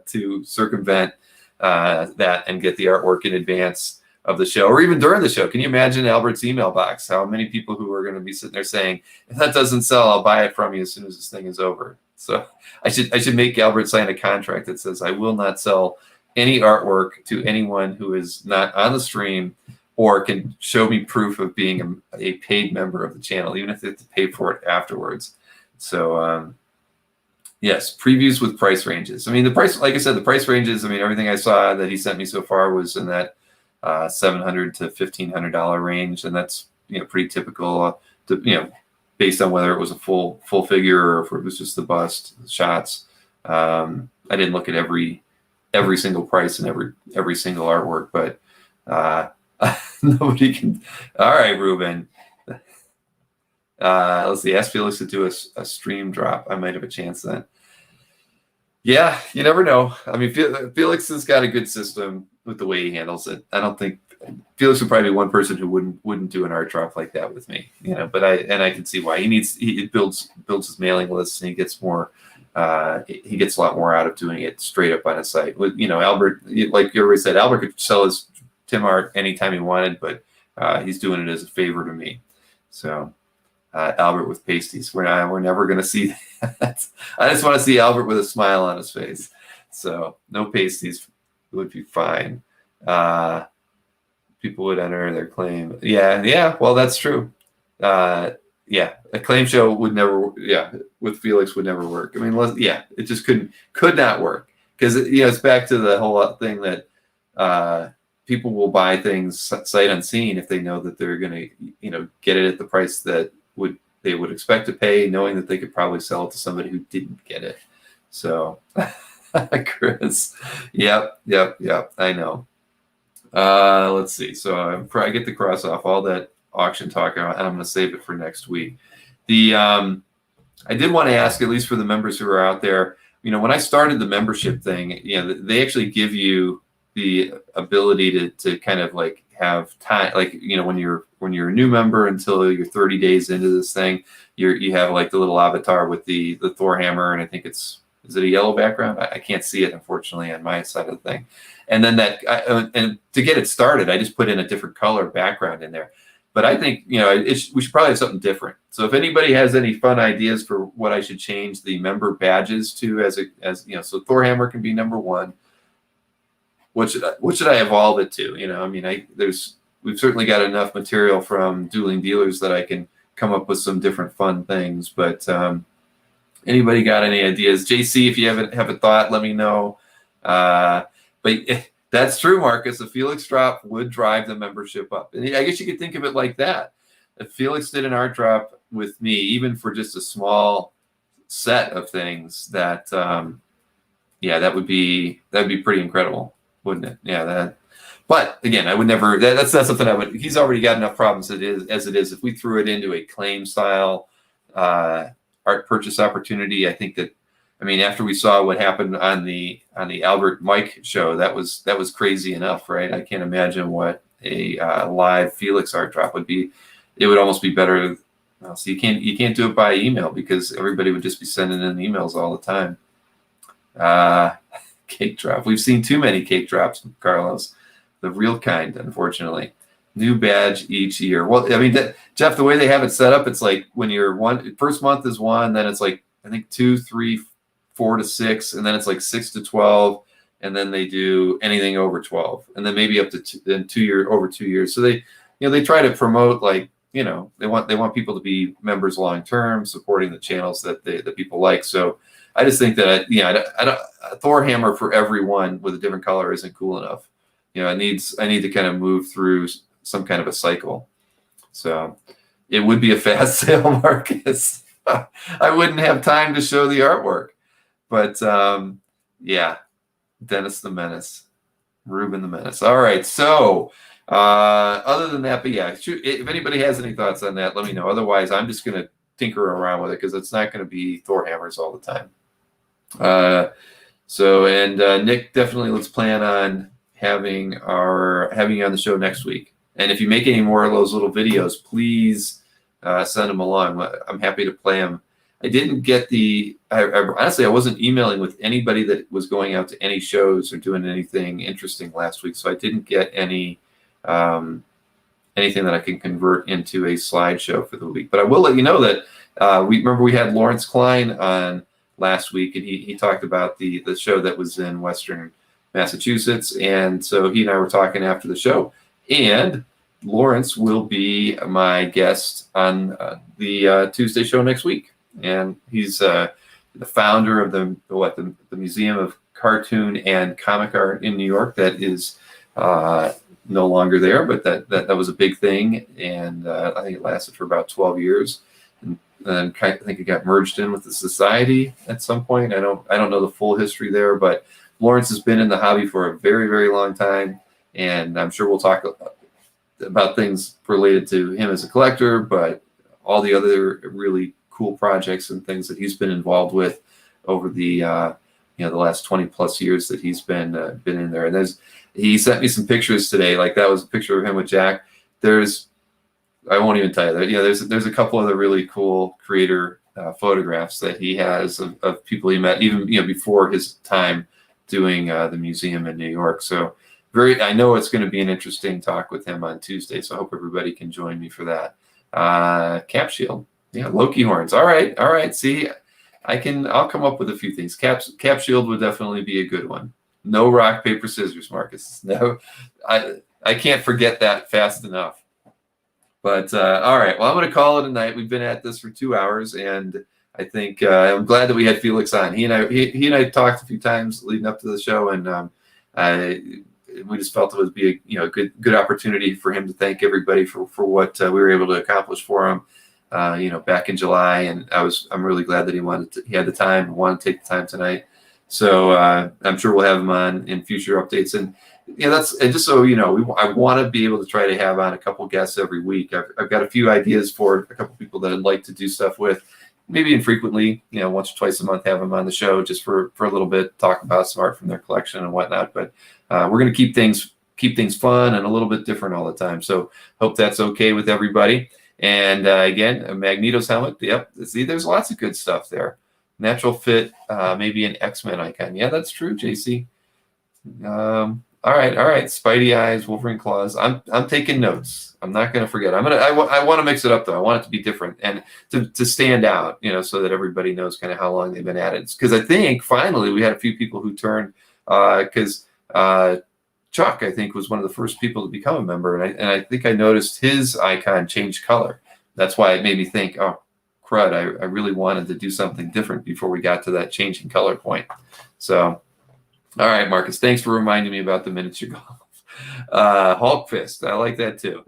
to circumvent that and get the artwork in advance of the show, or even during the show. Can you imagine Albert's email box? How many people who are going to be sitting there saying, if that doesn't sell, I'll buy it from you as soon as this thing is over. So I should make Albert sign a contract that says I will not sell any artwork to anyone who is not on the stream or can show me proof of being a paid member of the channel, even if they have to pay for it afterwards. So, yes, previews with price ranges. I mean, the price, like I said, the price ranges, everything I saw that he sent me so far was in that $700 to $1,500 range. And that's, pretty typical, based on whether it was a full figure or if it was just the bust, the shots. I didn't look at every single price and every single artwork, but nobody can. All right, Ruben. Let's see. Ask Felix to do a stream drop. I might have a chance then. Yeah, you never know. Felix has got a good system with the way he handles it. I don't think Felix would probably be one person who wouldn't do an art drop like that with me. But I can see why. He builds his mailing lists, and he gets more. He gets a lot more out of doing it straight up on his site. With Albert, like you already said, Albert could sell his Tim art anytime he wanted, but he's doing it as a favor to me. So Albert with pasties, we're never going to see that. I just want to see Albert with a smile on his face. So no pasties would be fine. People would enter their claim. Yeah. Well, that's true. A claim show would never. With Felix would never work. It just could not work, because it's back to the whole thing that people will buy things sight unseen if they know that they're going to get it at the price that they would expect to pay, knowing that they could probably sell it to somebody who didn't get it. So, Chris, yep, I know. Let's see. So I get to cross off all that auction talk, and I'm going to save it for next week. The I did want to ask, at least for the members who are out there, when I started the membership thing, they actually give you the ability to kind of like have time, like, when you're a new member until you're 30 days into this thing, you have like the little avatar with the Thor hammer, and I think is it a yellow background? I can't see it, unfortunately, on my side of the thing. And then and to get it started, I just put in a different color background in there. But I think, we should probably have something different. So if anybody has any fun ideas for what I should change the member badges to, so Thor hammer can be number 1. What should I evolve it to? We've certainly got enough material from Dueling Dealers that I can come up with some different fun things. But anybody got any ideas? JC, if you have a thought, let me know. But that's true, Marcus. A Felix drop would drive the membership up. And I guess you could think of it like that. If Felix did an art drop with me, even for just a small set of things, that would be pretty incredible, wouldn't it? Yeah, but again, I would never, that's not something I would, he's already got enough problems as it is. If we threw it into a claim style art purchase opportunity, I think that, after we saw what happened on the Albert Mike show, that was crazy enough, right? I can't imagine what a live Felix art drop would be. It would almost be better. Well, so you can't do it by email because everybody would just be sending in emails all the time. Cake drop. We've seen too many cake drops, Carlos. The real kind, unfortunately. New badge each year. Well, Jeff, the way they have it set up, it's like when first month is 1, then it's like, I think 2, 3, 4 to 6, and then it's like 6 to 12, and then they do anything over 12, and then maybe up to over 2 years. So they try to promote, like, they want people to be members long term, supporting the channels that people like. So I just think that a Thor hammer for everyone with a different color isn't cool enough. I need to kind of move through some kind of a cycle. So it would be a fast sale, Marcus. I wouldn't have time to show the artwork. But Dennis the Menace, Ruben the Menace. All right. So other than that, but if anybody has any thoughts on that, let me know. Otherwise, I'm just going to tinker around with it because it's not going to be Thor hammers all the time. Nick, definitely let's plan on having you on the show next week. And if you make any more of those little videos, please send them along. I'm happy to play them. I didn't get honestly, I wasn't emailing with anybody that was going out to any shows or doing anything interesting last week. So I didn't get anything that I can convert into a slideshow for the week. But I will let you know that we had Lawrence Klein on last week, and he talked about the show that was in Western Massachusetts. And so he and I were talking after the show. And Lawrence will be my guest on the Tuesday show next week. And he's the founder of the Museum of Cartoon and Comic Art in New York. That is no longer there, but that was a big thing, and I think it lasted for about 12 years. And then I think it got merged in with the society at some point. I don't know the full history there, but Lawrence has been in the hobby for a very, very long time, and I'm sure we'll talk about things related to him as a collector, but all the other really cool projects and things that he's been involved with over the last 20 plus years that he's been in there. And he sent me some pictures today. Like that was a picture of him with Jack. I won't even tell you that. There's a couple other really cool creator photographs that he has of people he met even before his time doing the museum in New York. So I know it's going to be an interesting talk with him on Tuesday. So I hope everybody can join me for that. Cap Shield. Yeah, Loki horns. All right. See, I'll come up with a few things. Cap Shield would definitely be a good one. No rock, paper, scissors, Marcus. No, I can't forget that fast enough. But all right. Well, I'm going to call it a night. We've been at this for 2 hours, and I think I'm glad that we had Felix on. He and I talked a few times leading up to the show, and we just felt it would be a good opportunity for him to thank everybody for what we were able to accomplish for him. Back in July, and I'm really glad that he had the time and wanted to take the time tonight. So I'm sure we'll have him on in future updates. And just so I want to be able to try to have on a couple guests every week. I've got a few ideas for a couple people that I'd like to do stuff with, maybe infrequently, once or twice a month, have them on the show just for a little bit, talk about some art from their collection and whatnot. But we're going to keep things fun and a little bit different all the time. So hope that's okay with everybody. And again, a Magneto's helmet. Yep. See, there's lots of good stuff there. Natural fit, maybe an X-Men icon. Yeah, that's true, JC. All right. Spidey eyes, Wolverine claws. I'm taking notes. I'm not going to forget. I want to mix it up though. I want it to be different and to stand out, so that everybody knows kind of how long they've been at it. Because I think finally we had a few people who turned because Chuck, I think, was one of the first people to become a member, and I think I noticed his icon changed color. That's why it made me think, oh, crud, I really wanted to do something different before we got to that changing color point. So, all right, Marcus, thanks for reminding me about the miniature golf. Hulk Fist, I like that too.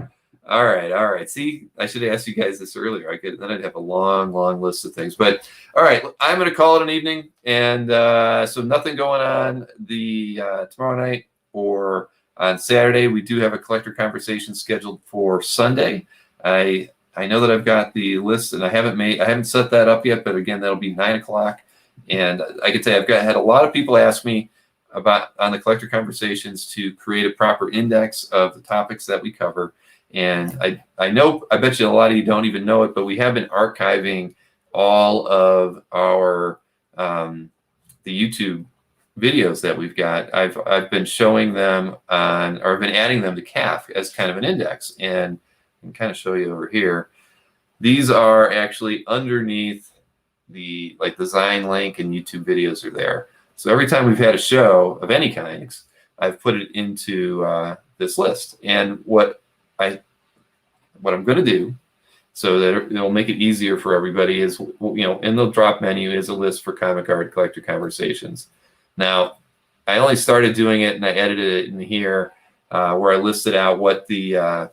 All right. See, I should have asked you guys this earlier. Then I'd have a long list of things. But all right, I'm going to call it an evening, and so nothing going on the tomorrow night or on Saturday. We do have a collector conversation scheduled for Sunday. I know that I've got the list, and I haven't set that up yet. But again, that'll be 9 o'clock, and I can tell you, had a lot of people ask me about on the collector conversations to create a proper index of the topics that we cover. And I bet you a lot of you don't even know it, but we have been archiving all of our the YouTube videos that we've got. I've been showing them I've been adding them to CAF as kind of an index, and I can kind of show you over here. These are actually underneath the Zion link, and YouTube videos are there. So every time we've had a show of any kind, I've put it into this list. And what I'm going to do, so that it'll make it easier for everybody, is in the drop menu is a list for comic art collector conversations. Now, I only started doing it, and I edited it in here where I listed out what the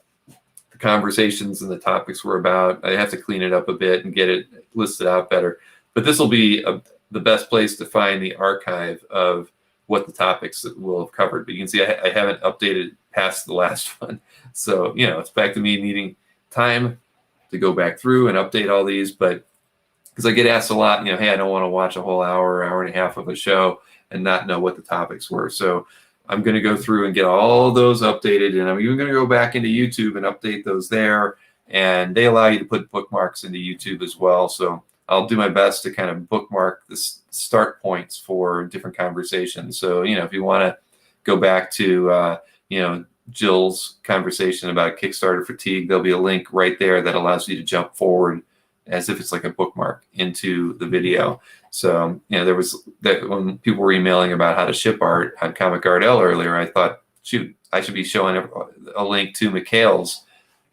conversations and the topics were about. I have to clean it up a bit and get it listed out better. But this will be the best place to find the archive of what the topics that we'll have covered. But you can see I haven't updated past the last one. So, it's back to me needing time to go back through and update all these. But because I get asked a lot, hey, I don't want to watch a whole hour and a half of a show and not know what the topics were. So I'm going to go through and get all those updated. And I'm even going to go back into YouTube and update those there. And they allow you to put bookmarks into YouTube as well. So I'll do my best to kind of bookmark the start points for different conversations. So, if you want to go back to, Jill's conversation about Kickstarter fatigue, there'll be a link right there that allows you to jump forward as if it's like a bookmark into the video. So, there was that when people were emailing about how to ship art on Comic Art L earlier, I thought, shoot, I should be showing a link to Mikhail's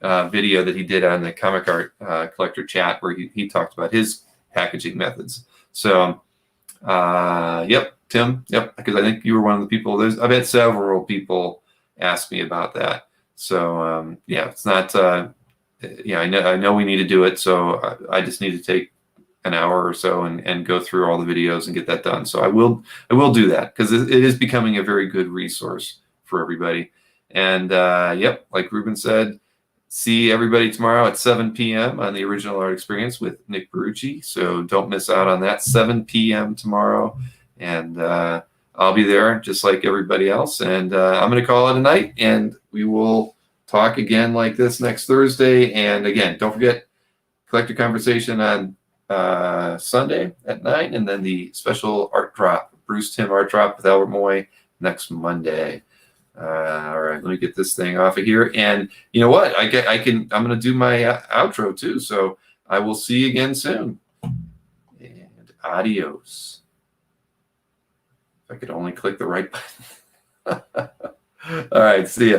video that he did on the Comic Art Collector chat where he talked about his packaging methods. So, yep, Tim, yep, because I think you were one of the people. I've had several people ask me about that. So, it's not. I know we need to do it. So I just need to take an hour or so and go through all the videos and get that done. So I will do that because it is becoming a very good resource for everybody. And like Ruben said, see everybody tomorrow at 7 p.m. on the Original Art Experience with Nick Barucci. So don't miss out on that, 7 p.m. tomorrow. And I'll be there just like everybody else. And I'm going to call it a night, and we will talk again like this next Thursday. And again, don't forget, Collector Conversation on Sunday at 9, and then the special art drop, Bruce Timm art drop with Albert Moy next Monday. All right, let me get this thing off of here. And you know what? I'm going to do my outro too. So I will see you again soon. And adios. If I could only click the right button. All right, see ya.